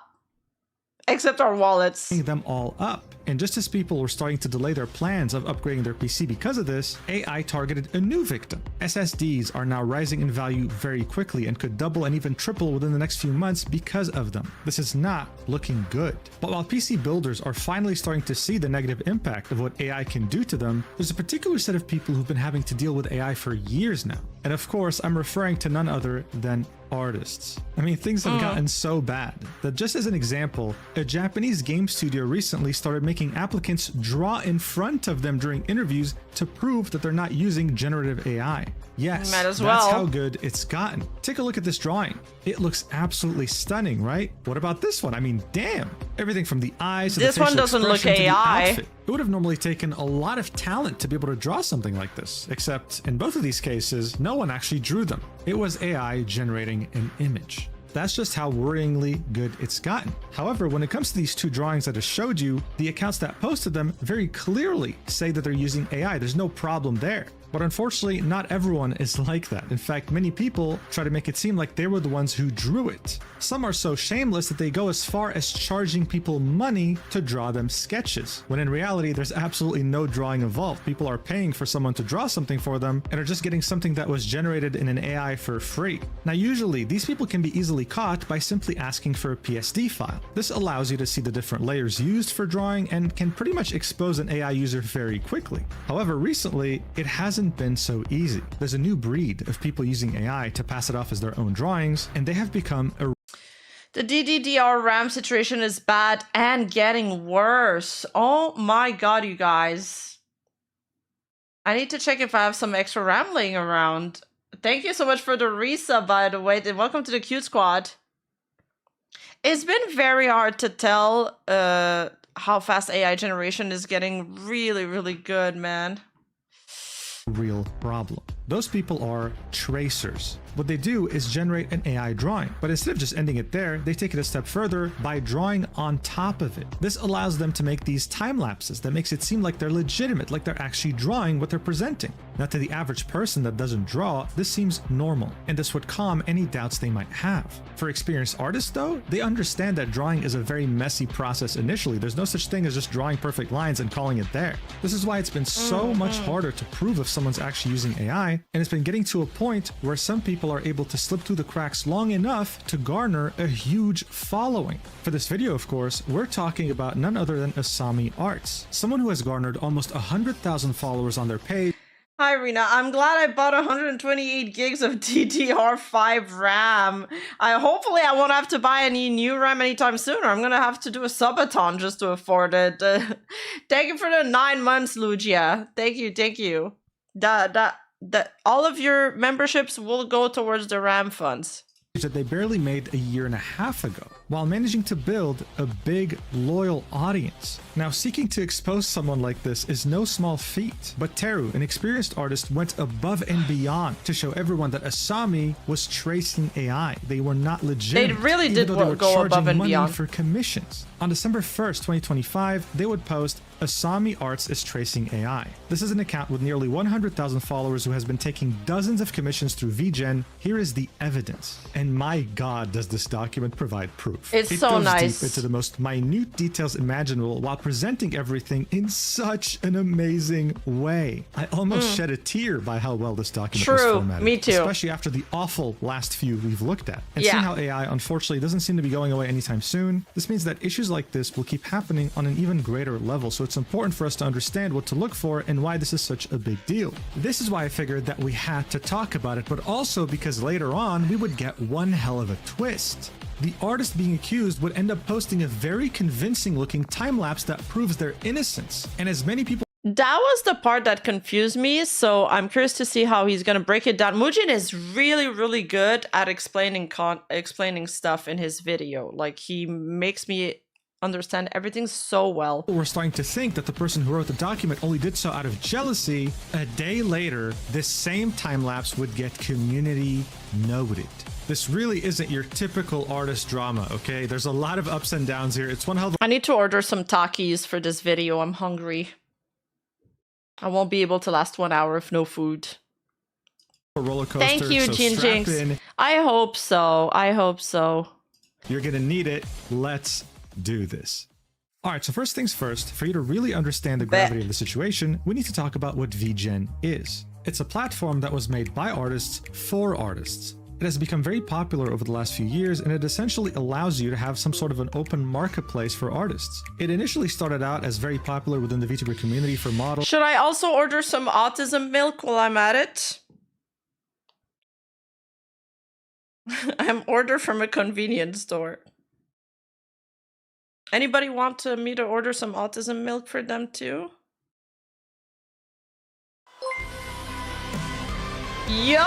except our wallets. Them all up. And just as people were starting to delay their plans of upgrading their PC because of this, AI targeted a new victim. SSDs are now rising in value very quickly and could double and even triple within the next few months because of them. This is not looking good. But while PC builders are finally starting to see the negative impact of what AI can do to them, there's a particular set of people who've been having to deal with AI for years now. And of course, I'm referring to none other than artists. I mean, things have gotten so bad that, just as an example, a Japanese game studio recently started making applicants draw in front of them during interviews to prove that they're not using generative AI. Yes, might as that's well. how good it's gotten. Take a look at this drawing. It looks absolutely stunning, right? What about this one? I mean, damn. Everything from the eyes to This the facial one doesn't look expression to the AI. outfit. It would have normally taken a lot of talent to be able to draw something like this, except in both of these cases, no one actually drew them. It was AI generating an image. That's just how worryingly good it's gotten. However, when it comes to these two drawings that I showed you, the accounts that posted them very clearly say that they're using AI. There's no problem there. But unfortunately, not everyone is like that. In fact, many people try to make it seem like they were the ones who drew it. Some are so shameless that they go as far as charging people money to draw them sketches, when in reality, there's absolutely no drawing involved. People are paying for someone to draw something for them and are just getting something that was generated in an AI for free. Now, usually, these people can be easily caught by simply asking for a PSD file. This allows you to see the different layers used for drawing and can pretty much expose an AI user very quickly. However, recently, it hasn't been so easy. There's a new breed of people using AI to pass it off as their own drawings, and they have become a The DDR RAM situation is bad and getting worse. Oh my god, you guys. I need to check if I have some extra RAM laying around. Thank you so much for the resub, by the way, and welcome to the Q Squad. It's been very hard to tell how fast AI generation is getting really, really good, man. real problem. Those people are tracers. What they do is generate an AI drawing, but instead of just ending it there, they take it a step further by drawing on top of it. This allows them to make these time lapses that makes it seem like they're legitimate, like they're actually drawing what they're presenting. Now, to the average person that doesn't draw, this seems normal, and this would calm any doubts they might have. For experienced artists, though, they understand that drawing is a very messy process initially. There's no such thing as just drawing perfect lines and calling it there. This is why it's been so much harder to prove if someone's actually using AI, and it's been getting to a point where some people are able to slip through the cracks long enough to garner a huge following. For this video, of course, we're talking about none other than Asami Arts, someone who has garnered almost 100,000 followers on their page. Hi, Rena. I'm glad I bought 128 gigs of DDR5 RAM. Hopefully I won't have to buy any new RAM anytime soon, or I'm gonna have to do a subathon just to afford it. Thank you for the 9 months, Lugia. Thank you. All of your memberships will go towards the RAM funds That they barely made a year and a half ago, while managing to build a big, loyal audience. Now, seeking to expose someone like this is no small feat, but Teru, an experienced artist, went above and beyond to show everyone that Asami was tracing AI. They were not legitimate. They really did even though they were go charging above and money beyond. for commissions. On December 1st, 2025, they would post, Asami Arts is tracing AI. This is an account with nearly 100,000 followers who has been taking dozens of commissions through VGen. Here is the evidence. And my God, does this document provide proof. It's it so goes nice. deep into the most minute details imaginable while presenting everything in such an amazing way. I almost shed a tear by how well this document was True, formatted. me too. Especially after the awful last few we've looked at. And seeing how AI unfortunately doesn't seem to be going away anytime soon, this means that issues like this will keep happening on an even greater level. So it's important for us to understand what to look for and why this is such a big deal. This is why I figured that we had to talk about it, but also because later on we would get one hell of a twist. The artist being accused would end up posting a very convincing looking time lapse that proves their innocence. And as many people That was the part that confused me, so I'm curious to see how he's gonna break it down. Mujin is really, really good at explaining stuff in his video. Like, he makes me understand everything so well. We're starting to think that the person who wrote the document only did so out of jealousy. A day later, this same time lapse would get community noted. This really isn't your typical artist drama, okay? There's a lot of ups and downs here. It's one hell of I need to order some Takis for this video. I'm hungry. I won't be able to last 1 hour if no food. a roller coaster. Thank you, so Jin strap Jinx. in. I hope so. I hope so. You're gonna need it. Let's do this. All right, so first things first, for you to really understand the gravity of the situation, we need to talk about what VGen is. It's a platform that was made by artists for artists. It has become very popular over the last few years, and it essentially allows you to have some sort of an open marketplace for artists. It initially started out as very popular within the VTuber community for models. Should I also order some autism milk while I'm at it? I'm order from a convenience store. Anybody want me to order some autism milk for them too? Yo,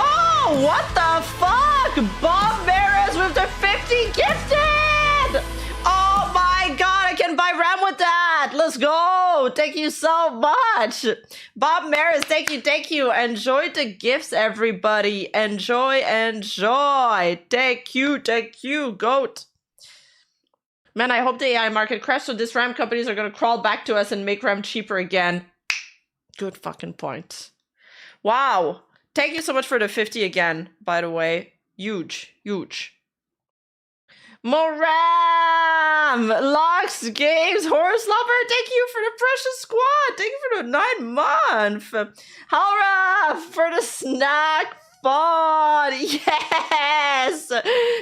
what the fuck? Bob Maris with the 50 gifted! Oh my god, I can buy RAM with that! Let's go! Thank you so much! Bob Maris, thank you. Enjoy the gifts, everybody. Enjoy. Thank you, goat. Man, I hope the AI market crashed so these RAM companies are gonna crawl back to us and make RAM cheaper again. Good fucking point. Wow. Thank you so much for the 50 again, by the way. Huge. More RAM! Locks, Games, Horse Lover, thank you for the precious squad. Thank you for the 9 month. Halra for the snack fun. Yes!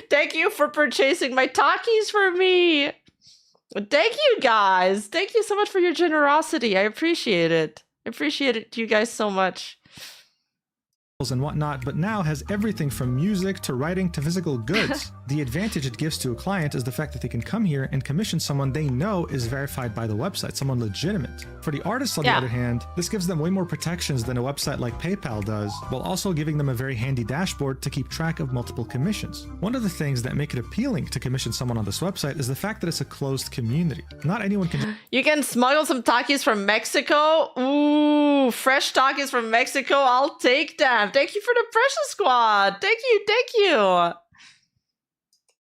Thank you for purchasing my Takis for me. Thank you guys. Thank you so much for your generosity. I appreciate it. You guys so much. And whatnot, but now has everything from music to writing to physical goods. The advantage it gives to a client is the fact that they can come here and commission someone they know is verified by the website, someone legitimate. For the artists, on the other hand, this gives them way more protections than a website like PayPal does, while also giving them a very handy dashboard to keep track of multiple commissions. One of the things that make it appealing to commission someone on this website is the fact that it's a closed community. Not anyone can... You can smuggle some Takis from Mexico. Ooh, fresh Takis from Mexico. I'll take them. Thank you for the precious squad. Thank you.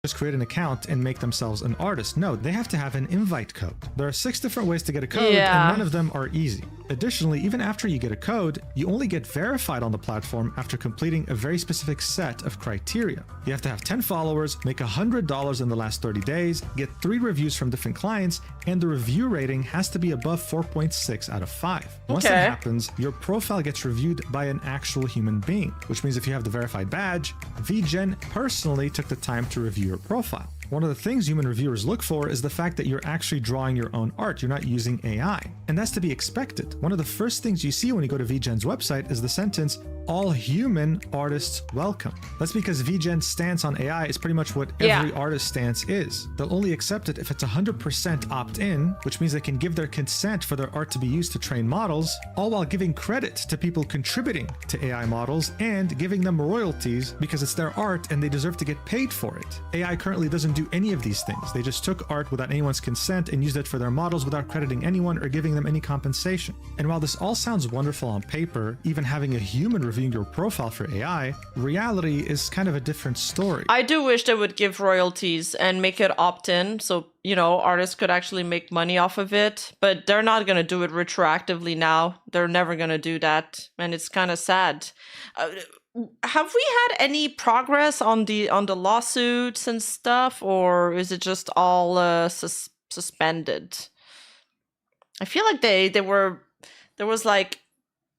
Just create an account and make themselves an artist. No, they have to have an invite code. There are 6 different ways to get a code, and none of them are easy. Additionally, even after you get a code, you only get verified on the platform after completing a very specific set of criteria. You have to have 10 followers, make $100 in the last 30 days, get 3 reviews from different clients, and the review rating has to be above 4.6 out of 5. Once that happens, your profile gets reviewed by an actual human being, which means if you have the verified badge, VGen personally took the time to review your profile. One of the things human reviewers look for is the fact that you're actually drawing your own art. You're not using AI. And that's to be expected. One of the first things you see when you go to VGen's website is the sentence, "All human artists welcome." That's because VGen's stance on AI is pretty much what every artist's stance is. They'll only accept it if it's 100% opt-in, which means they can give their consent for their art to be used to train models, all while giving credit to people contributing to AI models and giving them royalties because it's their art and they deserve to get paid for it. AI currently doesn't do any of these things. They just took art without anyone's consent and used it for their models without crediting anyone or giving them any compensation. And while this all sounds wonderful on paper, even having a human reviewing your profile for AI, reality is kind of a different story. I do wish they would give royalties and make it opt-in so, artists could actually make money off of it, but they're not going to do it retroactively now. They're never going to do that, and it's kind of sad. have we had any progress on the lawsuits and stuff, or is it just all suspended? I feel like there was like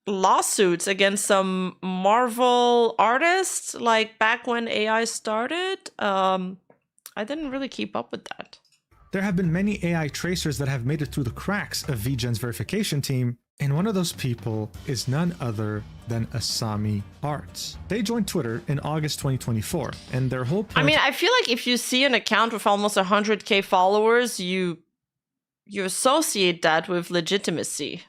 lawsuits against some Marvel artists like back when AI started. I didn't really keep up with that. There have been many AI tracers that have made it through the cracks of VGen's verification team, and one of those people is none other than Asami Arts. They joined Twitter in August 2024, and their whole point— I mean, I feel like if you see an account with almost 100K followers, you associate that with legitimacy.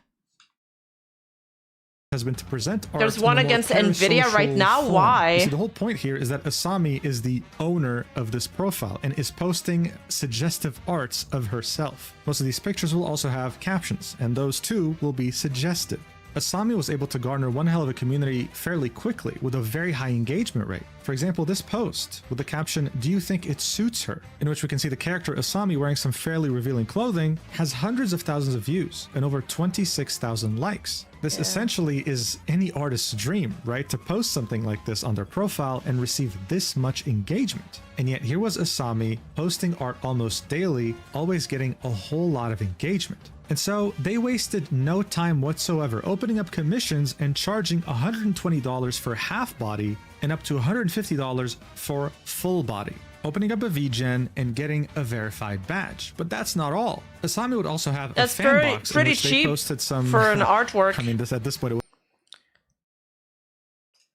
Has been to present art. There's one against Nvidia right now. Form. Why? You see, the whole point here is that Asami is the owner of this profile and is posting suggestive arts of herself. Most of these pictures will also have captions, and those too will be suggestive. Asami was able to garner one hell of a community fairly quickly with a very high engagement rate. For example, this post with the caption, "Do you think it suits her?" in which we can see the character Asami wearing some fairly revealing clothing, has hundreds of thousands of views and over 26,000 likes. This essentially is any artist's dream, right? To post something like this on their profile and receive this much engagement. And yet here was Asami posting art almost daily, always getting a whole lot of engagement. And so they wasted no time whatsoever opening up commissions and charging $120 for half body and up to $150 for full body, opening up a VGen and getting a verified badge. But that's not all. Asami would also have That's a fan box pretty in which cheap they posted some for an artwork. I mean, at this point it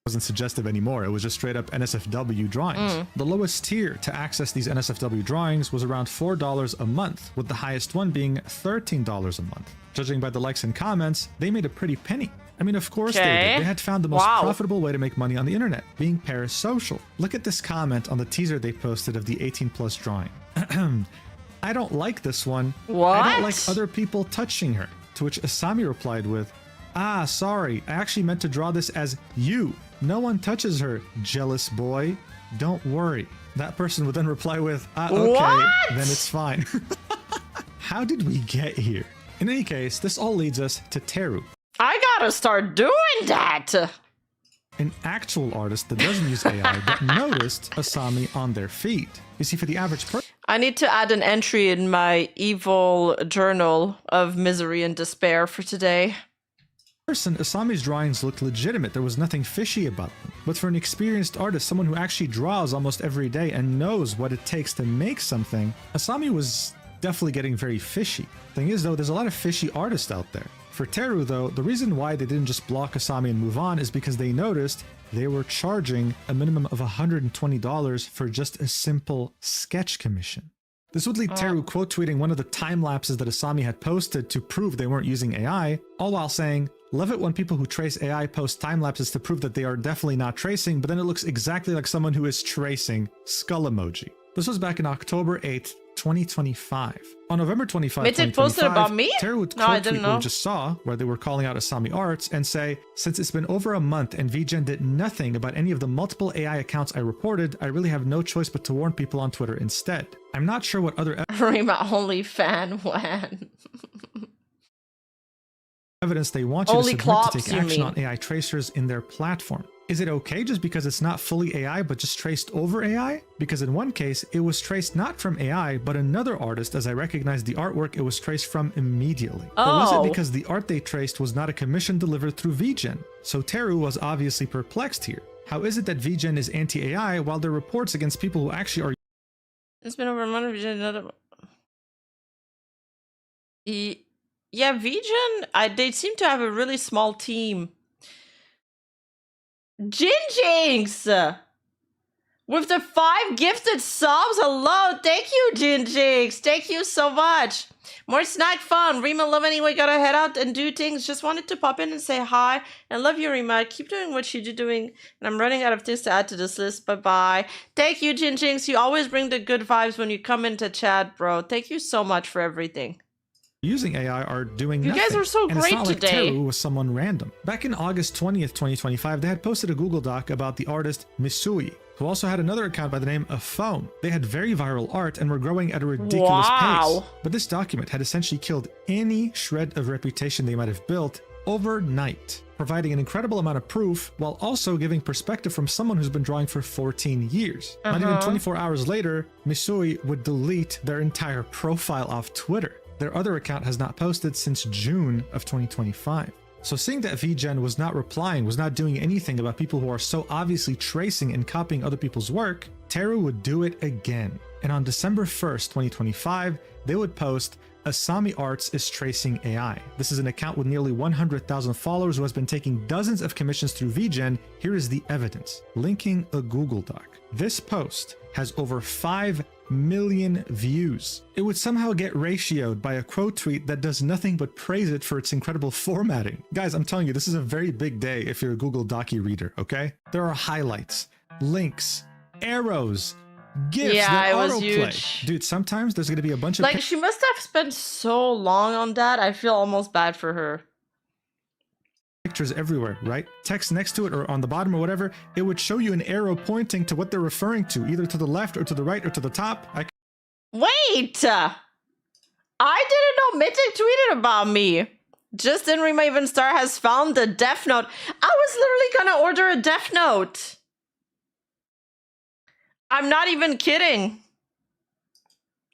wasn't suggestive anymore. It was just straight up NSFW drawings. The lowest tier to access these NSFW drawings was around $4 a month, with the highest one being $13 a month. Judging by the likes and comments, they made a pretty penny. I mean, of course they did. They had found the most profitable way to make money on the internet, being parasocial. Look at this comment on the teaser they posted of the 18+ drawing. "I don't like this one. What? I don't like other people touching her." To which Asami replied with, "Ah, sorry, I actually meant to draw this as you. No one touches her, jealous boy. Don't worry." That person would then reply with, "Okay, then it's fine." How did we get here? In any case, this all leads us to Teru. I gotta start doing that. An actual artist that doesn't use AI but noticed Asami on their feed. You see, for the average person, I need to add an entry in my evil journal of misery and despair for today. Asami's drawings looked legitimate. There was nothing fishy about them. But for an experienced artist, someone who actually draws almost every day and knows what it takes to make something, Asami was definitely getting very fishy. Thing is, though, there's a lot of fishy artists out there. For Teru, though, the reason why they didn't just block Asami and move on is because they noticed they were charging a minimum of $120 for just a simple sketch commission. This would lead Teru quote tweeting one of the time lapses that Asami had posted to prove they weren't using AI, all while saying, "Love it when people who trace AI post time lapses to prove that they are definitely not tracing, but then it looks exactly like someone who is tracing, skull emoji." This was back in October 8th, 2025. On November 25, Mythic posted about me? Teru would quote tweet what we just saw, where they were calling out Asami Arts and say, "Since it's been over a month and VGen did nothing about any of the multiple AI accounts I reported, I really have no choice but to warn people on Twitter instead. I'm not sure what other Rima only fan when. evidence they want you Only to submit to clops, take you action mean. on AI tracers in their platform. Is it okay just because it's not fully AI but just traced over AI? Because in one case, it was traced not from AI, but another artist, as I recognized the artwork it was traced from immediately. Or was it because the art they traced was not a commission delivered through VGen? So Teru was obviously perplexed here. How is it that VGen is anti-AI while there are reports against people who actually are— It's been over a month. Yeah, VGen, they seem to have a really small team. Jinjinx! With the 5 gifted subs, hello! Thank you, Jinjinx! Thank you so much! More snack fun! Rima, love anyway, gotta head out and do things. Just wanted to pop in and say hi. And love you, Rima. Keep doing what you're doing. And I'm running out of things to add to this list. Bye-bye. Thank you, Jinjinx. You always bring the good vibes when you come into chat, bro. Thank you so much for everything. using AI are doing nothing. You guys are so and great it's not today. Like Teru was someone random. Back in August 20th, 2025, they had posted a Google Doc about the artist Misui, who also had another account by the name of Phone. They had very viral art and were growing at a ridiculous pace. But this document had essentially killed any shred of reputation they might have built overnight, providing an incredible amount of proof while also giving perspective from someone who's been drawing for 14 years. Not even 24 hours later, Misui would delete their entire profile off Twitter. Their other account has not posted since June of 2025. So seeing that VGen was not replying, was not doing anything about people who are so obviously tracing and copying other people's work, Teru would do it again. And on December 1st, 2025, they would post, Asami Arts is tracing AI. This is an account with nearly 100,000 followers who has been taking dozens of commissions through VGen. Here is the evidence, linking a Google Doc. This post has over 5 million views. It would somehow get ratioed by a quote tweet that does nothing but praise it for its incredible formatting. Guys, I'm telling you, this is a very big day if you're a Google Docu reader, okay? There are highlights, links, arrows, GIFs that it was autoplay. huge. Dude, sometimes there's going to be a bunch of Like, she must have spent so long on that. I feel almost bad for her. pictures everywhere, right? Text next to it or on the bottom or whatever, it would show you an arrow pointing to what they're referring to, either to the left or to the right or to the top. Wait! I didn't know Mythic tweeted about me. Just in Remaven Star has found the Death Note. I was literally gonna order a Death Note. I'm not even kidding.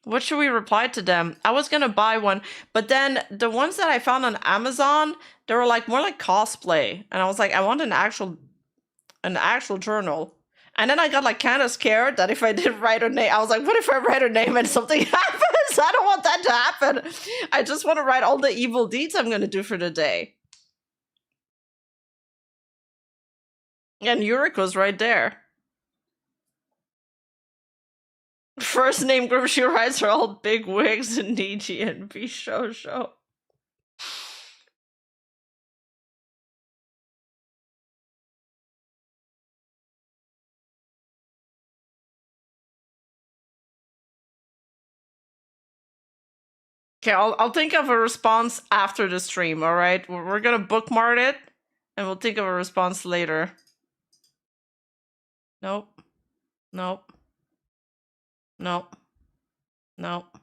What should we reply to them? I was gonna buy one, but then the ones that I found on Amazon, they were like more like cosplay, and I was like, I want an actual journal. And then I got like kind of scared that if I did write a name, I was like, what if I write a name and something happens? I don't want that to happen. I just want to write all the evil deeds I'm gonna do for the day. And Yuriko's right there. First name group she writes are all big wigs and Niji and Bishosho. Okay, I'll think of a response after the stream, alright? We're gonna bookmark it, and we'll think of a response later. Nope. Nope. Nope. Nope.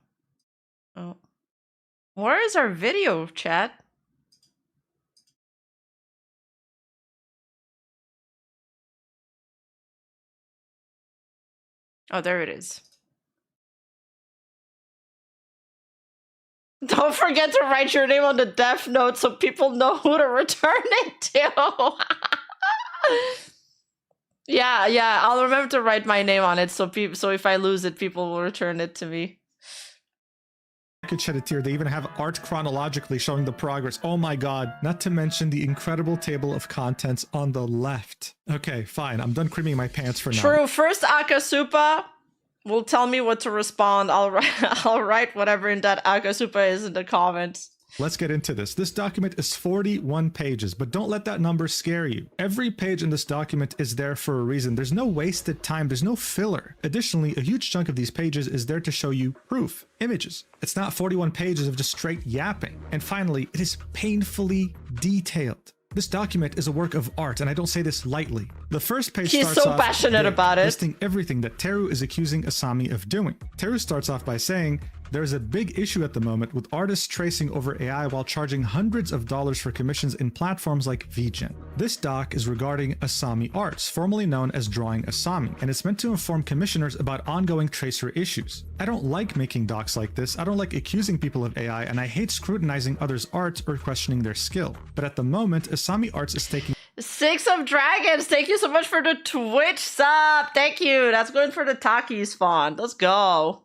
Oh. Where is our video, chat? Oh, there it is. Don't forget to write your name on the Death Note so people know who to return it to. Yeah, I'll remember to write my name on it so if I lose it, people will return it to me. I could shed a tear. They even have art chronologically showing the progress. Oh my god. Not to mention the incredible table of contents on the left. Okay, fine. I'm done creaming my pants for now. True. First, Akasupa will tell me what to respond. I'll write whatever in that Akasupa is in the comments. Let's get into this. This document is 41 pages, but don't let that number scare you. Every page in this document is there for a reason. There's no wasted time. There's no filler. Additionally, a huge chunk of these pages is there to show you proof, images. It's not 41 pages of just straight yapping. And finally, it is painfully detailed. This document is a work of art, and I don't say this lightly. The first page He's starts so off passionate about it, listing everything that Teru is accusing Asami of doing. Teru starts off by saying, there is a big issue at the moment with artists tracing over AI while charging hundreds of dollars for commissions in platforms like VGen. This doc is regarding Asami Arts, formerly known as Drawing Asami, and it's meant to inform commissioners about ongoing tracer issues. I don't like making docs like this, I don't like accusing people of AI, and I hate scrutinizing others' art or questioning their skill. But at the moment, Asami Arts is taking 6 of Dragons, thank you so much for the Twitch sub. Thank you. That's going for the Taki's font. Let's go.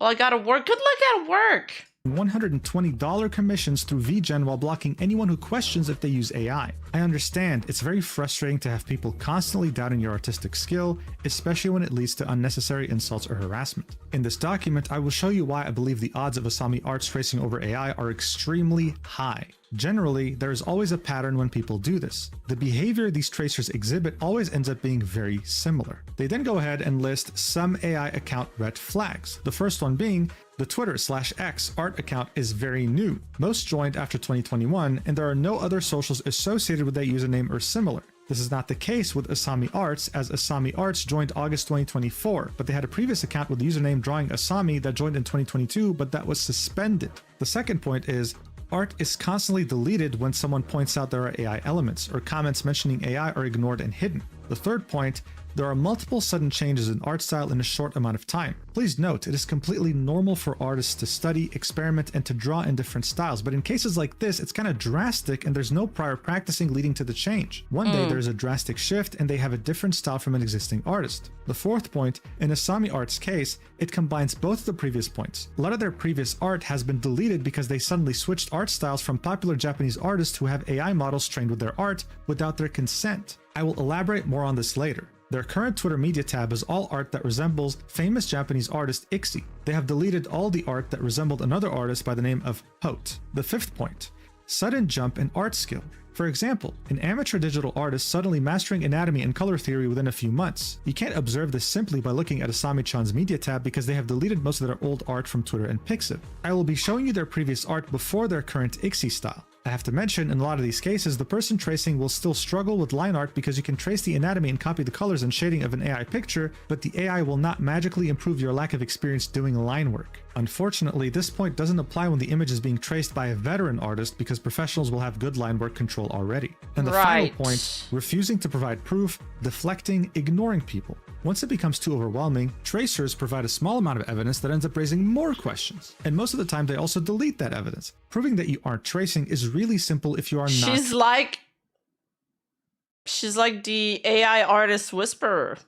Well, I gotta work. Good luck at work. $120 commissions through VGen while blocking anyone who questions if they use AI. I understand it's very frustrating to have people constantly doubting your artistic skill, especially when it leads to unnecessary insults or harassment. In this document, I will show you why I believe the odds of Asami Arts tracing over AI are extremely high. Generally, there is always a pattern when people do this. The behavior these tracers exhibit always ends up being very similar. They then go ahead and list some AI account red flags. The first one being, the Twitter/X art account is very new. Most joined after 2021, and there are no other socials associated with that username or similar. This is not the case with Asami Arts, as Asami Arts joined August 2024, but they had a previous account with the username Drawing Asami that joined in 2022, but that was suspended. The second point is, Art is constantly deleted when someone points out there are AI elements, or comments mentioning AI are ignored and hidden. The third point, there are multiple sudden changes in art style in a short amount of time. Please note, it is completely normal for artists to study, experiment, and to draw in different styles, but in cases like this, it's kind of drastic and there's no prior practicing leading to the change. One day there's a drastic shift and they have a different style from an existing artist. The fourth point, in Asami Art's case, it combines both the previous points. A lot of their previous art has been deleted because they suddenly switched art styles from popular Japanese artists who have AI models trained with their art without their consent. I will elaborate more on this later. Their current Twitter media tab is all art that resembles famous Japanese artist Ixi. They have deleted all the art that resembled another artist by the name of Hote. The fifth point, sudden jump in art skill. For example, an amateur digital artist suddenly mastering anatomy and color theory within a few months. You can't observe this simply by looking at Asami-chan's media tab because they have deleted most of their old art from Twitter and Pixiv. I will be showing you their previous art before their current Ixi style. I have to mention, in a lot of these cases, the person tracing will still struggle with line art because you can trace the anatomy and copy the colors and shading of an AI picture, but the AI will not magically improve your lack of experience doing line work. Unfortunately, this point doesn't apply when the image is being traced by a veteran artist because professionals will have good line work control already. And the final point, refusing to provide proof, deflecting, ignoring people. Once it becomes too overwhelming, tracers provide a small amount of evidence that ends up raising more questions. And most of the time they also delete that evidence. Proving that you aren't tracing is really simple if you are not. She's like the AI artist whisperer.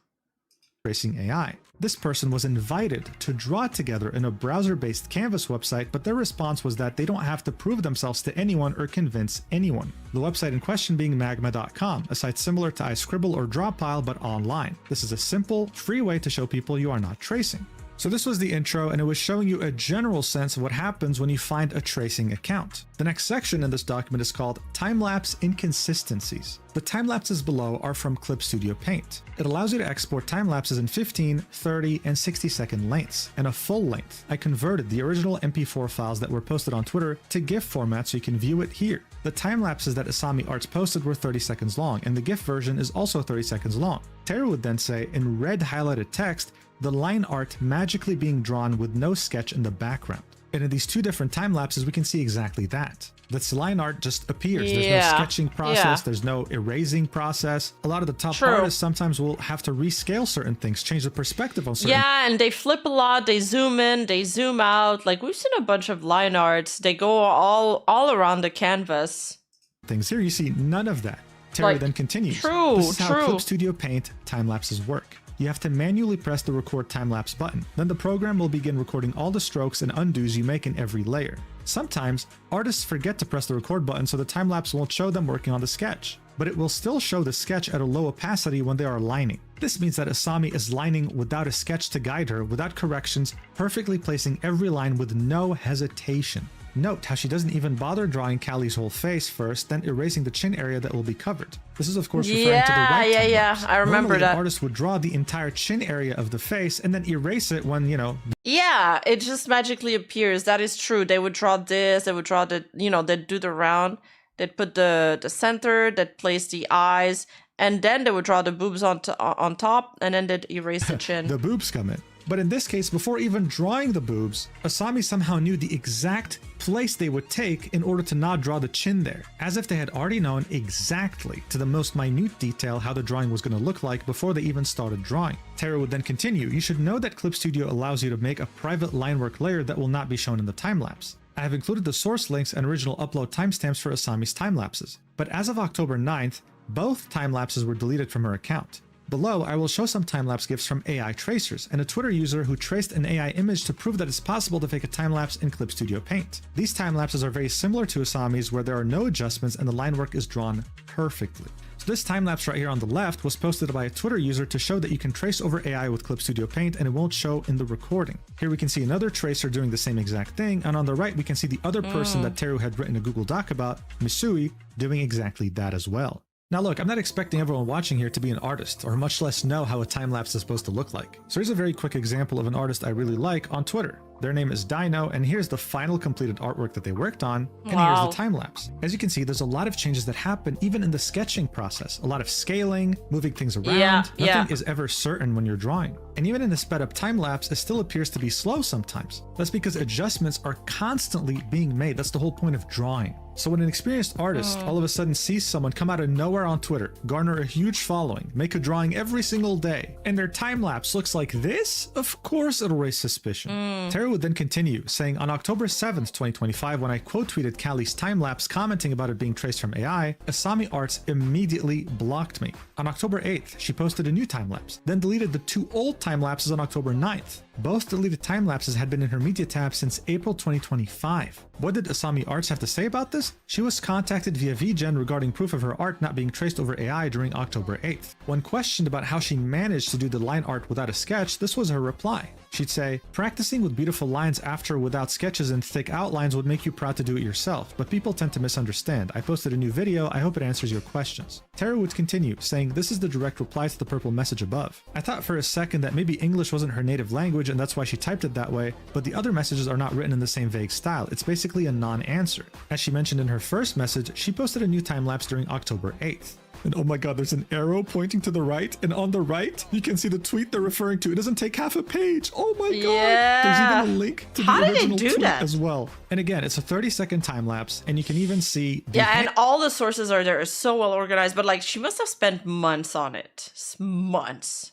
Tracing AI. This person was invited to draw together in a browser-based Canvas website, but their response was that they don't have to prove themselves to anyone or convince anyone. The website in question being magma.com, a site similar to iScribble or Drawpile but online. This is a simple, free way to show people you are not tracing. So this was the intro, and it was showing you a general sense of what happens when you find a tracing account. The next section in this document is called Time-Lapse Inconsistencies. The time-lapses below are from Clip Studio Paint. It allows you to export time-lapses in 15, 30, and 60-second lengths, and a full length. I converted the original MP4 files that were posted on Twitter to GIF format so you can view it here. The time-lapses that Asami Arts posted were 30 seconds long, and the GIF version is also 30 seconds long. Terry would then say, in red highlighted text, the line art magically being drawn with no sketch in the background. And in these two different time lapses, we can see exactly that. This line art just appears. There's no sketching process. There's no erasing process. A lot of the top artists sometimes will have to rescale certain things, change the perspective on certain. Yeah, and they flip a lot. They zoom in, they zoom out. Like we've seen a bunch of line arts. They go all around the canvas. Things here, you see none of that. Terry then continues. This is how Clip Studio Paint time lapses work. You have to manually press the record time-lapse button. Then the program will begin recording all the strokes and undos you make in every layer. Sometimes, artists forget to press the record button so the time-lapse won't show them working on the sketch, but it will still show the sketch at a low opacity when they are lining. This means that Asami is lining without a sketch to guide her, without corrections, perfectly placing every line with no hesitation. Note how she doesn't even bother drawing Callie's whole face first, then erasing the chin area that will be covered. This is of course referring to the right time-lapse. I remember Normally, that. An artist would draw the entire chin area of the face and then erase it when, you know. Yeah, it just magically appears. That is true. They would draw this, they would draw the, they'd do the round, they'd put the center, they'd place the eyes, and then they would draw the boobs on top, and then they'd erase the chin. The boobs come in. But in this case, before even drawing the boobs, Asami somehow knew the exact place they would take in order to not draw the chin there, as if they had already known exactly to the most minute detail how the drawing was going to look like before they even started drawing. Tara would then continue, you should know that Clip Studio allows you to make a private line work layer that will not be shown in the time-lapse. I have included the source links and original upload timestamps for Asami's time-lapses, but as of October 9th, both time-lapses were deleted from her account. Below, I will show some time-lapse GIFs from AI tracers and a Twitter user who traced an AI image to prove that it's possible to fake a time-lapse in Clip Studio Paint. These time-lapses are very similar to Asami's, where there are no adjustments and the line work is drawn perfectly. So this time-lapse right here on the left was posted by a Twitter user to show that you can trace over AI with Clip Studio Paint and it won't show in the recording. Here we can see another tracer doing the same exact thing, and on the right we can see the other person that Teru had written a Google Doc about, Misui, doing exactly that as well. Now look, I'm not expecting everyone watching here to be an artist, or much less know how a time-lapse is supposed to look like. So here's a very quick example of an artist I really like on Twitter. Their name is Dino, and here's the final completed artwork that they worked on, and here's the time-lapse. As you can see, there's a lot of changes that happen even in the sketching process. A lot of scaling, moving things around. Nothing is ever certain when you're drawing. And even in the sped up time-lapse, it still appears to be slow sometimes. That's because adjustments are constantly being made. That's the whole point of drawing. So when an experienced artist all of a sudden sees someone come out of nowhere on Twitter, garner a huge following, make a drawing every single day, and their time-lapse looks like this, of course it'll raise suspicion. Terry would then continue, saying, on October 7th, 2025, when I quote tweeted Callie's time-lapse commenting about it being traced from AI, Asami Arts immediately blocked me. On October 8th, she posted a new time-lapse, then deleted the 2 old time-lapses on October 9th. Both deleted time-lapses had been in her media tab since April 2025. What did Asami Arts have to say about this? She was contacted via VGen regarding proof of her art not being traced over AI during October 8th. When questioned about how she managed to do the line art without a sketch, this was her reply. She'd say, practicing with beautiful lines after without sketches and thick outlines would make you proud to do it yourself, but people tend to misunderstand. I posted a new video, I hope it answers your questions. Terry would continue, saying, this is the direct reply to the purple message above. I thought for a second that maybe English wasn't her native language and that's why she typed it that way, but the other messages are not written in the same vague style. It's basically a non-answer. As she mentioned in her first message, she posted a new time-lapse during October 8th. And oh my god, there's an arrow pointing to the right, and on the right, you can see the tweet they're referring to. It doesn't take half a page. Oh my god. There's even a link to the original tweet as well. And again, it's a 30-second time lapse, and you can even see and all the sources are there. It's so well organized, but like she must have spent months on it. Months.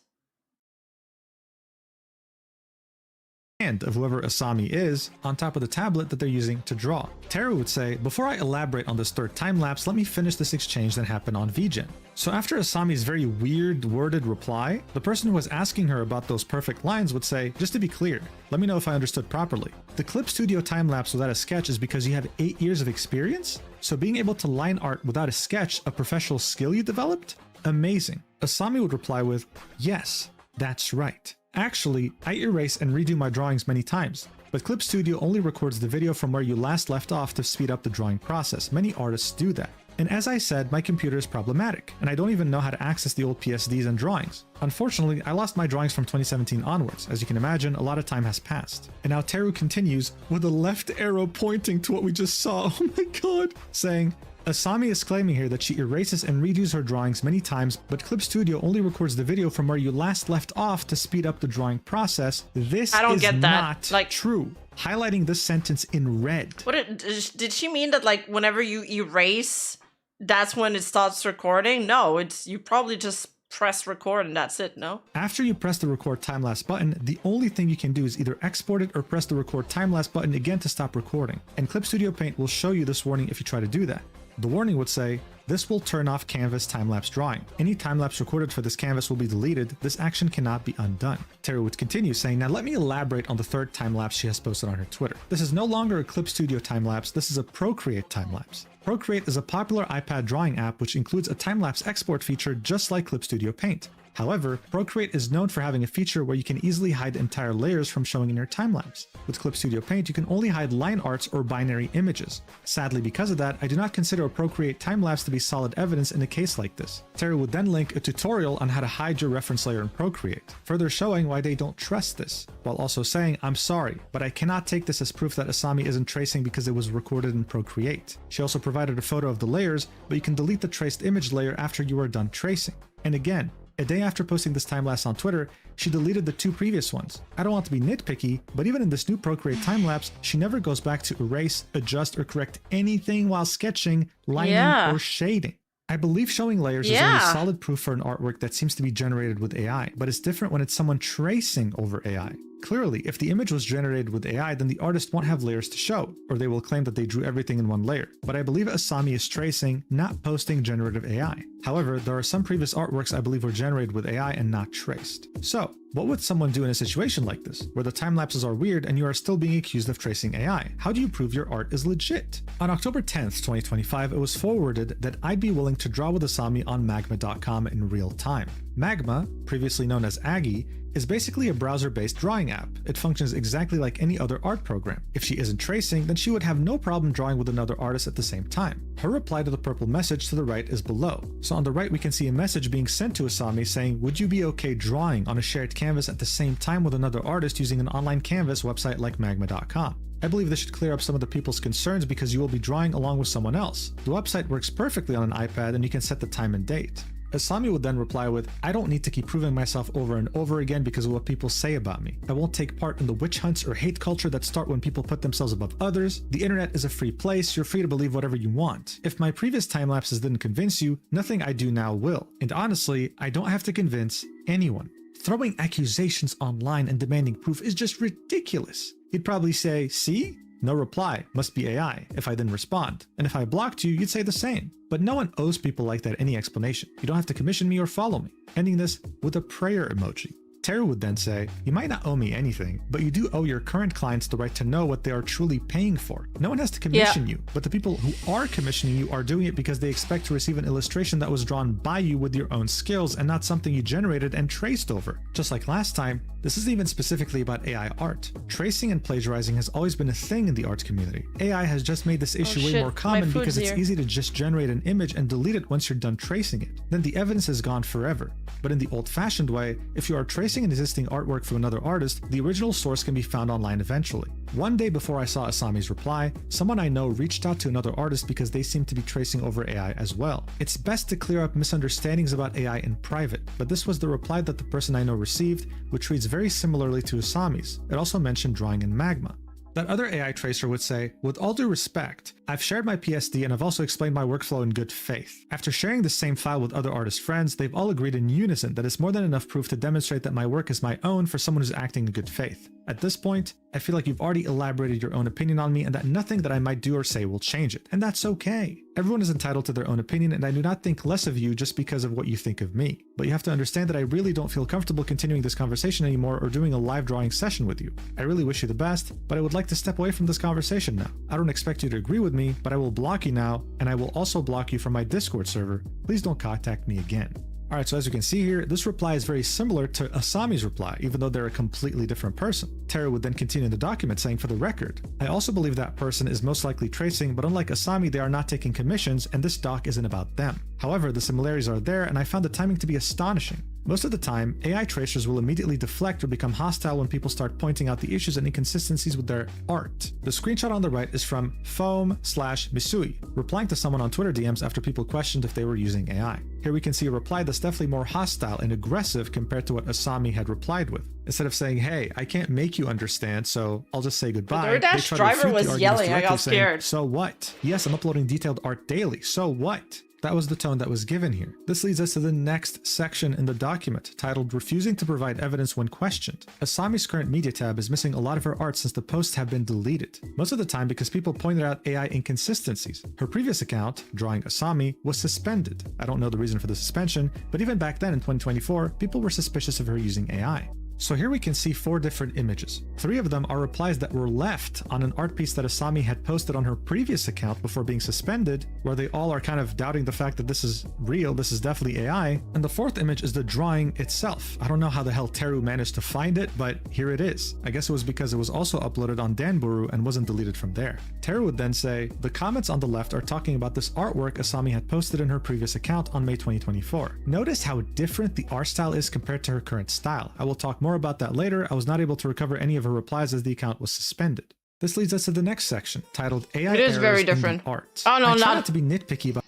Hand of whoever Asami is on top of the tablet that they're using to draw. Teru would say, before I elaborate on this third time lapse, let me finish this exchange that happened on VGen. So after Asami's very weird worded reply, the person who was asking her about those perfect lines would say, just to be clear, let me know if I understood properly. The Clip Studio time lapse without a sketch is because you have 8 years of experience? So being able to line art without a sketch, a professional skill you developed? Amazing. Asami would reply with, yes, that's right. Actually, I erase and redo my drawings many times, but Clip Studio only records the video from where you last left off to speed up the drawing process. Many artists do that. And as I said, my computer is problematic, and I don't even know how to access the old PSDs and drawings. Unfortunately, I lost my drawings from 2017 onwards. As you can imagine, a lot of time has passed. And now Teru continues with the left arrow pointing to what we just saw. Oh my god. Saying, Asami is claiming here that she erases and redoes her drawings many times, but Clip Studio only records the video from where you last left off to speed up the drawing process. This is not true. Highlighting this sentence in red. What did she mean that like whenever you erase, that's when it starts recording? No, it's you probably just press record and that's it, no? After you press the record time-lapse button, the only thing you can do is either export it or press the record time-lapse button again to stop recording. And Clip Studio Paint will show you this warning if you try to do that. The warning would say, this will turn off canvas time-lapse drawing. Any time-lapse recorded for this canvas will be deleted. This action cannot be undone. Terry would continue saying, now let me elaborate on the third time-lapse she has posted on her Twitter. This is no longer a Clip Studio time-lapse, this is a Procreate time-lapse. Procreate is a popular iPad drawing app which includes a time-lapse export feature just like Clip Studio Paint. However, Procreate is known for having a feature where you can easily hide entire layers from showing in your time-lapse. With Clip Studio Paint, you can only hide line arts or binary images. Sadly, because of that, I do not consider a Procreate time-lapse to be solid evidence in a case like this. Terry would then link a tutorial on how to hide your reference layer in Procreate, further showing why they don't trust this, while also saying, I'm sorry, but I cannot take this as proof that Asami isn't tracing because it was recorded in Procreate. She also provided a photo of the layers, but you can delete the traced image layer after you are done tracing. And again, a day after posting this time-lapse on Twitter, she deleted the 2 previous ones. I don't want to be nitpicky, but even in this new Procreate time-lapse, she never goes back to erase, adjust, or correct anything while sketching, lining, or shading. I believe showing layers is only solid proof for an artwork that seems to be generated with AI, but it's different when it's someone tracing over AI. Clearly, if the image was generated with AI, then the artist won't have layers to show, or they will claim that they drew everything in one layer. But I believe Asami is tracing, not posting generative AI. However, there are some previous artworks I believe were generated with AI and not traced. So, What would someone do in a situation like this, where the time lapses are weird and you are still being accused of tracing AI? How do you prove your art is legit? On October 10th, 2025, it was forwarded that I'd be willing to draw with Asami on magma.com in real time. Magma, previously known as Aggie, is basically a browser-based drawing app. It functions exactly like any other art program. If she isn't tracing, then she would have no problem drawing with another artist at the same time. Her reply to the purple message to the right is below. So on the right, we can see a message being sent to Asami saying, would you be okay drawing on a shared canvas at the same time with another artist using an online canvas website like magma.com? I believe this should clear up some of the people's concerns because you will be drawing along with someone else. The website works perfectly on an iPad and you can set the time and date. Asami would then reply with, I don't need to keep proving myself over and over again because of what people say about me. I won't take part in the witch hunts or hate culture that start when people put themselves above others. The internet is a free place, you're free to believe whatever you want. If my previous time lapses didn't convince you, nothing I do now will. And honestly, I don't have to convince anyone. Throwing accusations online and demanding proof is just ridiculous. He'd probably say, see? No reply, must be AI, if I didn't respond. And if I blocked you, you'd say the same. But no one owes people like that any explanation. You don't have to commission me or follow me. Ending this with a prayer emoji. Teru would then say, you might not owe me anything, but you do owe your current clients the right to know what they are truly paying for. No one has to commission you, but the people who are commissioning you are doing it because they expect to receive an illustration that was drawn by you with your own skills and not something you generated and traced over. Just like last time, this isn't even specifically about AI art. Tracing and plagiarizing has always been a thing in the art community. AI has just made this issue way more common because it's easy to just generate an image and delete it once you're done tracing it. Then the evidence is gone forever. But in the old-fashioned way, if you are tracing an existing artwork from another artist, the original source can be found online eventually. One day before I saw Asami's reply, someone I know reached out to another artist because they seem to be tracing over AI as well. It's best to clear up misunderstandings about AI in private, but this was the reply that the person I know received, which reads very similarly to Asami's. It also mentioned drawing in Magma. That other AI tracer would say, with all due respect, I've shared my PSD and I've also explained my workflow in good faith. After sharing the same file with other artist friends, they've all agreed in unison that it's more than enough proof to demonstrate that my work is my own for someone who's acting in good faith. At this point, I feel like you've already elaborated your own opinion on me and that nothing that I might do or say will change it. And that's okay. Everyone is entitled to their own opinion and I do not think less of you just because of what you think of me. But you have to understand that I really don't feel comfortable continuing this conversation anymore or doing a live drawing session with you. I really wish you the best, but I would like to step away from this conversation now. I don't expect you to agree with me, but I will block you now, and I will also block you from my Discord server. Please don't contact me again. Alright, so as you can see here, this reply is very similar to Asami's reply, even though they're a completely different person. Teru would then continue in the document saying, for the record, I also believe that person is most likely tracing, but unlike Asami, they are not taking commissions, and this doc isn't about them. However, the similarities are there, and I found the timing to be astonishing. Most of the time, AI tracers will immediately deflect or become hostile when people start pointing out the issues and inconsistencies with their art. The screenshot on the right is from Foam/Misui, replying to someone on Twitter DMs after people questioned if they were using AI. Here we can see a reply that's definitely more hostile and aggressive compared to what Asami had replied with. Instead of saying, hey, I can't make you understand, so I'll just say goodbye. The DoorDash driver was yelling, I got scared. So what? Yes, I'm uploading detailed art daily, so what? That was the tone that was given here. This leads us to the next section in the document, titled Refusing to Provide Evidence When Questioned. Asami's current media tab is missing a lot of her art since the posts have been deleted. Most of the time because people pointed out AI inconsistencies. Her previous account, Drawing Asami, was suspended. I don't know the reason for the suspension, but even back then in 2024, people were suspicious of her using AI. So here we can see 4 different images. 3 of them are replies that were left on an art piece that Asami had posted on her previous account before being suspended, where they all are kind of doubting the fact that this is real, this is definitely AI. And the 4th image is the drawing itself. I don't know how the hell Teru managed to find it, but here it is. I guess it was because it was also uploaded on Danburu and wasn't deleted from there. Teru would then say, the comments on the left are talking about this artwork Asami had posted in her previous account on May 2024. Notice how different the art style is compared to her current style. I will talk more about that later. I was not able to recover any of her replies as the account was suspended. This leads us to the next section, titled AI It is very different. Art. Oh no, I try not to be nitpicky about.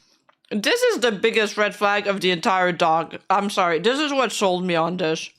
This is the biggest red flag of the entire dog. I'm sorry. This is what sold me on this.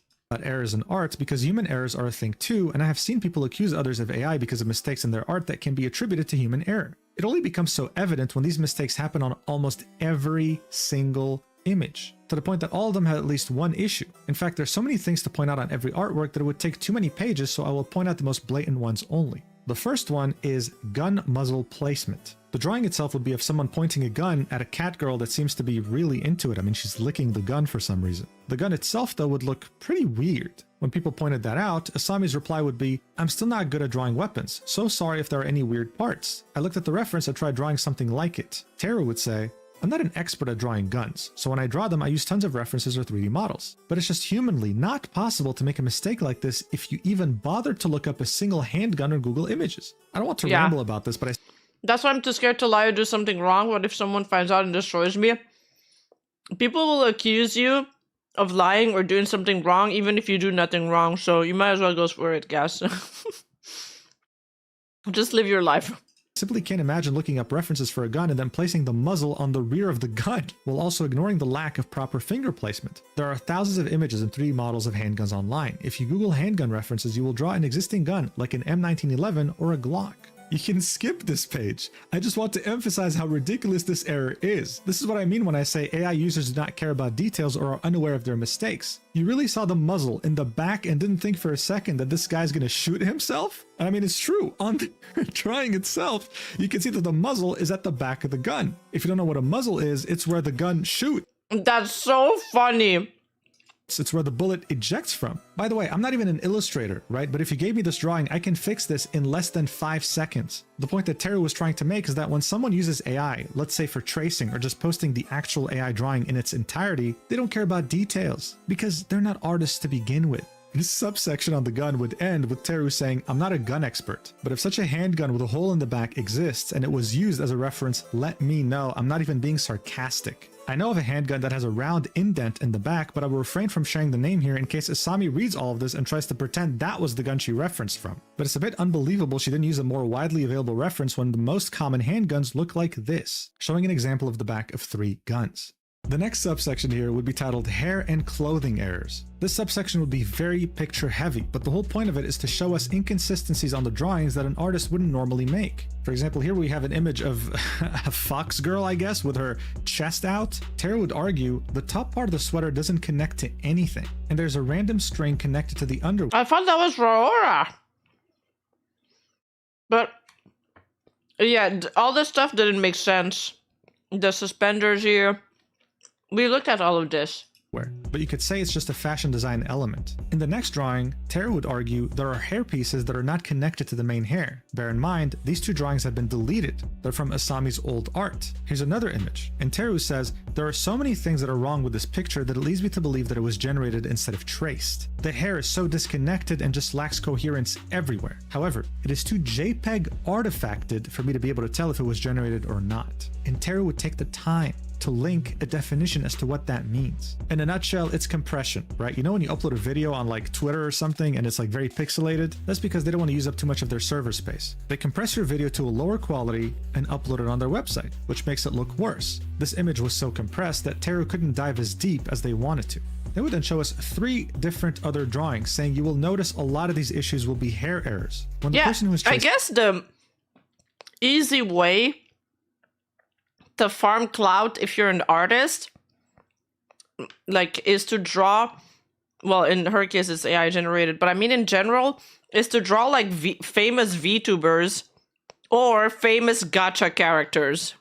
Errors in art because human errors are a thing too, and I have seen people accuse others of AI because of mistakes in their art that can be attributed to human error. It only becomes so evident when these mistakes happen on almost every single image, to the point that all of them had at least one issue. In fact, there's so many things to point out on every artwork that it would take too many pages, so I will point out the most blatant ones only. The first one is gun muzzle placement. The drawing itself would be of someone pointing a gun at a cat girl that seems to be really into it. I mean, she's licking the gun for some reason. The gun itself, though, would look pretty weird. When people pointed that out, Asami's reply would be, I'm still not good at drawing weapons. So sorry if there are any weird parts. I looked at the reference and tried drawing something like it. Teru would say, I'm not an expert at drawing guns, so when I draw them, I use tons of references or 3D models. But it's just humanly not possible to make a mistake like this if you even bother to look up a single handgun on Google Images. I don't want to ramble about this, but That's why I'm too scared to lie or do something wrong. What if someone finds out and destroys me? People will accuse you of lying or doing something wrong, even if you do nothing wrong. So you might as well go for it, guys. Just live your life. Simply can't imagine looking up references for a gun and then placing the muzzle on the rear of the gun, while also ignoring the lack of proper finger placement. There are thousands of images and 3D models of handguns online. If you Google handgun references, you will draw an existing gun like an M1911 or a Glock. You can skip this page. I just want to emphasize how ridiculous this error is. This is what I mean when I say AI users do not care about details or are unaware of their mistakes. You really saw the muzzle in the back and didn't think for a second that this guy's gonna shoot himself? I mean, it's true. On the drawing itself, you can see that the muzzle is at the back of the gun. If you don't know what a muzzle is, it's where the gun shoots. That's so funny. It's where the bullet ejects from. By the way, I'm not even an illustrator, right? But if you gave me this drawing, I can fix this in less than 5 seconds. The point that Teru was trying to make is that when someone uses AI, let's say for tracing or just posting the actual AI drawing in its entirety, they don't care about details because they're not artists to begin with. This subsection on the gun would end with Teru saying, I'm not a gun expert, but if such a handgun with a hole in the back exists and it was used as a reference, let me know. I'm not even being sarcastic. I know of a handgun that has a round indent in the back, but I will refrain from sharing the name here in case Asami reads all of this and tries to pretend that was the gun she referenced from. But it's a bit unbelievable she didn't use a more widely available reference when the most common handguns look like this, showing an example of the back of 3 guns. The next subsection here would be titled Hair and Clothing Errors. This subsection would be very picture heavy, but the whole point of it is to show us inconsistencies on the drawings that an artist wouldn't normally make. For example, here we have an image of a fox girl, I guess, with her chest out. Teru would argue the top part of the sweater doesn't connect to anything, and there's a random string connected to the underwear. I thought that was Aurora. But yeah, all this stuff didn't make sense. The suspenders here. We looked at all of this. But you could say it's just a fashion design element. In the next drawing, Teru would argue there are hair pieces that are not connected to the main hair. Bear in mind, these 2 drawings have been deleted. They're from Asami's old art. Here's another image, and Teru says, there are so many things that are wrong with this picture that it leads me to believe that it was generated instead of traced. The hair is so disconnected and just lacks coherence everywhere. However, it is too JPEG artifacted for me to be able to tell if it was generated or not. And Teru would take the time to link a definition as to what that means. In a nutshell, it's compression, right? You know when you upload a video on like Twitter or something and it's like very pixelated? That's because they don't want to use up too much of their server space. They compress your video to a lower quality and upload it on their website, which makes it look worse. This image was so compressed that Teru couldn't dive as deep as they wanted to. They would then show us 3 different other drawings saying you will notice a lot of these issues will be hair errors. When the person who's I guess the easy way to farm clout if you're an artist, like, is to draw, well, in her case it's AI generated, but I mean in general, is to draw like famous VTubers or famous gacha characters.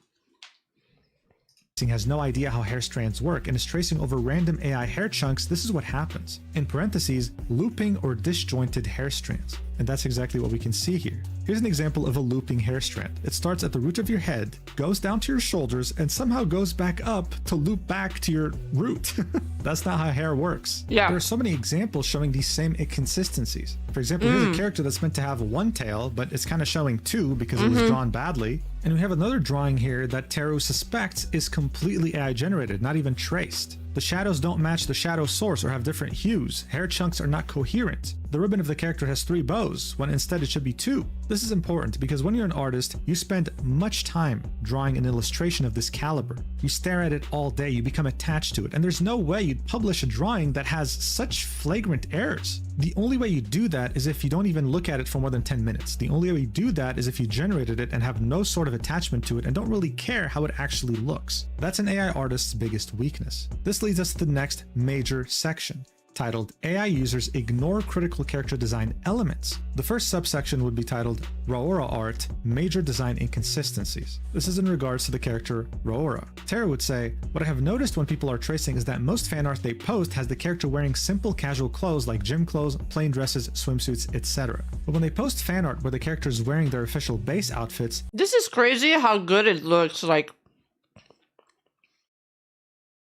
Has no idea how hair strands work and is tracing over random AI hair chunks. This is what happens. In parentheses, looping or disjointed hair strands. And that's exactly what we can see here. Here's an example of a looping hair strand. It starts at the root of your head, goes down to your shoulders, and somehow goes back up to loop back to your root. That's not how hair works. Yeah. There are so many examples showing these same inconsistencies. For example, here's a character that's meant to have 1 tail, but it's kind of showing 2 because it was drawn badly. And we have another drawing here that Teru suspects is completely AI generated, not even traced. The shadows don't match the shadow source or have different hues. Hair chunks are not coherent. The ribbon of the character has 3 bows, when instead it should be 2. This is important because when you're an artist, you spend much time drawing an illustration of this caliber. You stare at it all day, you become attached to it, and there's no way you'd publish a drawing that has such flagrant errors. The only way you do that is if you don't even look at it for more than 10 minutes. The only way you do that is if you generated it and have no sort of attachment to it and don't really care how it actually looks. That's an AI artist's biggest weakness. This leads us to the next major section. titled AI Users Ignore Critical Character Design Elements. The first subsection would be titled Roora Art Major Design Inconsistencies. This is in regards to the character Roora. Tara would say, what I have noticed when people are tracing is that most fan art they post has the character wearing simple casual clothes like gym clothes, plain dresses, swimsuits, etc. But when they post fan art where the character is wearing their official base outfits, This is crazy how good it looks. Like,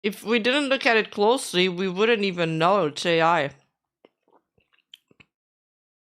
if we didn't look at it closely, we wouldn't even know it's AI.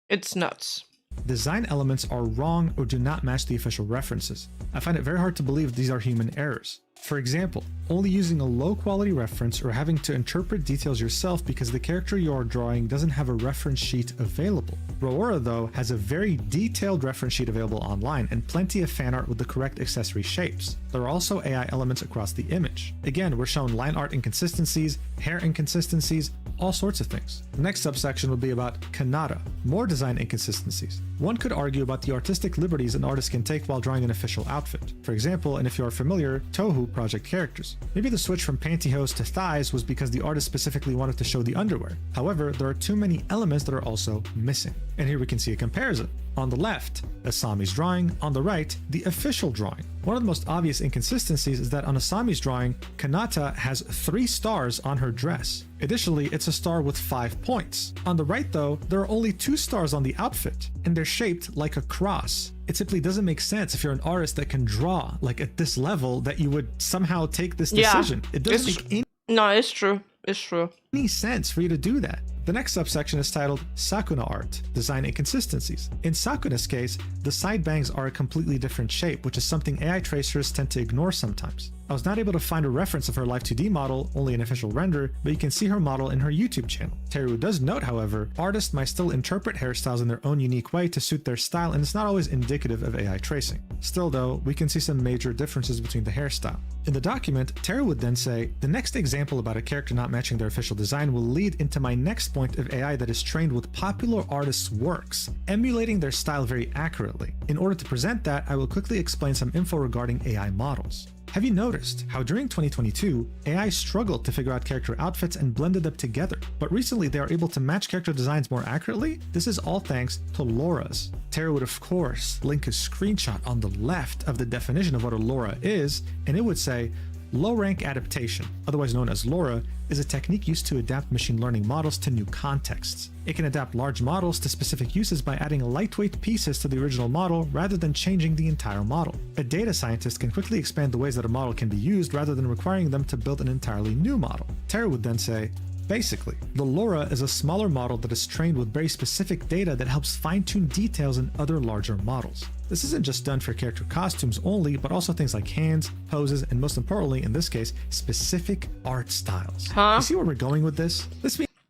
It's nuts. design elements are wrong or do not match the official references. I find it very hard to believe these are human errors. For example, only using a low quality reference or having to interpret details yourself because the character you are drawing doesn't have a reference sheet available. Roora, though, has a very detailed reference sheet available online and plenty of fan art with the correct accessory shapes. There are also AI elements across the image. Again, we're shown line art inconsistencies, hair inconsistencies, all sorts of things. The next subsection will be about Kanata, more design inconsistencies. One could argue about the artistic liberties an artist can take while drawing an official outfit. For example, and if you are familiar, Tohu project characters. Maybe the switch from pantyhose to thighs was because the artist specifically wanted to show the underwear. However, there are too many elements that are also missing. And here we can see a comparison. On the left, Asami's drawing, on the right, the official drawing. One of the most obvious inconsistencies is that on Asami's drawing, Kanata has 3 stars on her dress. Additionally, it's a star with 5 points. On the right though, there are only 2 stars on the outfit, and they're shaped like a cross. It simply doesn't make sense if you're an artist that can draw like at this level that you would somehow take this decision. It doesn't make No, it's true. It's true. any sense for you to do that. The next subsection is titled Sakuna Art, Design Inconsistencies. In Sakuna's case, the side bangs are a completely different shape, which is something AI tracers tend to ignore sometimes. I was not able to find a reference of her Live 2D model, only an official render, but you can see her model in her YouTube channel. Teru does note, however, artists might still interpret hairstyles in their own unique way to suit their style, and it's not always indicative of AI tracing. Still though, we can see some major differences between the hairstyle. In the document, Teru would then say, the next example about a character not matching their official design will lead into my next point of AI that is trained with popular artists' works, emulating their style very accurately. In order to present that, I will quickly explain some info regarding AI models. Have you noticed how during 2022, AI struggled to figure out character outfits and blended them together, but recently they are able to match character designs more accurately? This is all thanks to LoRAs. Tara would of course link a screenshot on the left of the definition of what a LoRA is, and it would say, low-rank adaptation, otherwise known as LoRA, is a technique used to adapt machine learning models to new contexts. It can adapt large models to specific uses by adding lightweight pieces to the original model rather than changing the entire model. A data scientist can quickly expand the ways that a model can be used rather than requiring them to build an entirely new model. Tara would then say, basically, the LoRA is a smaller model that is trained with very specific data that helps fine-tune details in other larger models. This isn't just done for character costumes only, but also things like hands, poses, and most importantly, in this case, specific art styles. You see where we're going with this?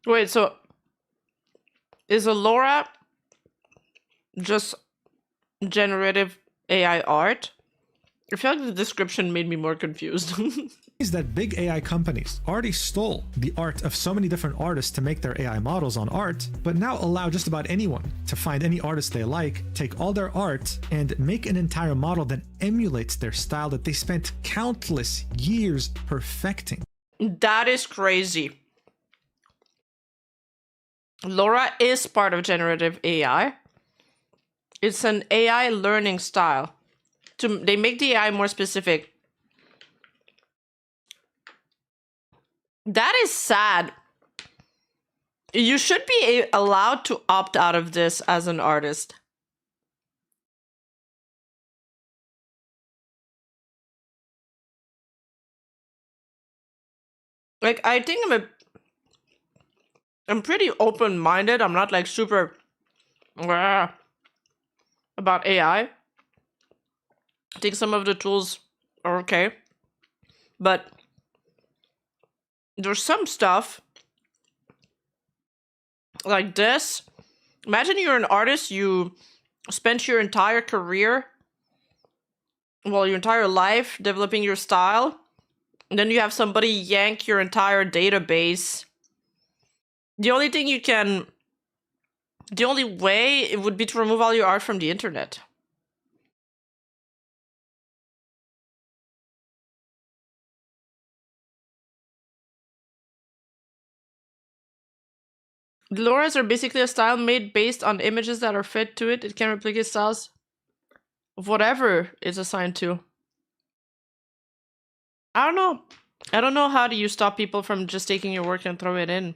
Wait, so is a LoRA just generative AI art? I feel like the description made me more confused. Is that big AI companies already stole the art of so many different artists to make their AI models on art, but now allow just about anyone to find any artist they like, take all their art, and make an entire model that emulates their style that they spent countless years perfecting. That is crazy. LoRA is part of generative AI. It's an AI learning style. They make the AI more specific. That is sad. You should be allowed to opt out of this as an artist. Like, I think I'm pretty open-minded. I'm not like super about AI. I think some of the tools are okay, but there's some stuff like this. Imagine you're an artist, you spent your entire career, well, your entire life developing your style, and then you have somebody yank your entire database. The only way it would be to remove all your art from the internet. Lauras are basically a style made based on images that are fed to it. It can replicate styles of whatever it's assigned to. I don't know. I don't know how do you stop people from just taking your work and throw it in.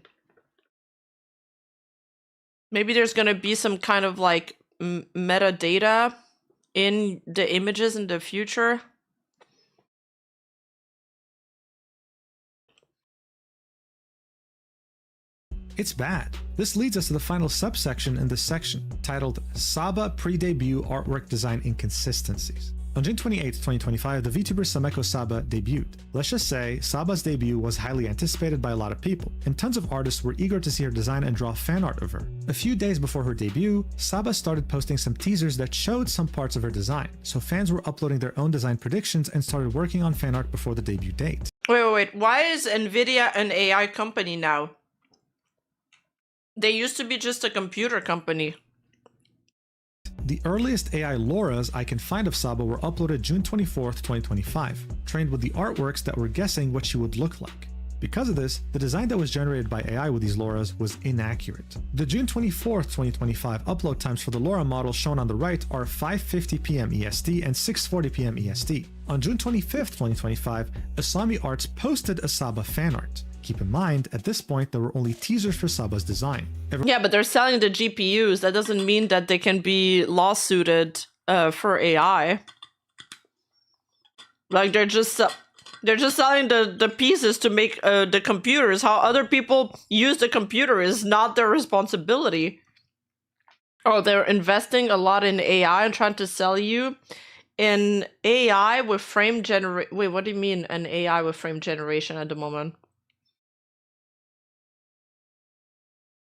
Maybe there's gonna be some kind of like metadata in the images in the future. It's bad. This leads us to the final subsection in this section, titled Saba Pre-Debut Artwork Design Inconsistencies. On June 28, 2025, the VTuber Sameko Saba debuted. Let's just say, Saba's debut was highly anticipated by a lot of people, and tons of artists were eager to see her design and draw fan art of her. A few days before her debut, Saba started posting some teasers that showed some parts of her design, so fans were uploading their own design predictions and started working on fan art before the debut date. Wait. Why is Nvidia an AI company now? They used to be just a computer company. The earliest AI Lauras I can find of Saba were uploaded June 24th, 2025, trained with the artworks that were guessing what she would look like. Because of this, the design that was generated by AI with these Lauras was inaccurate. The June 24th, 2025 upload times for the Laura model shown on the right are 5:50 p.m. EST and 6:40 p.m. EST. On June 25th, 2025, Asami Arts posted a Saba fan art. Keep in mind, at this point, there were only teasers for Saba's design. Yeah, but they're selling the GPUs. That doesn't mean that they can be lawsuited for AI. Like they're just selling the pieces to make the computers. How other people use the computer is not their responsibility. Oh, they're investing a lot in AI and trying to sell you an AI with frame generation. Wait, what do you mean an AI with frame generation at the moment?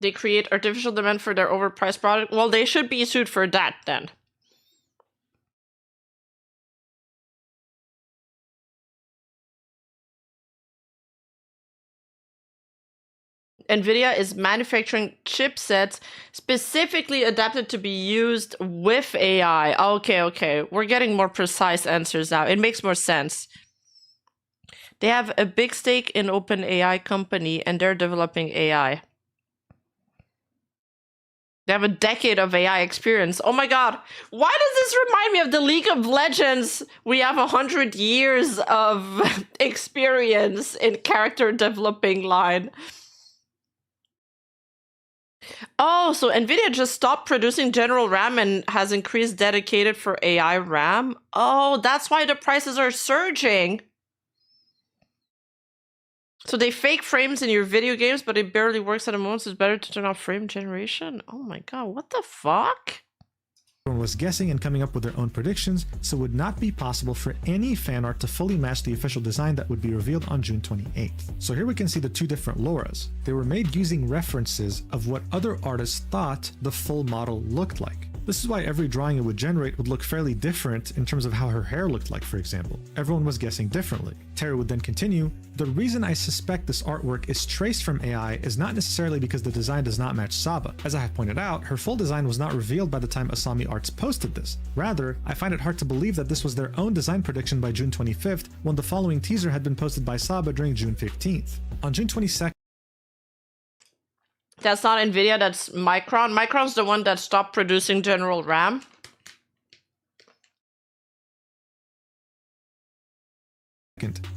They create artificial demand for their overpriced product. Well, they should be sued for that then. Nvidia is manufacturing chipsets specifically adapted to be used with AI. Okay. We're getting more precise answers now. It makes more sense. They have a big stake in OpenAI company and they're developing AI. They have a decade of AI experience. Oh my god. Why does this remind me of the League of Legends? We have 100 years of experience in character developing line. Oh, so Nvidia just stopped producing general RAM and has increased dedicated for AI RAM? Oh, that's why the prices are surging. So they fake frames in your video games, but it barely works at the moment, so it's better to turn off frame generation? Oh my god, what the fuck? Everyone was guessing and coming up with their own predictions, so it would not be possible for any fan art to fully match the official design that would be revealed on June 28th. So here we can see the two different Lauras. They were made using references of what other artists thought the full model looked like. This is why every drawing it would generate would look fairly different in terms of how her hair looked like, for example. Everyone was guessing differently. Terry would then continue, "The reason I suspect this artwork is traced from AI is not necessarily because the design does not match Saba. As I have pointed out, her full design was not revealed by the time Asami Arts posted this. Rather, I find it hard to believe that this was their own design prediction by June 25th, when the following teaser had been posted by Saba during June 15th. On June 22nd, That's not Nvidia, that's Micron. Micron's the one that stopped producing general RAM.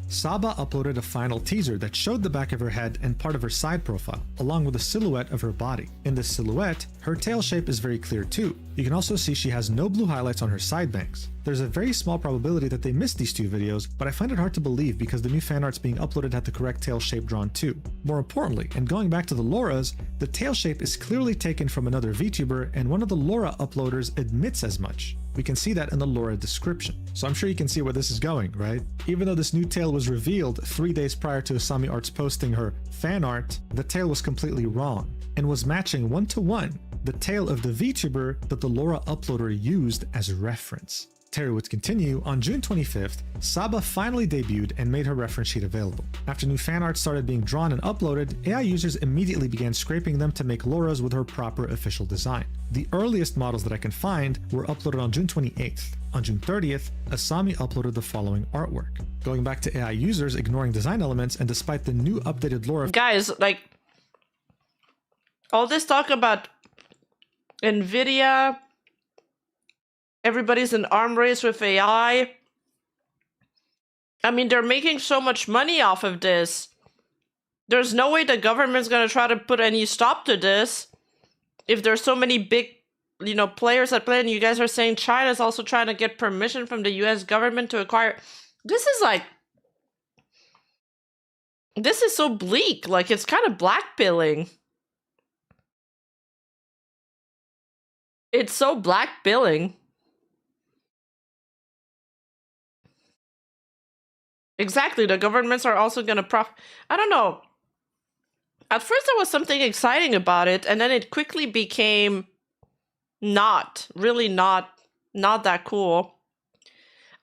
Saba uploaded a final teaser that showed the back of her head and part of her side profile, along with a silhouette of her body. In this silhouette, her tail shape is very clear too. You can also see she has no blue highlights on her side bangs. There's a very small probability that they missed these two videos, but I find it hard to believe because the new fan arts being uploaded had the correct tail shape drawn too. More importantly, and going back to the Lauras, the tail shape is clearly taken from another VTuber, and one of the Laura uploaders admits as much. We can see that in the Laura description. So I'm sure you can see where this is going, right? Even though this new tail was revealed 3 days prior to Asami Arts posting her fan art, the tail was completely wrong and was matching 1-to-1 the tail of the VTuber that the Laura uploader used as reference. Terry would continue, on June 25th, Saba finally debuted and made her reference sheet available. After new fan art started being drawn and uploaded, AI users immediately began scraping them to make Lauras with her proper official design. The earliest models that I can find were uploaded on June 28th. On June 30th, Asami uploaded the following artwork. Going back to AI users ignoring design elements, and despite the new updated Laura— Guys, like, all this talk about NVIDIA, everybody's in arm race with AI. I mean, they're making so much money off of this. There's no way the government's going to try to put any stop to this if there's so many big, you know, players that play. And you guys are saying China's also trying to get permission from the US government to acquire. This is like, this is so bleak. Like, it's kind of blackpilling. It's so blackpilling. Exactly. The governments are also going to I don't know. At first there was something exciting about it, and then it quickly became not that cool.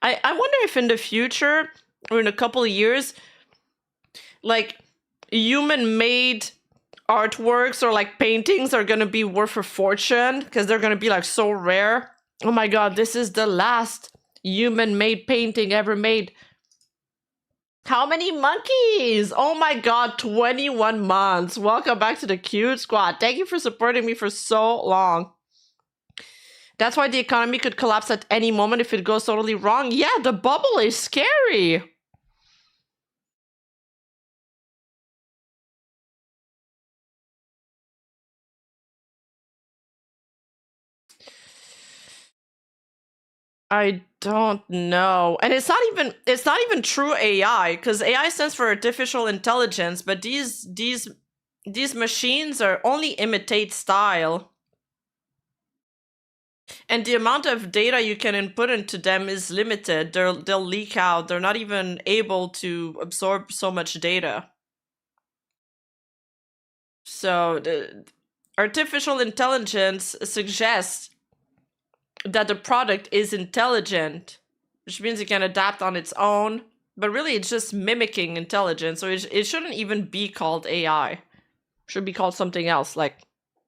I wonder if in the future, or in a couple of years, like human-made artworks or like paintings are gonna be worth a fortune because they're gonna be like so rare. Oh my god, this is the last human-made painting ever made. How many monkeys? Oh my god, 21 months. Welcome back to the Cute Squad. Thank you for supporting me for so long. That's why the economy could collapse at any moment if it goes totally wrong. Yeah, the bubble is scary. I don't know. And it's not even true AI, because AI stands for artificial intelligence, but these machines are only imitate style. And the amount of data you can input into them is limited. They'll leak out. They're not even able to absorb so much data. So the artificial intelligence suggests that the product is intelligent, which means it can adapt on its own, but really it's just mimicking intelligence, so it shouldn't even be called AI. It should be called something else, like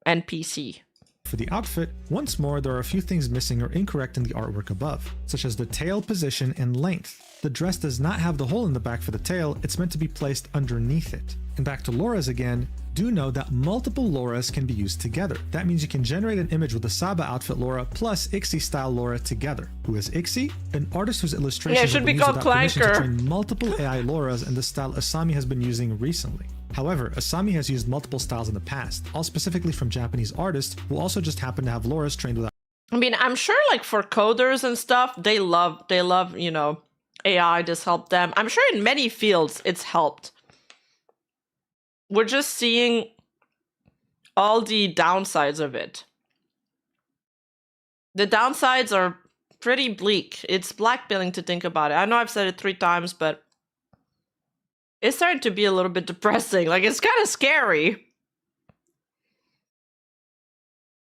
NPC. For the outfit, once more, there are a few things missing or incorrect in the artwork above, such as the tail position and length. The dress does not have the hole in the back for the tail, it's meant to be placed underneath it. And back to Laura's again, do know that multiple Lauras can be used together. That means you can generate an image with the Saba outfit Laura plus Ixie style Laura together. Who is Ixie? An artist whose illustrations have been used without permission to train multiple AI Lauras in the style Asami has been using recently. However, Asami has used multiple styles in the past, all specifically from Japanese artists who also just happen to have Lauras trained without. I mean, I'm sure like for coders and stuff, they love, you know, AI just helped them. I'm sure in many fields it's helped. We're just seeing all the downsides of it. The downsides are pretty bleak. It's blackpilling to think about it. I know I've said it 3 times, but it's starting to be a little bit depressing. Like, it's kind of scary.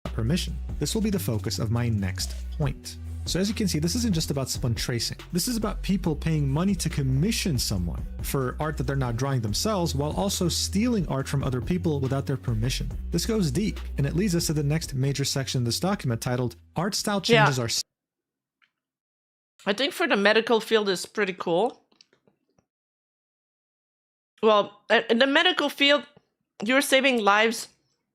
Permission. This will be the focus of my next point. So as you can see, this isn't just about someone tracing. This is about people paying money to commission someone for art that they're not drawing themselves, while also stealing art from other people without their permission. This goes deep, and it leads us to the next major section in this document titled Art Style Changes Are... I think for the medical field is pretty cool. Well, in the medical field, you're saving lives,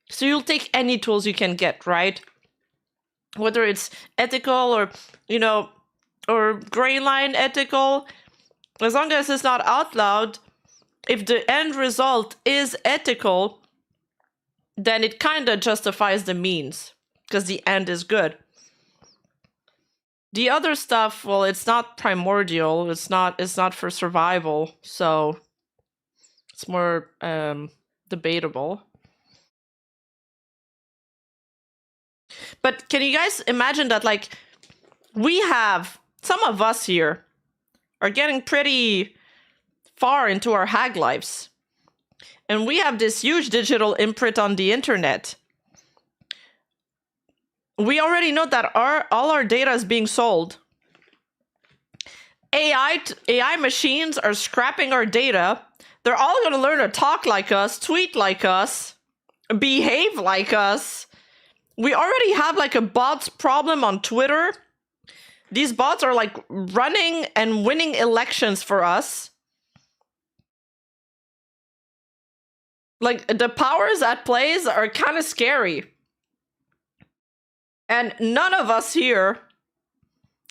so you'll take any tools you can get, right? Whether it's ethical or, you know, or gray line ethical, as long as it's not out loud, if the end result is ethical, then it kind of justifies the means, because the end is good. The other stuff, well, it's not primordial, it's not for survival, so it's more debatable. But can you guys imagine that, like, some of us here are getting pretty far into our hag lives, and we have this huge digital imprint on the internet. We already know that all our data is being sold. AI machines are scrapping our data. They're all going to learn to talk like us, tweet like us, behave like us. We already have like a bots problem on Twitter. These bots are like running and winning elections for us. Like, the powers at plays are kind of scary. And none of us here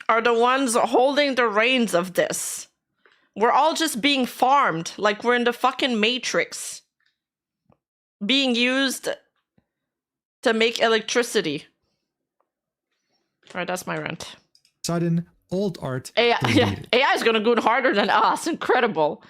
are the ones holding the reins of this. We're all just being farmed like we're in the fucking Matrix. Being used to make electricity. Alright, that's my rant. Sudden, old art AI, deleted. AI is gonna go harder than us. Incredible.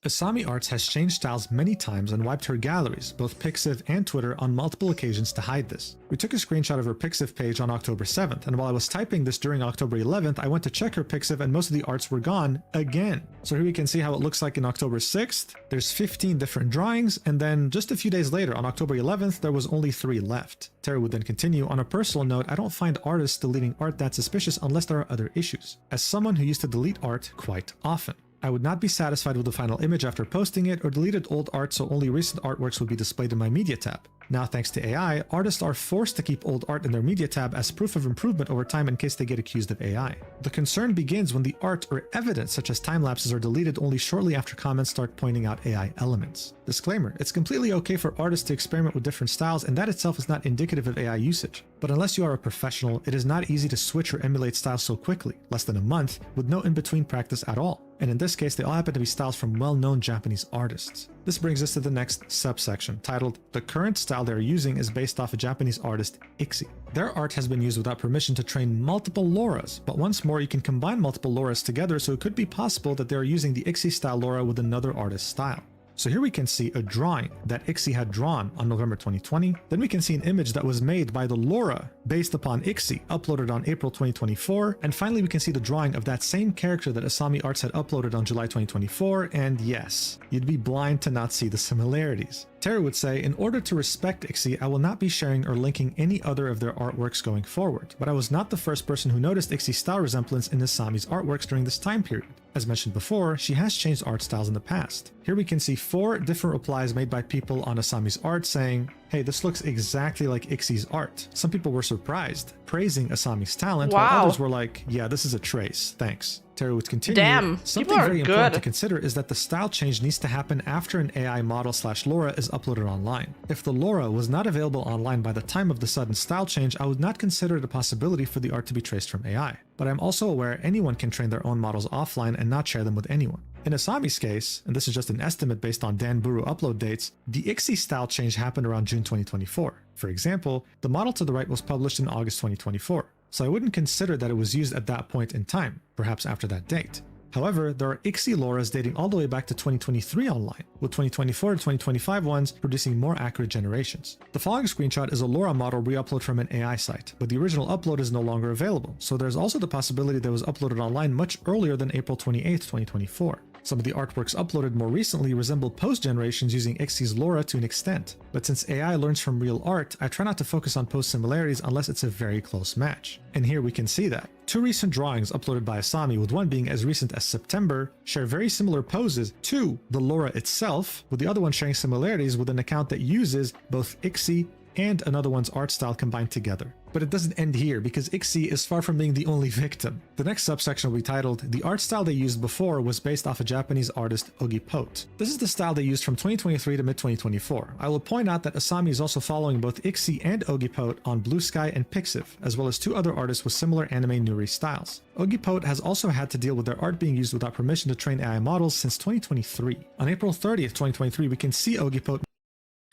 Asami Arts has changed styles many times and wiped her galleries, both Pixiv and Twitter, on multiple occasions to hide this. We took a screenshot of her Pixiv page on October 7th, and while I was typing this during October 11th, I went to check her Pixiv and most of the arts were gone again. So here we can see how it looks like in October 6th. There's 15 different drawings, and then just a few days later, on October 11th, there was only 3 left. Terry would then continue, on a personal note, I don't find artists deleting art that suspicious unless there are other issues. As someone who used to delete art quite often, I would not be satisfied with the final image after posting it, or deleted old art so only recent artworks would be displayed in my media tab. Now, thanks to AI, artists are forced to keep old art in their media tab as proof of improvement over time in case they get accused of AI. The concern begins when the art or evidence such as time lapses are deleted only shortly after comments start pointing out AI elements. Disclaimer, it's completely okay for artists to experiment with different styles, and that itself is not indicative of AI usage. But unless you are a professional, it is not easy to switch or emulate styles so quickly, less than a month, with no in-between practice at all. And in this case, they all happen to be styles from well-known Japanese artists. This brings us to the next subsection, titled, The current style they're using is based off a Japanese artist, Ixi. Their art has been used without permission to train multiple Lauras, but once more you can combine multiple Lauras together, so it could be possible that they are using the Ixi style Laura with another artist's style. So here we can see a drawing that Ixi had drawn on November 2020. Then we can see an image that was made by the Laura based upon Ixi, uploaded on April 2024. And finally, we can see the drawing of that same character that Asami Arts had uploaded on July 2024. And yes, you'd be blind to not see the similarities. Terry would say, in order to respect Ixi, I will not be sharing or linking any other of their artworks going forward. But I was not the first person who noticed Ixi's style resemblance in Asami's artworks during this time period. As mentioned before, she has changed art styles in the past. Here we can see 4 different replies made by people on Asami's art saying, hey, this looks exactly like Ixi's art. Some people were surprised, praising Asami's talent, while others were like, yeah, this is a trace, thanks. Terry would continue, damn, something very important to consider is that the style change needs to happen after an AI model / Laura is uploaded online. If the Laura was not available online by the time of the sudden style change, I would not consider it a possibility for the art to be traced from AI. But I'm also aware anyone can train their own models offline and not share them with anyone. In Asami's case, and this is just an estimate based on Dan Buru upload dates, the Ixi style change happened around June 2024. For example, the model to the right was published in August 2024. So I wouldn't consider that it was used at that point in time, perhaps after that date. However, there are Ixi Lauras dating all the way back to 2023 online, with 2024 to 2025 ones producing more accurate generations. The following screenshot is a Laura model re-upload from an AI site, but the original upload is no longer available, so there's also the possibility that it was uploaded online much earlier than April 28, 2024. Some of the artworks uploaded more recently resemble post-generations using Ixi's Laura to an extent, but since AI learns from real art, I try not to focus on post-similarities unless it's a very close match. And here we can see that. 2 recent drawings uploaded by Asami, with one being as recent as September, share very similar poses to the Laura itself, with the other one sharing similarities with an account that uses both Ixi and another one's art style combined together. But it doesn't end here, because Ixi is far from being the only victim. The next subsection will be titled, The art style they used before was based off a Japanese artist, Ogi Pote. This is the style they used from 2023 to mid-2024. I will point out that Asami is also following both Ixi and Ogi Pote on Blue Sky and Pixiv, as well as 2 other artists with similar anime Nuri styles. Ogi Pote has also had to deal with their art being used without permission to train AI models since 2023. On April 30th, 2023, we can see Ogi Pote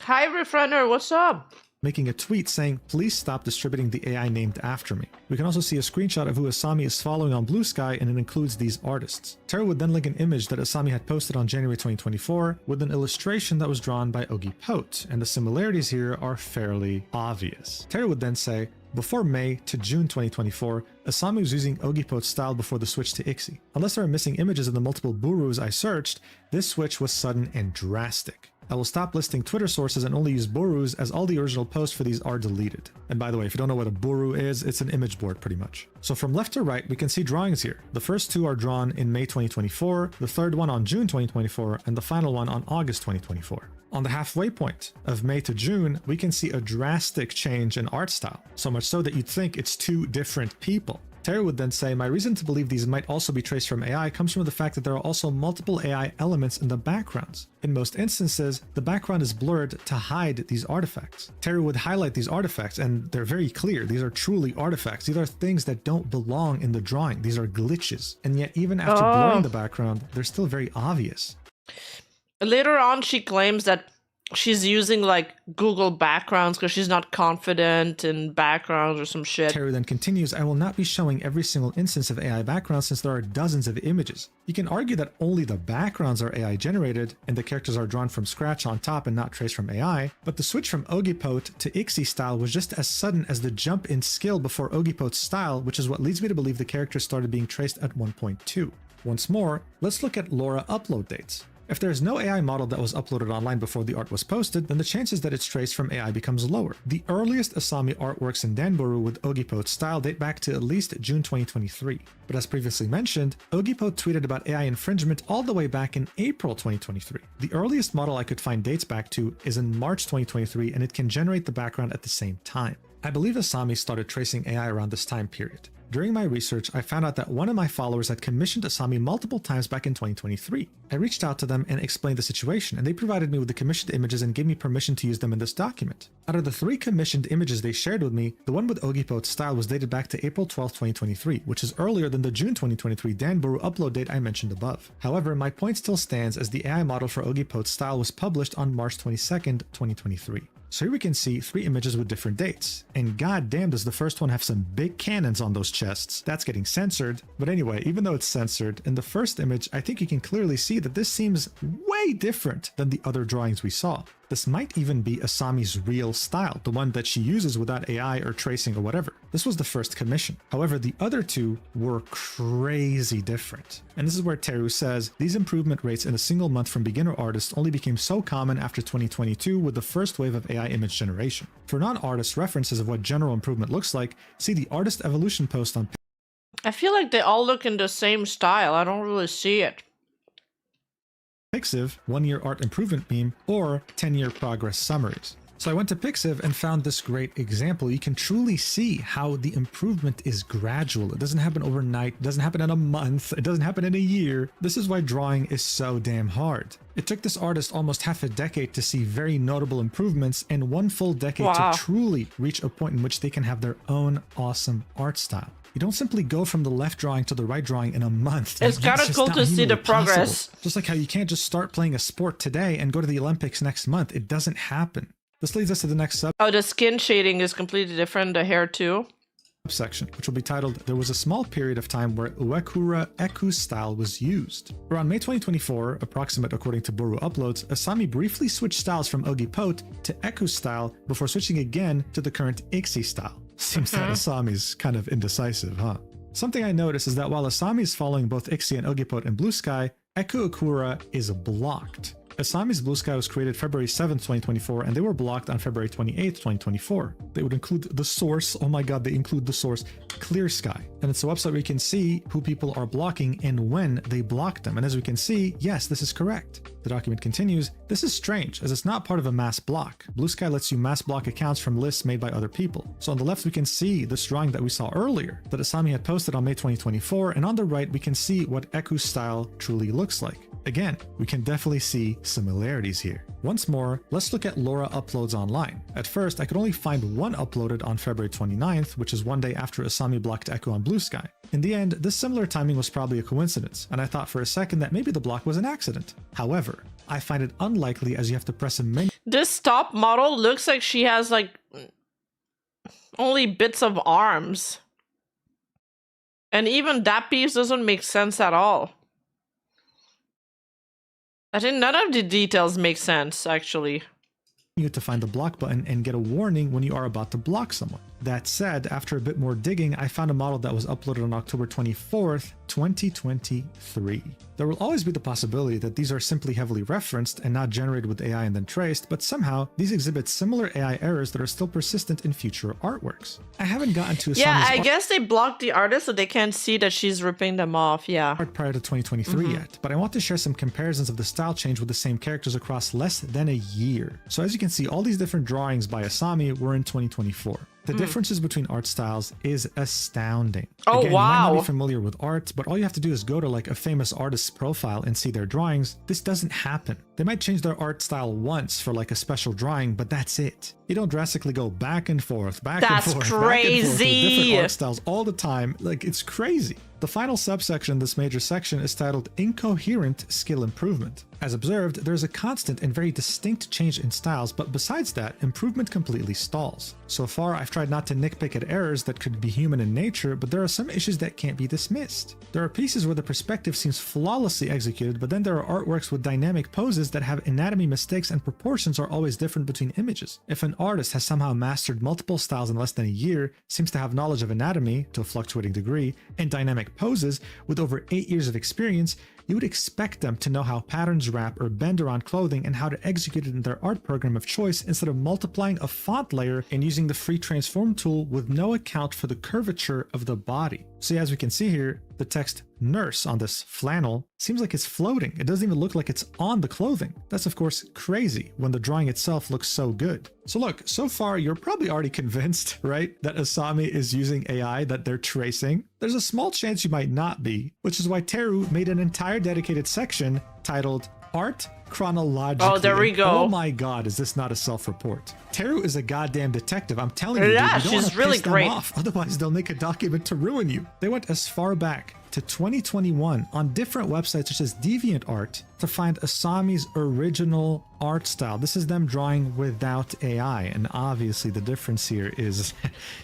Hi, Riffrunner, what's up? Making a tweet saying, please stop distributing the AI named after me. We can also see a screenshot of who Asami is following on Blue Sky, and it includes these artists. Terry would then link an image that Asami had posted on January 2024 with an illustration that was drawn by Ogi Pote, and the similarities here are fairly obvious. Terry would then say, before May to June 2024, Asami was using Ogi Pote's style before the switch to Ixi. Unless there are missing images in the multiple Burus I searched, this switch was sudden and drastic. I will stop listing Twitter sources and only use Burus, as all the original posts for these are deleted. And by the way, if you don't know what a Buru is, it's an image board pretty much. So from left to right, we can see drawings here. The first 2 are drawn in May 2024, the third one on June 2024, and the final one on August 2024. On the halfway point of May to June, we can see a drastic change in art style, so much so that you'd think it's 2 different people. Terry would then say, my reason to believe these might also be traced from AI comes from the fact that there are also multiple AI elements in the backgrounds. In most instances, the background is blurred to hide these artifacts. Terry would highlight these artifacts, and they're very clear. These are truly artifacts. These are things that don't belong in the drawing. These are glitches. And yet, even after blurring the background, they're still very obvious. Later on, she claims that she's using like Google backgrounds because she's not confident in backgrounds or some shit. Terry then continues, I will not be showing every single instance of AI backgrounds since there are dozens of images. You can argue that only the backgrounds are AI generated and the characters are drawn from scratch on top and not traced from AI, but the switch from Ogipote to Ixie style was just as sudden as the jump in skill before Ogipote's style, which is what leads me to believe the characters started being traced at 1.2. Once more, let's look at Laura upload dates. If there is no AI model that was uploaded online before the art was posted, then the chances that it's traced from AI becomes lower. The earliest Asami artworks in Danboru with Ogipote style date back to at least June 2023. But as previously mentioned, Ogipote tweeted about AI infringement all the way back in April 2023. The earliest model I could find dates back to is in March 2023, and it can generate the background at the same time. I believe Asami started tracing AI around this time period. During my research, I found out that one of my followers had commissioned Asami multiple times back in 2023. I reached out to them and explained the situation, and they provided me with the commissioned images and gave me permission to use them in this document. Out of the 3 commissioned images they shared with me, the one with Ogipote style was dated back to April 12, 2023, which is earlier than the June 2023 Danboru upload date I mentioned above. However, my point still stands as the AI model for Ogipote style was published on March 22nd, 2023. So here we can see 3 images with different dates, and goddamn does the first one have some big cannons on those chests. That's getting censored, but anyway, even though it's censored, in the first image I think you can clearly see that this seems way different than the other drawings we saw. This might even be Asami's real style, the one that she uses without AI or tracing or whatever. This was the first commission. However, the other 2 were crazy different. And this is where Teru says, these improvement rates in a single month from beginner artists only became so common after 2022 with the first wave of AI image generation. For non-artist references of what general improvement looks like, see the artist evolution post on I feel like they all look in the same style. I don't really see it. Pixiv, 1-year art improvement meme, or 10-year progress summaries. So I went to Pixiv and found this great example. You can truly see how the improvement is gradual. It doesn't happen overnight, it doesn't happen in a month, it doesn't happen in a year. This is why drawing is so damn hard. It took this artist almost half a decade to see very notable improvements and 1 full decade to truly reach a point in which they can have their own awesome art style. You don't simply go from the left drawing to the right drawing in a month. It's kind of cool to see the progress. Just like how you can't just start playing a sport today and go to the Olympics next month. It doesn't happen. This leads us to the next Oh, the skin shading is completely different, the hair too. Section, which will be titled, There was a small period of time where Uekura Eku style was used. Around May 2024, approximate according to Boru uploads, Asami briefly switched styles from Ogipote to Eku style before switching again to the current Ixie style. Seems that Asami's kind of indecisive, huh? Something I noticed is that while Asami is following both Ixie and Ogipote in Blue Sky, Eku Ukura is blocked. Asami's Blue Sky was created February 7th, 2024, and they were blocked on February 28th, 2024. They would include the source, oh my god, they include the source, Clear Sky. And it's a website where you can see who people are blocking and when they blocked them. And as we can see, yes, this is correct. The document continues, this is strange, as it's not part of a mass block. Blue Sky lets you mass block accounts from lists made by other people. So on the left, we can see this drawing that we saw earlier, that Asami had posted on May 2024, and on the right, we can see what Eku's style truly looks like. Again, we can definitely see similarities here. Once more, let's look at Laura uploads online. At first, I could only find 1 uploaded on February 29th, which is 1 day after Asami blocked Eku on Blue Sky. In the end, this similar timing was probably a coincidence, and I thought for a second that maybe the block was an accident. However, I find it unlikely as you have to press a menu. This top model looks like she has like only bits of arms. And even that piece doesn't make sense at all. I think none of the details make sense, actually. To find the block button and get a warning when you are about to block someone. That said, after a bit more digging, I found a model that was uploaded on October 24th, 2023. There will always be the possibility that these are simply heavily referenced and not generated with AI and then traced, but somehow these exhibit similar AI errors that are still persistent in future artworks. I haven't gotten to I guess they blocked the artist so they can't see that she's ripping them off, prior to 2023 yet, but I want to share some comparisons of the style change with the same characters across less than a year. So as you can see, all these different drawings by Asami were in 2024. The differences between art styles is astounding. Oh, Again, you might not wow. be familiar with art, but all you have to do is go to like a famous artist's profile and see their drawings. This doesn't happen. They might change their art style once for like a special drawing, but that's it. You don't drastically go back and forth, back and forth, back and forth with different art styles all the time. Like, it's crazy. The final subsection in this major section is titled Incoherent Skill Improvement. As observed, there's a constant and very distinct change in styles, but besides that, improvement completely stalls. So far, I've tried not to nitpick at errors that could be human in nature, but there are some issues that can't be dismissed. There are pieces where the perspective seems flawlessly executed, but then there are artworks with dynamic poses that have anatomy mistakes and proportions are always different between images. If an artist has somehow mastered multiple styles in less than a year, seems to have knowledge of anatomy, to a fluctuating degree, and dynamic poses with over 8 years of experience, you would expect them to know how patterns wrap or bend around clothing and how to execute it in their art program of choice instead of multiplying a font layer and using the free transform tool with no account for the curvature of the body. So as we can see here, the text nurse on this flannel seems like it's floating. It doesn't even look like it's on the clothing. That's of course crazy when the drawing itself looks so good. So look, so far you're probably already convinced, right, that Asami is using AI that they're tracing. There's a small chance you might not be, which is why Teru made an entire dedicated section titled Art Chronologically. Oh, there we go. Oh my god, is this not a self-report? Teru is a goddamn detective. I'm telling you, Yeah, dude, you don't she's wanna really piss them great. off. Otherwise, they'll make a document to ruin you. They went as far back to 2021 on different websites such as DeviantArt to find Asami's original art style. This is them drawing without AI, and obviously the difference here is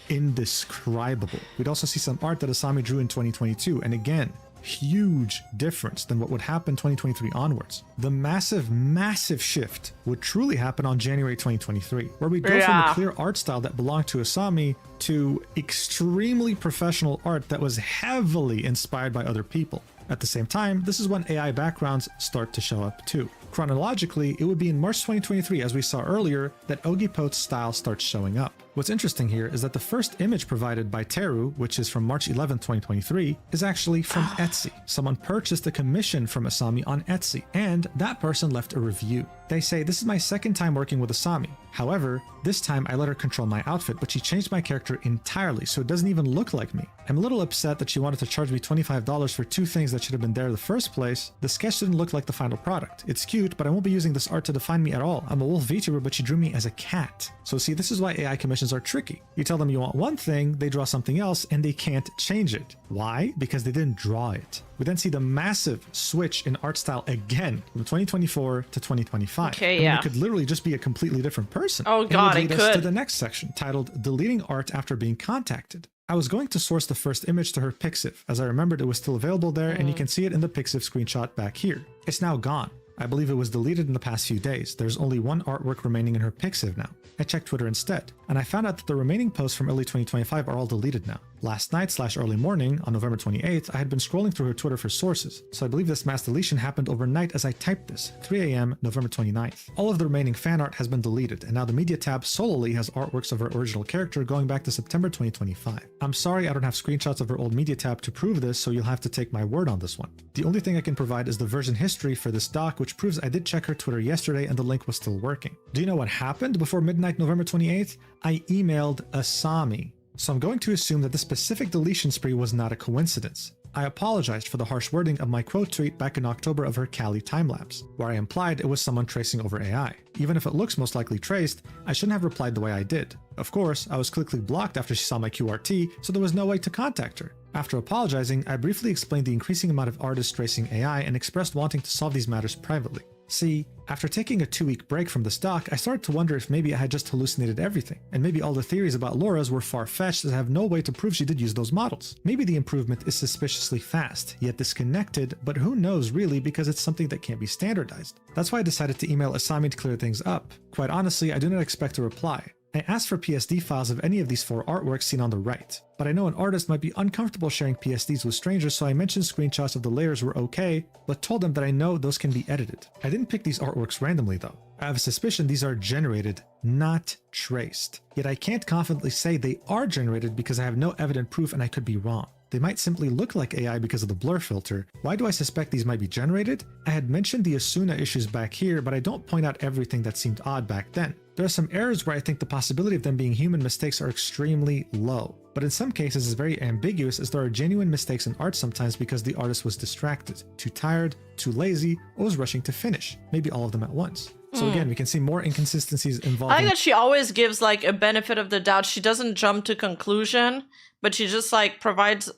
indescribable. We'd also see some art that Asami drew in 2022, and again, huge difference than what would happen 2023 onwards. The massive shift would truly happen on January 2023, where we go from a clear art style that belonged to Asami to extremely professional art that was heavily inspired by other people. At the same time, this is when AI backgrounds start to show up too. Chronologically, it would be in March 2023, as we saw earlier, that Ogipot's style starts showing up. What's interesting here is that the first image provided by Teru, which is from March 11, 2023, is actually from Etsy. Someone purchased a commission from Asami on Etsy, and that person left a review. They say, "This is my second time working with Asami. However, this time I let her control my outfit, but she changed my character entirely, so it doesn't even look like me. I'm a little upset that she wanted to charge me $25 for two things that should have been there in the first place. The sketch didn't look like the final product. It's cute, but I won't be using this art to define me at all. I'm a wolf VTuber, but she drew me as a cat." So see, this is why AI commissions are tricky. You tell them you want one thing, they draw something else, and they can't change it. Why? Because they didn't draw it. We then see the massive switch in art style again from 2024 to 2025. Okay, I mean, yeah. it could literally just be a completely different person. Oh And god, would it lead us to could. the next section titled Deleting Art After Being Contacted. I was going to source the first image to her Pixiv, as I remembered it was still available there, and you can see it in the Pixiv screenshot back here. It's now gone. I believe it was deleted in the past few days. There's only one artwork remaining in her Pixiv now. I checked Twitter instead, and I found out that the remaining posts from early 2025 are all deleted now. Last night/early morning, on November 28th, I had been scrolling through her Twitter for sources, so I believe this mass deletion happened overnight as I typed this, 3 a.m. November 29th. All of the remaining fan art has been deleted, and now the media tab solely has artworks of her original character going back to September 2025. I'm sorry I don't have screenshots of her old media tab to prove this, so you'll have to take my word on this one. The only thing I can provide is the version history for this doc, which proves I did check her Twitter yesterday and the link was still working. Do you know what happened before midnight November 28th? I emailed Asami. So I'm going to assume that the specific deletion spree was not a coincidence. I apologized for the harsh wording of my quote tweet back in October of her Cali timelapse, where I implied it was someone tracing over AI. Even if it looks most likely traced, I shouldn't have replied the way I did. Of course, I was quickly blocked after she saw my QRT, so there was no way to contact her. After apologizing, I briefly explained the increasing amount of artists tracing AI and expressed wanting to solve these matters privately. See, after taking a 2-week break from this doc, I started to wonder if maybe I had just hallucinated everything, and maybe all the theories about Laura's were far-fetched as I have no way to prove she did use those models. Maybe the improvement is suspiciously fast, yet disconnected, but who knows really because it's something that can't be standardized. That's why I decided to email Asami to clear things up. Quite honestly, I do not expect a reply. I asked for PSD files of any of these 4 artworks seen on the right, but I know an artist might be uncomfortable sharing PSDs with strangers, so I mentioned screenshots of the layers were okay, but told them that I know those can be edited. I didn't pick these artworks randomly though. I have a suspicion these are generated, not traced. Yet I can't confidently say they are generated because I have no evident proof and I could be wrong. They might simply look like AI because of the blur filter. Why do I suspect these might be generated? I had mentioned the Asuna issues back here, but I don't point out everything that seemed odd back then. There are some errors where I think the possibility of them being human mistakes are extremely low, but in some cases it's very ambiguous as there are genuine mistakes in art sometimes because the artist was distracted, too tired, too lazy, or was rushing to finish, maybe all of them at once. So again, we can see more inconsistencies involved. I like that she always gives like a benefit of the doubt. She doesn't jump to conclusion, but she just like provides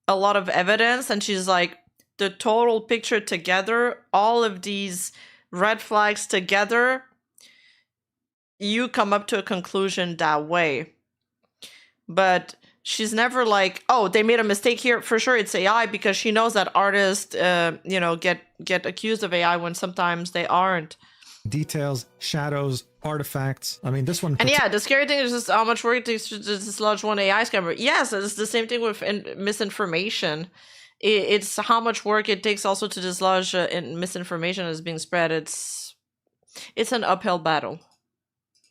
a lot of evidence, and she's like, the total picture together, all of these red flags together, you come up to a conclusion that way. But she's never like, oh, they made a mistake here, for sure it's AI, because she knows that artists you know, get accused of AI when sometimes they aren't. Details, shadows, artifacts. I mean, this one. And yeah, the scary thing is just how much work it takes to dislodge one AI scammer. Yes, it's the same thing with misinformation. It's how much work it takes also to dislodge misinformation that's being spread. It's an uphill battle.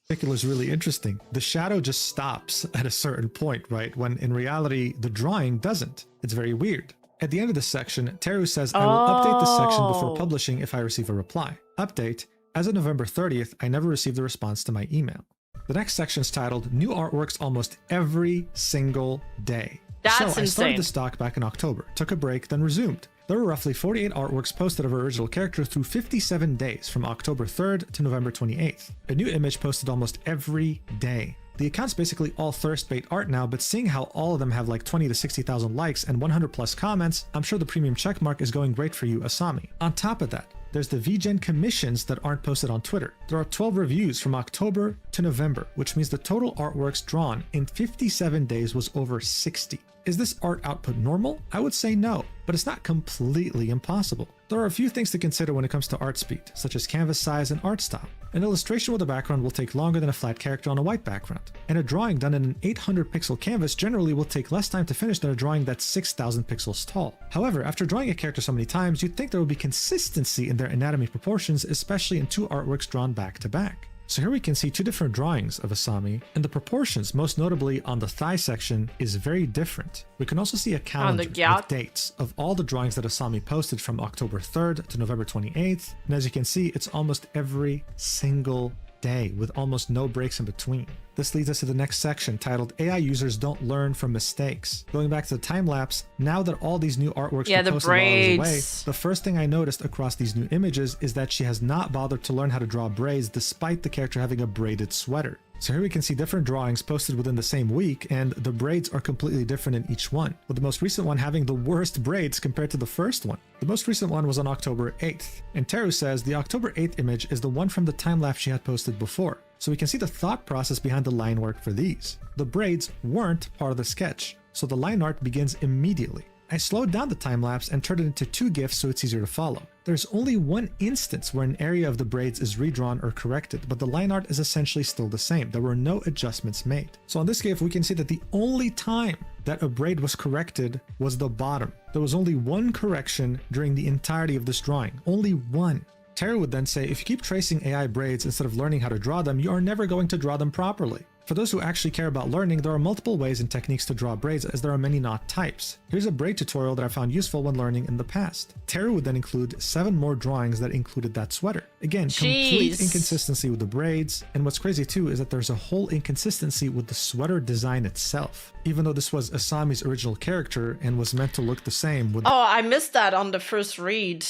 Particular is really interesting. The shadow just stops at a certain point, right? When in reality, the drawing doesn't. It's very weird. At the end of this section, Teru says, I will update this section before publishing if I receive a reply. Update. As of November 30th, I never received a response to my email. The next section is titled New Artworks Almost Every Single Day. That's so insane. I started the stock back in October, took a break, then resumed. There were roughly 48 artworks posted of her original character through 57 days from October 3rd to November 28th. A new image posted almost every day. The account's basically all thirst-bait art now, but seeing how all of them have like 20 to 60,000 likes and 100 plus comments, I'm sure the premium checkmark is going great for you, Asami. On top of that, there's the VGen commissions that aren't posted on Twitter. There are 12 reviews from October to November, which means the total artworks drawn in 57 days was over 60. Is this art output normal? I would say no, but it's not completely impossible. There are a few things to consider when it comes to art speed, such as canvas size and art style. An illustration with a background will take longer than a flat character on a white background, and a drawing done in an 800 pixel canvas generally will take less time to finish than a drawing that's 6,000 pixels tall. However, after drawing a character so many times, you'd think there would be consistency in their anatomy proportions, especially in two artworks drawn back to back. So here we can see two different drawings of Asami, and the proportions, most notably on the thigh section, is very different. We can also see a calendar with dates of all the drawings that Asami posted from October 3rd to November 28th, and as you can see, it's almost every single day with almost no breaks in between. This leads us to the next section titled AI Users Don't Learn from Mistakes. Going back to the time lapse, now that all these new artworks were posted while I was away, the first thing I noticed across these new images is that she has not bothered to learn how to draw braids despite the character having a braided sweater. So here we can see different drawings posted within the same week, and the braids are completely different in each one, with the most recent one having the worst braids compared to the first one. The most recent one was on October 8th, and Teru says the October 8th image is the one from the time-lapse she had posted before, so we can see the thought process behind the line work for these. The braids weren't part of the sketch, so the line art begins immediately. I slowed down the time-lapse and turned it into 2 GIFs so it's easier to follow. There's only one instance where an area of the braids is redrawn or corrected, but the line art is essentially still the same. There were no adjustments made. So on this GIF, we can see that the only time that a braid was corrected was the bottom. There was only one correction during the entirety of this drawing. Only one. Teru would then say, if you keep tracing AI braids instead of learning how to draw them, you are never going to draw them properly. For those who actually care about learning, there are multiple ways and techniques to draw braids, as there are many knot types. Here's a braid tutorial that I found useful when learning in the past. Teru would then include 7 more drawings that included that sweater. Again, complete inconsistency with the braids, and what's crazy too is that there's a whole inconsistency with the sweater design itself. Even though this was Asami's original character and was meant to look the same with— Oh, I missed that on the first read.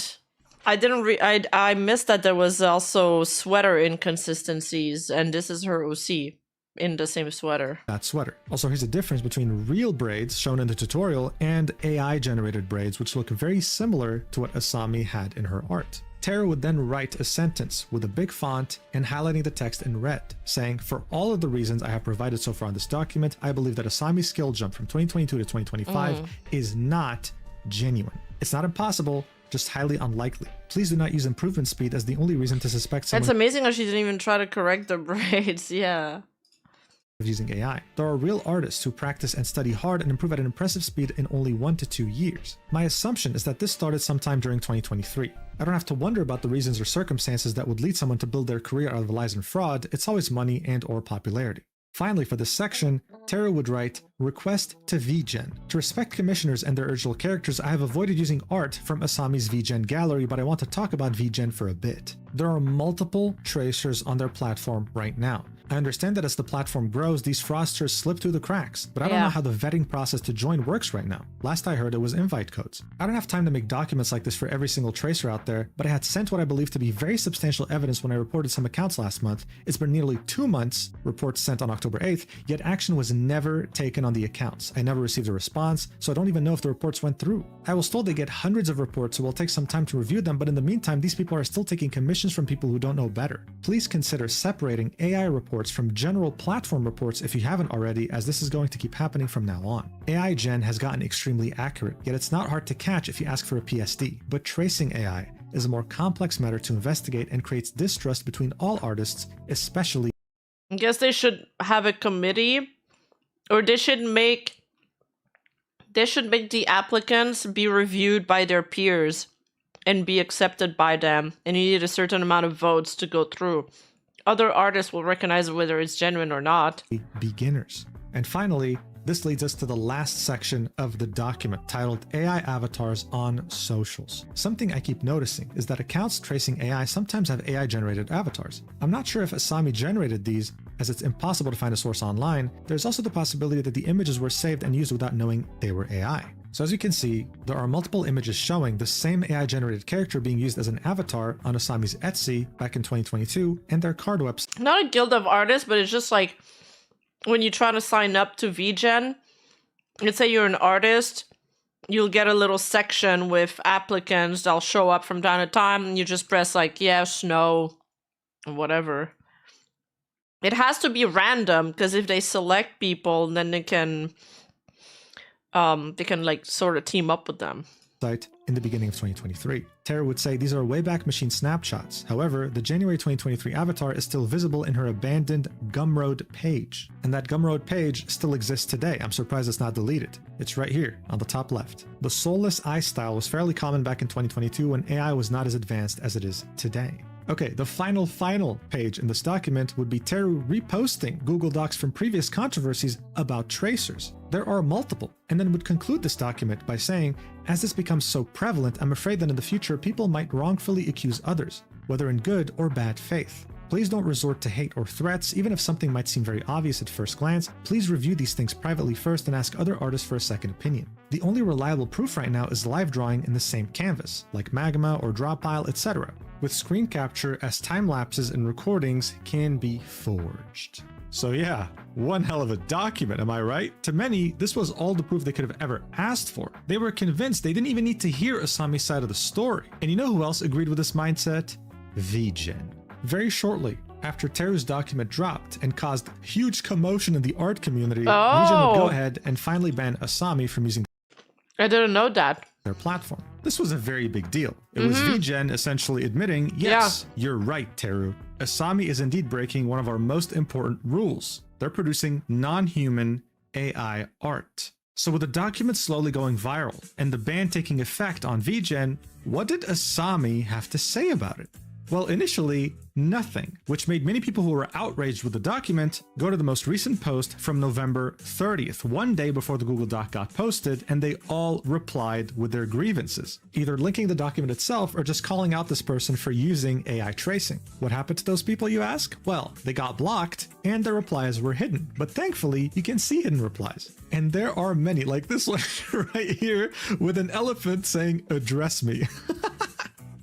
I didn't I missed that there was also sweater inconsistencies, and this is her OC in the same sweater. That sweater. Also, here's a difference between real braids shown in the tutorial and AI generated braids, which look very similar to what Asami had in her art. Teru would then write a sentence with a big font and highlighting the text in red, saying, for all of the reasons I have provided so far in this document, I believe that Asami's skill jump from 2022 to 2025 is not genuine. It's not impossible, just highly unlikely. Please do not use improvement speed as the only reason to suspect someone— It's amazing how she didn't even try to correct the braids, yeah. Using AI. There are real artists who practice and study hard and improve at an impressive speed in only 1 to 2 years. My assumption is that this started sometime during 2023. I don't have to wonder about the reasons or circumstances that would lead someone to build their career out of lies and fraud. It's always money and or popularity. Finally, for this section, Tara would write, request to VGen. To respect commissioners and their original characters, I have avoided using art from Asami's VGen gallery, but I want to talk about VGen for a bit. There are multiple tracers on their platform right now. I understand that as the platform grows, these fraudsters slip through the cracks, but I don't know how the vetting process to join works right now. Last I heard, it was invite codes. I don't have time to make documents like this for every single tracer out there, but I had sent what I believe to be very substantial evidence when I reported some accounts last month. It's been nearly 2 months, reports sent on October 8th, yet action was never taken on the accounts. I never received a response, so I don't even know if the reports went through. I was told they get hundreds of reports, so it will take some time to review them, but in the meantime, these people are still taking commissions from people who don't know better. Please consider separating AI reports from general platform reports if you haven't already, as this is going to keep happening from now on. AI gen has gotten extremely accurate, yet it's not hard to catch if you ask for a PSD, but tracing AI is a more complex matter to investigate and creates distrust between all artists, especially. I guess they should have a committee, or they should make the applicants be reviewed by their peers and be accepted by them, and you need a certain amount of votes to go through. Other artists will recognize whether it's genuine or not. Beginners. And finally, this leads us to the last section of the document titled AI Avatars on Socials. Something I keep noticing is that accounts tracing AI sometimes have AI-generated avatars. I'm not sure if Asami generated these, as it's impossible to find a source online. There's also the possibility that the images were saved and used without knowing they were AI. So as you can see, there are multiple images showing the same AI-generated character being used as an avatar on Asami's Etsy back in 2022 and their card website. Not a guild of artists, but it's just like when you try to sign up to VGen, let's say you're an artist, you'll get a little section with applicants that'll show up from time to time, and you just press like yes, no, whatever. It has to be random, because if they select people, then they can like sort of team up with them. In the beginning of 2023. Tara would say these are Wayback Machine snapshots. However, the January 2023 avatar is still visible in her abandoned Gumroad page. And that Gumroad page still exists today. I'm surprised it's not deleted. It's right here on the top left. The soulless eye style was fairly common back in 2022 when AI was not as advanced as it is today. Okay, the final page in this document would be Teru reposting Google Docs from previous controversies about tracers. There are multiple, and then would conclude this document by saying, as this becomes so prevalent, I'm afraid that in the future people might wrongfully accuse others, whether in good or bad faith. Please don't resort to hate or threats, even if something might seem very obvious at first glance. Please review these things privately first and ask other artists for a second opinion. The only reliable proof right now is live drawing in the same canvas, like Magma or Drawpile, etc., with screen capture as time lapses and recordings can be forged. So yeah, one hell of a document, am I right? To many, this was all the proof they could have ever asked for. They were convinced they didn't even need to hear Asami's side of the story. And you know who else agreed with this mindset? VGen. Very shortly after Teru's document dropped and caused huge commotion in the art community, VGen would go ahead and finally ban Asami from using I didn't know that. Their platform. This was a very big deal. It was VGen essentially admitting, yes, you're right, Teru. Asami is indeed breaking one of our most important rules. They're producing non-human AI art. So with the document slowly going viral and the ban taking effect on VGen, what did Asami have to say about it? Well, initially, nothing, which made many people who were outraged with the document go to the most recent post from November 30th, one day before the Google Doc got posted, and they all replied with their grievances, either linking the document itself or just calling out this person for using AI tracing. What happened to those people, you ask? Well, they got blocked and their replies were hidden, but thankfully you can see hidden replies. And there are many, like this one right here with an elephant saying, "Address me."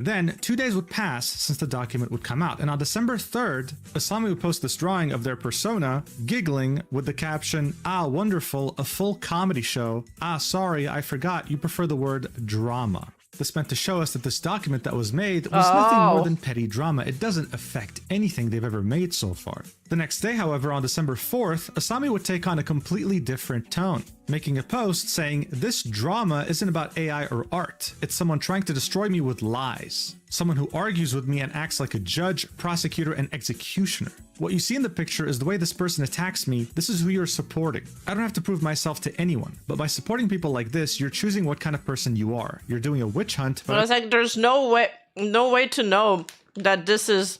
Then, 2 days would pass since the document would come out, and on December 3rd, Asami would post this drawing of their persona, giggling with the caption, "Ah, wonderful, a full comedy show. Ah, sorry, I forgot, you prefer the word drama." This meant to show us that this document that was made was nothing more than petty drama. It doesn't affect anything they've ever made so far. The next day, however, on December 4th, Asami would take on a completely different tone, making a post saying, "This drama isn't about AI or art. It's someone trying to destroy me with lies. Someone who argues with me and acts like a judge, prosecutor, and executioner. What you see in the picture is the way this person attacks me. This is who you're supporting. I don't have to prove myself to anyone, but by supporting people like this, you're choosing what kind of person you are. You're doing a witch hunt." But I was like, there's no way to know that this is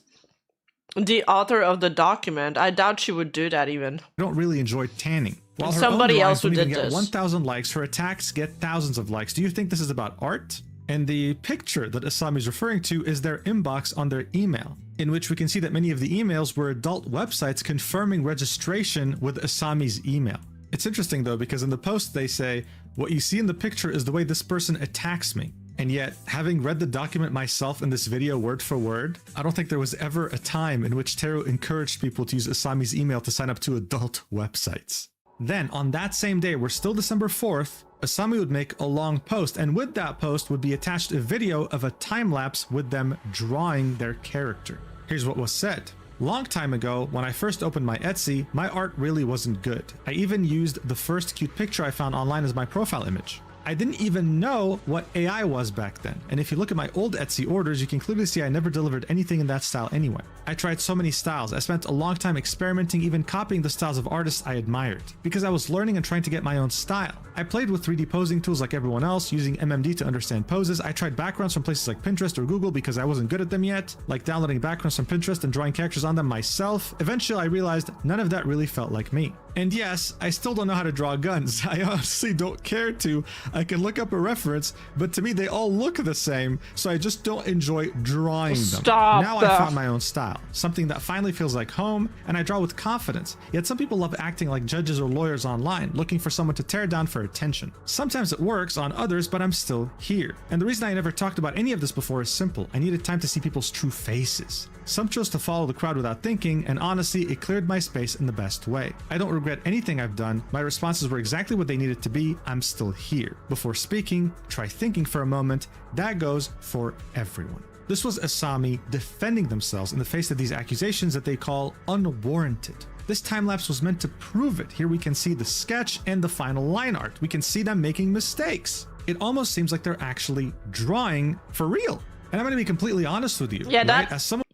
The author of the document. I doubt she would do that even. I don't really enjoy tanning. While her Somebody own else drawings who don't even did get this. 1,000 likes, her attacks get thousands of likes. Do you think this is about art? And the picture that Asami is referring to is their inbox on their email, in which we can see that many of the emails were adult websites confirming registration with Asami's email. It's interesting though, because in the post they say, what you see in the picture is the way this person attacks me. And yet, having read the document myself in this video word for word, I don't think there was ever a time in which Teru encouraged people to use Asami's email to sign up to adult websites. Then, on that same day, we're still December 4th, Asami would make a long post, and with that post would be attached a video of a time-lapse with them drawing their character. Here's what was said. Long time ago, when I first opened my Etsy, my art really wasn't good. I even used the first cute picture I found online as my profile image. I didn't even know what AI was back then, and if you look at my old Etsy orders, you can clearly see I never delivered anything in that style anyway. I tried so many styles, I spent a long time experimenting, even copying the styles of artists I admired, because I was learning and trying to get my own style. I played with 3D posing tools like everyone else, using MMD to understand poses. I tried backgrounds from places like Pinterest or Google because I wasn't good at them yet, like downloading backgrounds from Pinterest and drawing characters on them myself. Eventually I realized none of that really felt like me. And yes, I still don't know how to draw guns. I honestly don't care to. I can look up a reference, but to me they all look the same, so I just don't enjoy drawing them. Stop Now that. I found my own style, something that finally feels like home, and I draw with confidence. Yet some people love acting like judges or lawyers online, looking for someone to tear down for attention. Sometimes it works on others, but I'm still here. And the reason I never talked about any of this before is simple. I needed time to see people's true faces. Some chose to follow the crowd without thinking, and honestly, it cleared my space in the best way. I don't regret anything I've done. My responses were exactly what they needed to be. I'm still here. Before speaking, try thinking for a moment. That goes for everyone. This was Asami defending themselves in the face of these accusations that they call unwarranted. This time-lapse was meant to prove it. Here we can see the sketch and the final line art. We can see them making mistakes. It almost seems like they're actually drawing for real. And I'm going to be completely honest with you. Yeah, right? As someone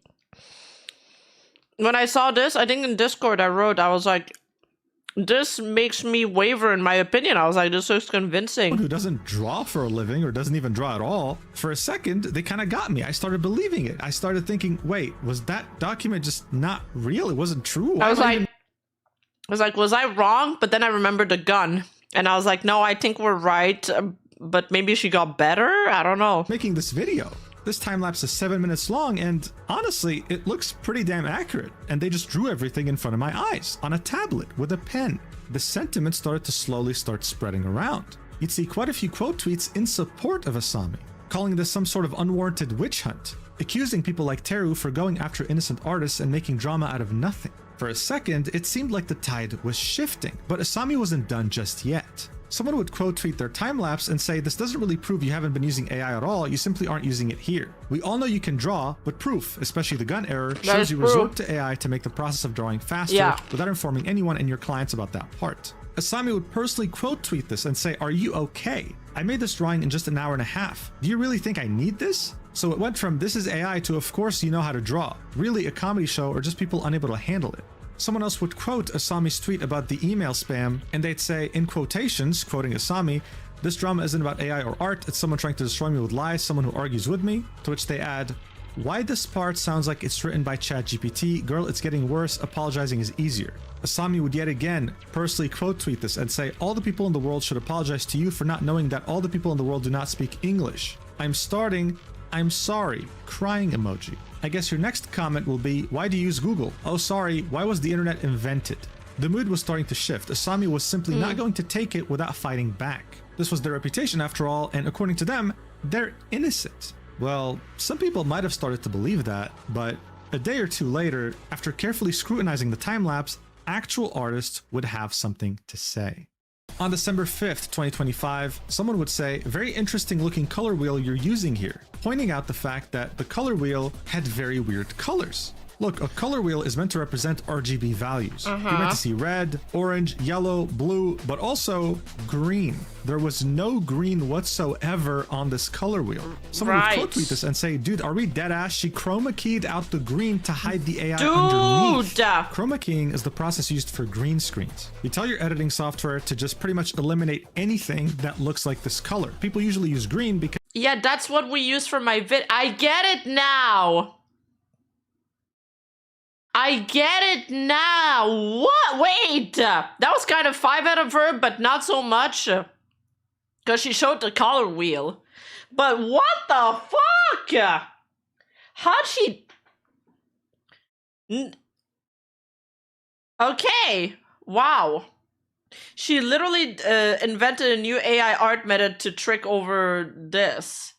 when I saw this, I think in Discord I wrote, I was like, this makes me waver in my opinion. I was like, this looks convincing. Who doesn't draw for a living or doesn't even draw at all, for a second, they kind of got me. I started believing it. I started thinking, wait, was that document just not real? It wasn't true? I was like, was I wrong? But then I remembered the gun. And I was like, no, I think we're right. But maybe she got better? I don't know. Making this video. This time lapse is 7 minutes long, and honestly, it looks pretty damn accurate. And they just drew everything in front of my eyes on a tablet with a pen. The sentiment started to slowly start spreading around. You'd see quite a few quote tweets in support of Asami, calling this some sort of unwarranted witch hunt, accusing people like Teru for going after innocent artists and making drama out of nothing. For a second, it seemed like the tide was shifting, but Asami wasn't done just yet. Someone would quote tweet their time-lapse and say, this doesn't really prove you haven't been using AI at all, you simply aren't using it here. We all know you can draw, but proof, especially the gun error, shows you resort to AI to make the process of drawing faster without informing anyone and your clients about that part. Asami would personally quote tweet this and say, are you okay? I made this drawing in just an hour and a half. Do you really think I need this? So it went from this is AI to of course you know how to draw. Really a comedy show or just people unable to handle it. Someone else would quote Asami's tweet about the email spam, and they'd say, in quotations, quoting Asami, this drama isn't about AI or art, it's someone trying to destroy me with lies, someone who argues with me, to which they add, why this part sounds like it's written by ChatGPT, girl, it's getting worse, apologizing is easier. Asami would yet again personally quote tweet this and say, all the people in the world should apologize to you for not knowing that all the people in the world do not speak English. I'm sorry, crying emoji. I guess your next comment will be, why do you use Google? Oh, sorry, why was the internet invented? The mood was starting to shift. Asami was simply not going to take it without fighting back. This was their reputation after all, and according to them, they're innocent. Well, some people might have started to believe that, but a day or two later, after carefully scrutinizing the time-lapse, actual artists would have something to say. On December 5th, 2025, someone would say, very interesting looking color wheel you're using here, pointing out the fact that the color wheel had very weird colors. Look, a color wheel is meant to represent RGB values. You're meant to see red, orange, yellow, blue, but also green. There was no green whatsoever on this color wheel. Someone would quote tweet this and say, dude, are we dead ass? She chroma keyed out the green to hide the AI underneath. Chroma keying is the process used for green screens. You tell your editing software to just pretty much eliminate anything that looks like this color. People usually use green because... Yeah, that's what we use for my vid. I get it now. I get it now. What? Wait. That was kind of 5 out of her, but not so much. Because she showed the color wheel. But what the fuck? How'd she... Okay. Wow. She literally invented a new AI art method to trick over this.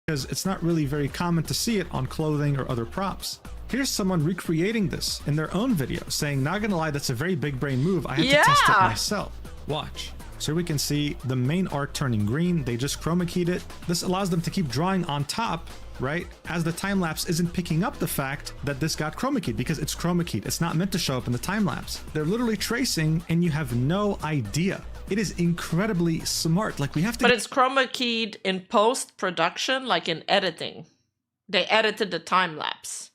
Because it's not really very common to see it on clothing or other props. Here's someone recreating this in their own video, saying, not gonna lie, that's a very big brain move. I had to test it myself. Watch. So we can see the main art turning green. They just chroma keyed it. This allows them to keep drawing on top, right? As the time lapse isn't picking up the fact that this got chroma keyed because it's chroma keyed. It's not meant to show up in the time lapse. They're literally tracing and you have no idea. It is incredibly smart. Like we have to. But it's chroma keyed in post-production, like in editing. They edited the time lapse.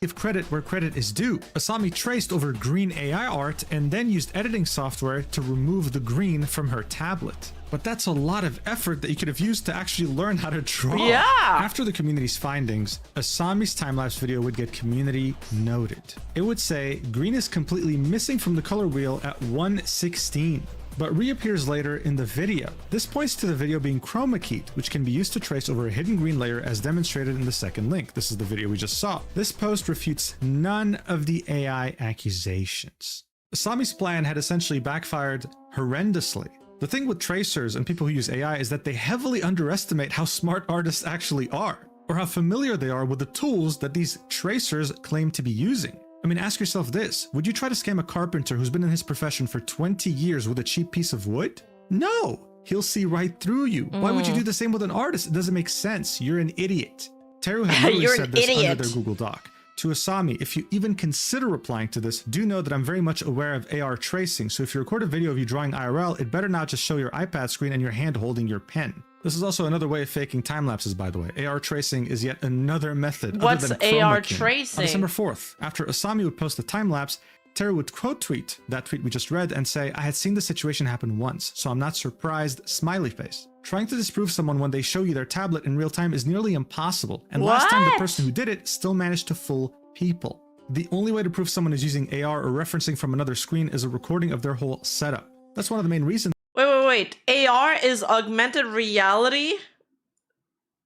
Give credit where credit is due. Asami traced over green AI art and then used editing software to remove the green from her tablet. But that's a lot of effort that you could have used to actually learn how to draw. Yeah. After the community's findings, Asami's time-lapse video would get community noted. It would say, green is completely missing from the color wheel at 1:16. But reappears later in the video. This points to the video being chroma keyed, which can be used to trace over a hidden green layer as demonstrated in the second link. This is the video we just saw. This post refutes none of the AI accusations. Asami's plan had essentially backfired horrendously. The thing with tracers and people who use AI is that they heavily underestimate how smart artists actually are, or how familiar they are with the tools that these tracers claim to be using. I mean, ask yourself this. Would you try to scam a carpenter who's been in his profession for 20 years with a cheap piece of wood? No! He'll see right through you. Why would you do the same with an artist? It doesn't make sense. You're an idiot. Teru had literally said this under their Google Doc. To Asami, if you even consider replying to this, do know that I'm very much aware of AR tracing, so if you record a video of you drawing IRL, it better not just show your iPad screen and your hand holding your pen. This is also another way of faking time lapses, by the way. AR tracing is yet another method. What's other than AR chroma keying. tracing? On December 4th, after Asami would post a time lapse, Teru would quote tweet that tweet we just read and say, I had seen the situation happen once, so I'm not surprised, smiley face. Trying to disprove someone when they show you their tablet in real time is nearly impossible. And last time the person who did it still managed to fool people. The only way to prove someone is using AR or referencing from another screen is a recording of their whole setup. That's one of the main reasons. Wait. AR is augmented reality?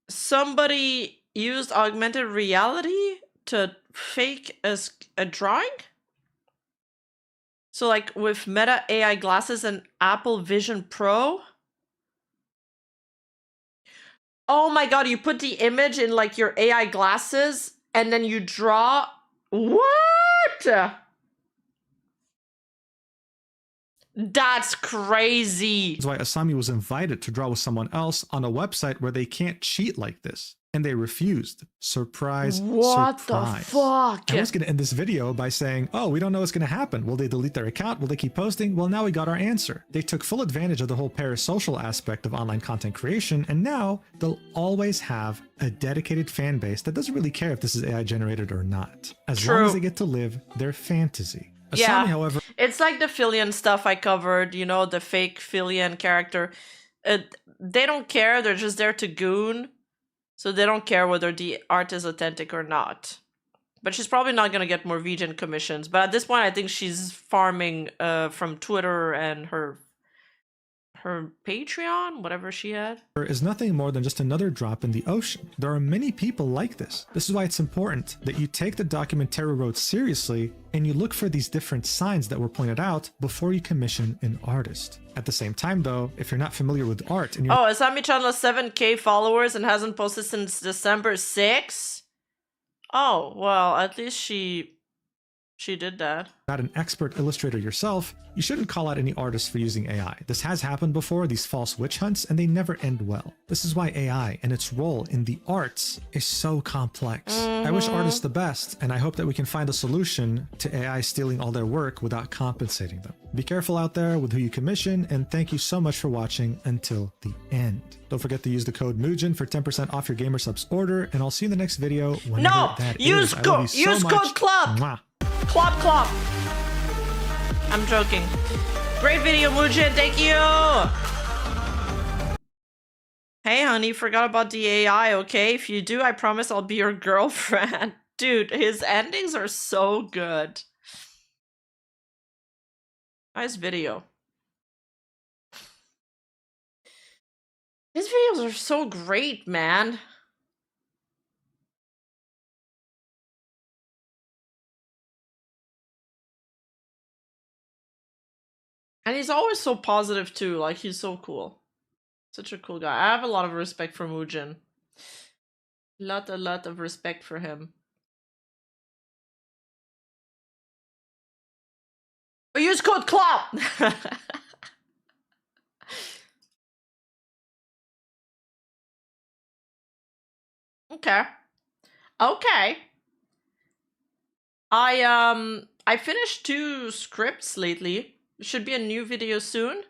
Somebody used augmented reality to fake a drawing? So like with Meta AI glasses and Apple Vision Pro? Oh my god, you put the image in like your AI glasses and then you draw. What? That's crazy. That's why Asami was invited to draw with someone else on a website where they can't cheat like this. And they refused. Surprise, what surprise. The fuck? I was going to end this video by saying, oh, we don't know what's going to happen. Will they delete their account? Will they keep posting? Well, now we got our answer. They took full advantage of the whole parasocial aspect of online content creation, and now they'll always have a dedicated fan base that doesn't really care if this is AI generated or not, as long as they get to live their fantasy. Asami, however, it's like the Fillion stuff I covered, you know, the fake Fillion character. They don't care, they're just there to goon. So they don't care whether the art is authentic or not. But she's probably not going to get more VGen commissions. But at this point, I think she's farming from Twitter and her Patreon, whatever she had. Is nothing more than just another drop in the ocean. There are many people like this. This is why it's important that you take the document Teru wrote seriously and you look for these different signs that were pointed out before you commission an artist. At the same time though, if you're not familiar with art and you're— Oh, Asami-chan has 7k followers and hasn't posted since December 6? Oh, well, at least she did that. Not an expert illustrator yourself, you shouldn't call out any artists for using AI. This has happened before, these false witch hunts, and they never end well. This is why AI and its role in the arts is so complex. I wish artists the best, and I hope that we can find a solution to AI stealing all their work without compensating them. Be careful out there with who you commission, and thank you so much for watching until the end. Don't forget to use the code MUJIN for 10% off your Gamer Subs order, and I'll see you in the next video whenever that use is. use code CLUB! Mwah. Clop. I'm joking. Great video, Mujin. Thank you. Hey, honey, forgot about the AI, okay? If you do, I promise I'll be your girlfriend. Dude, his endings are so good. Nice video. His videos are so great, man. And he's always so positive too, like he's so cool. Such a cool guy. I have a lot of respect for Muujin. A lot of respect for him. Use code CLOP! Okay. Okay. I finished 2 scripts lately. Should be a new video soon.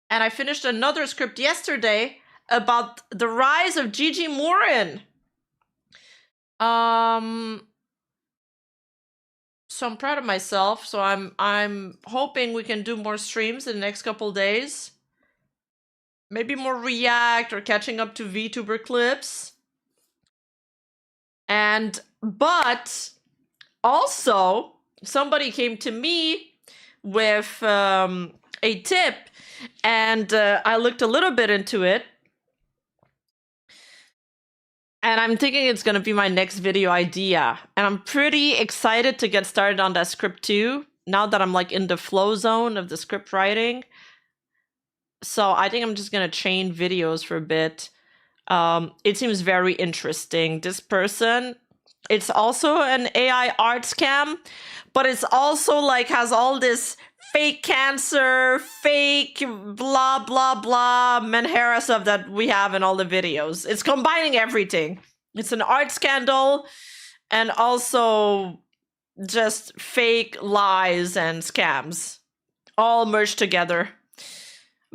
And I finished another script yesterday about the rise of Gigi Morin. So I'm proud of myself. So I'm hoping we can do more streams in the next couple days. Maybe more react or catching up to VTuber clips. But also somebody came to me with a tip, and I looked a little bit into it, and I'm thinking it's gonna be my next video idea, and I'm pretty excited to get started on that script too, now that I'm like in the flow zone of the script writing. So I think I'm just gonna chain videos for a bit. It seems very interesting. This person, it's also an AI art scam, but it's also like has all this fake cancer, fake blah, blah, blah, Menhera stuff that we have in all the videos. It's combining everything. It's an art scandal and also just fake lies and scams all merged together.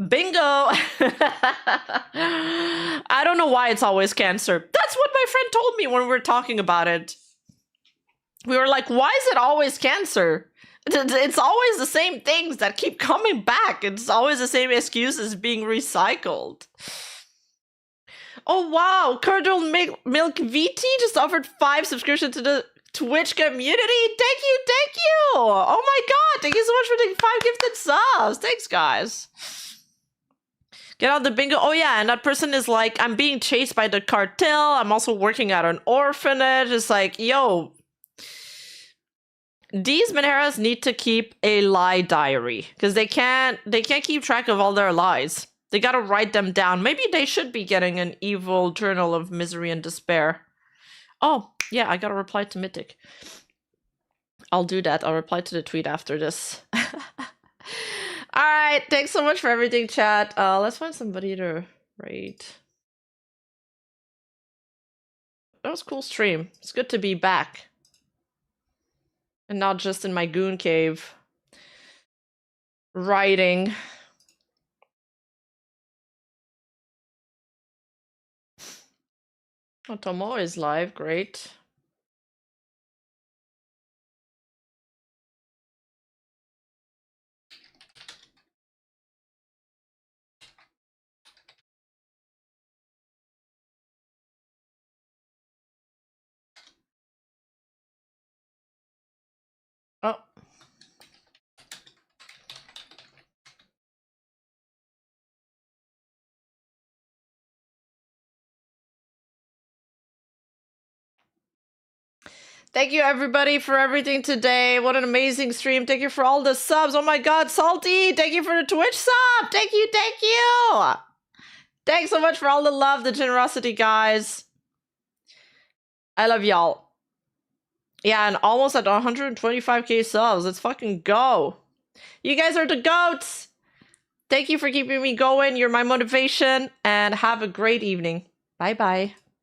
Bingo! I don't know why it's always cancer. That's what my friend told me when we were talking about it. We were like, why is it always cancer? It's always the same things that keep coming back. It's always the same excuses being recycled. Oh wow, Curdled Milk VT just offered 5 subscriptions to the Twitch community. Thank you! Oh my god, thank you so much for the 5 gifted subs. Thanks, guys. Get out the bingo. Oh yeah, and that person is like, I'm being chased by the cartel. I'm also working at an orphanage. It's like, yo, these Menheras need to keep a lie diary because they can't keep track of all their lies. They gotta write them down. Maybe they should be getting an evil journal of misery and despair. Oh yeah, I gotta reply to Mythic. I'll do that. I'll reply to the tweet after this. All right, thanks so much for everything, chat. Let's find somebody to rate. That was a cool stream. It's good to be back. And not just in my goon cave. Writing. Oh, Tomo is live, great. Oh. Thank you everybody for everything today. What an amazing stream. Thank you for all the subs. Oh my god, Salty, thank you for the Twitch sub. Thank you. Thanks so much for all the love, the generosity, guys. I love y'all. Yeah, and almost at 125k subs. Let's fucking go. You guys are the goats. Thank you for keeping me going. You're my motivation. And have a great evening. Bye-bye.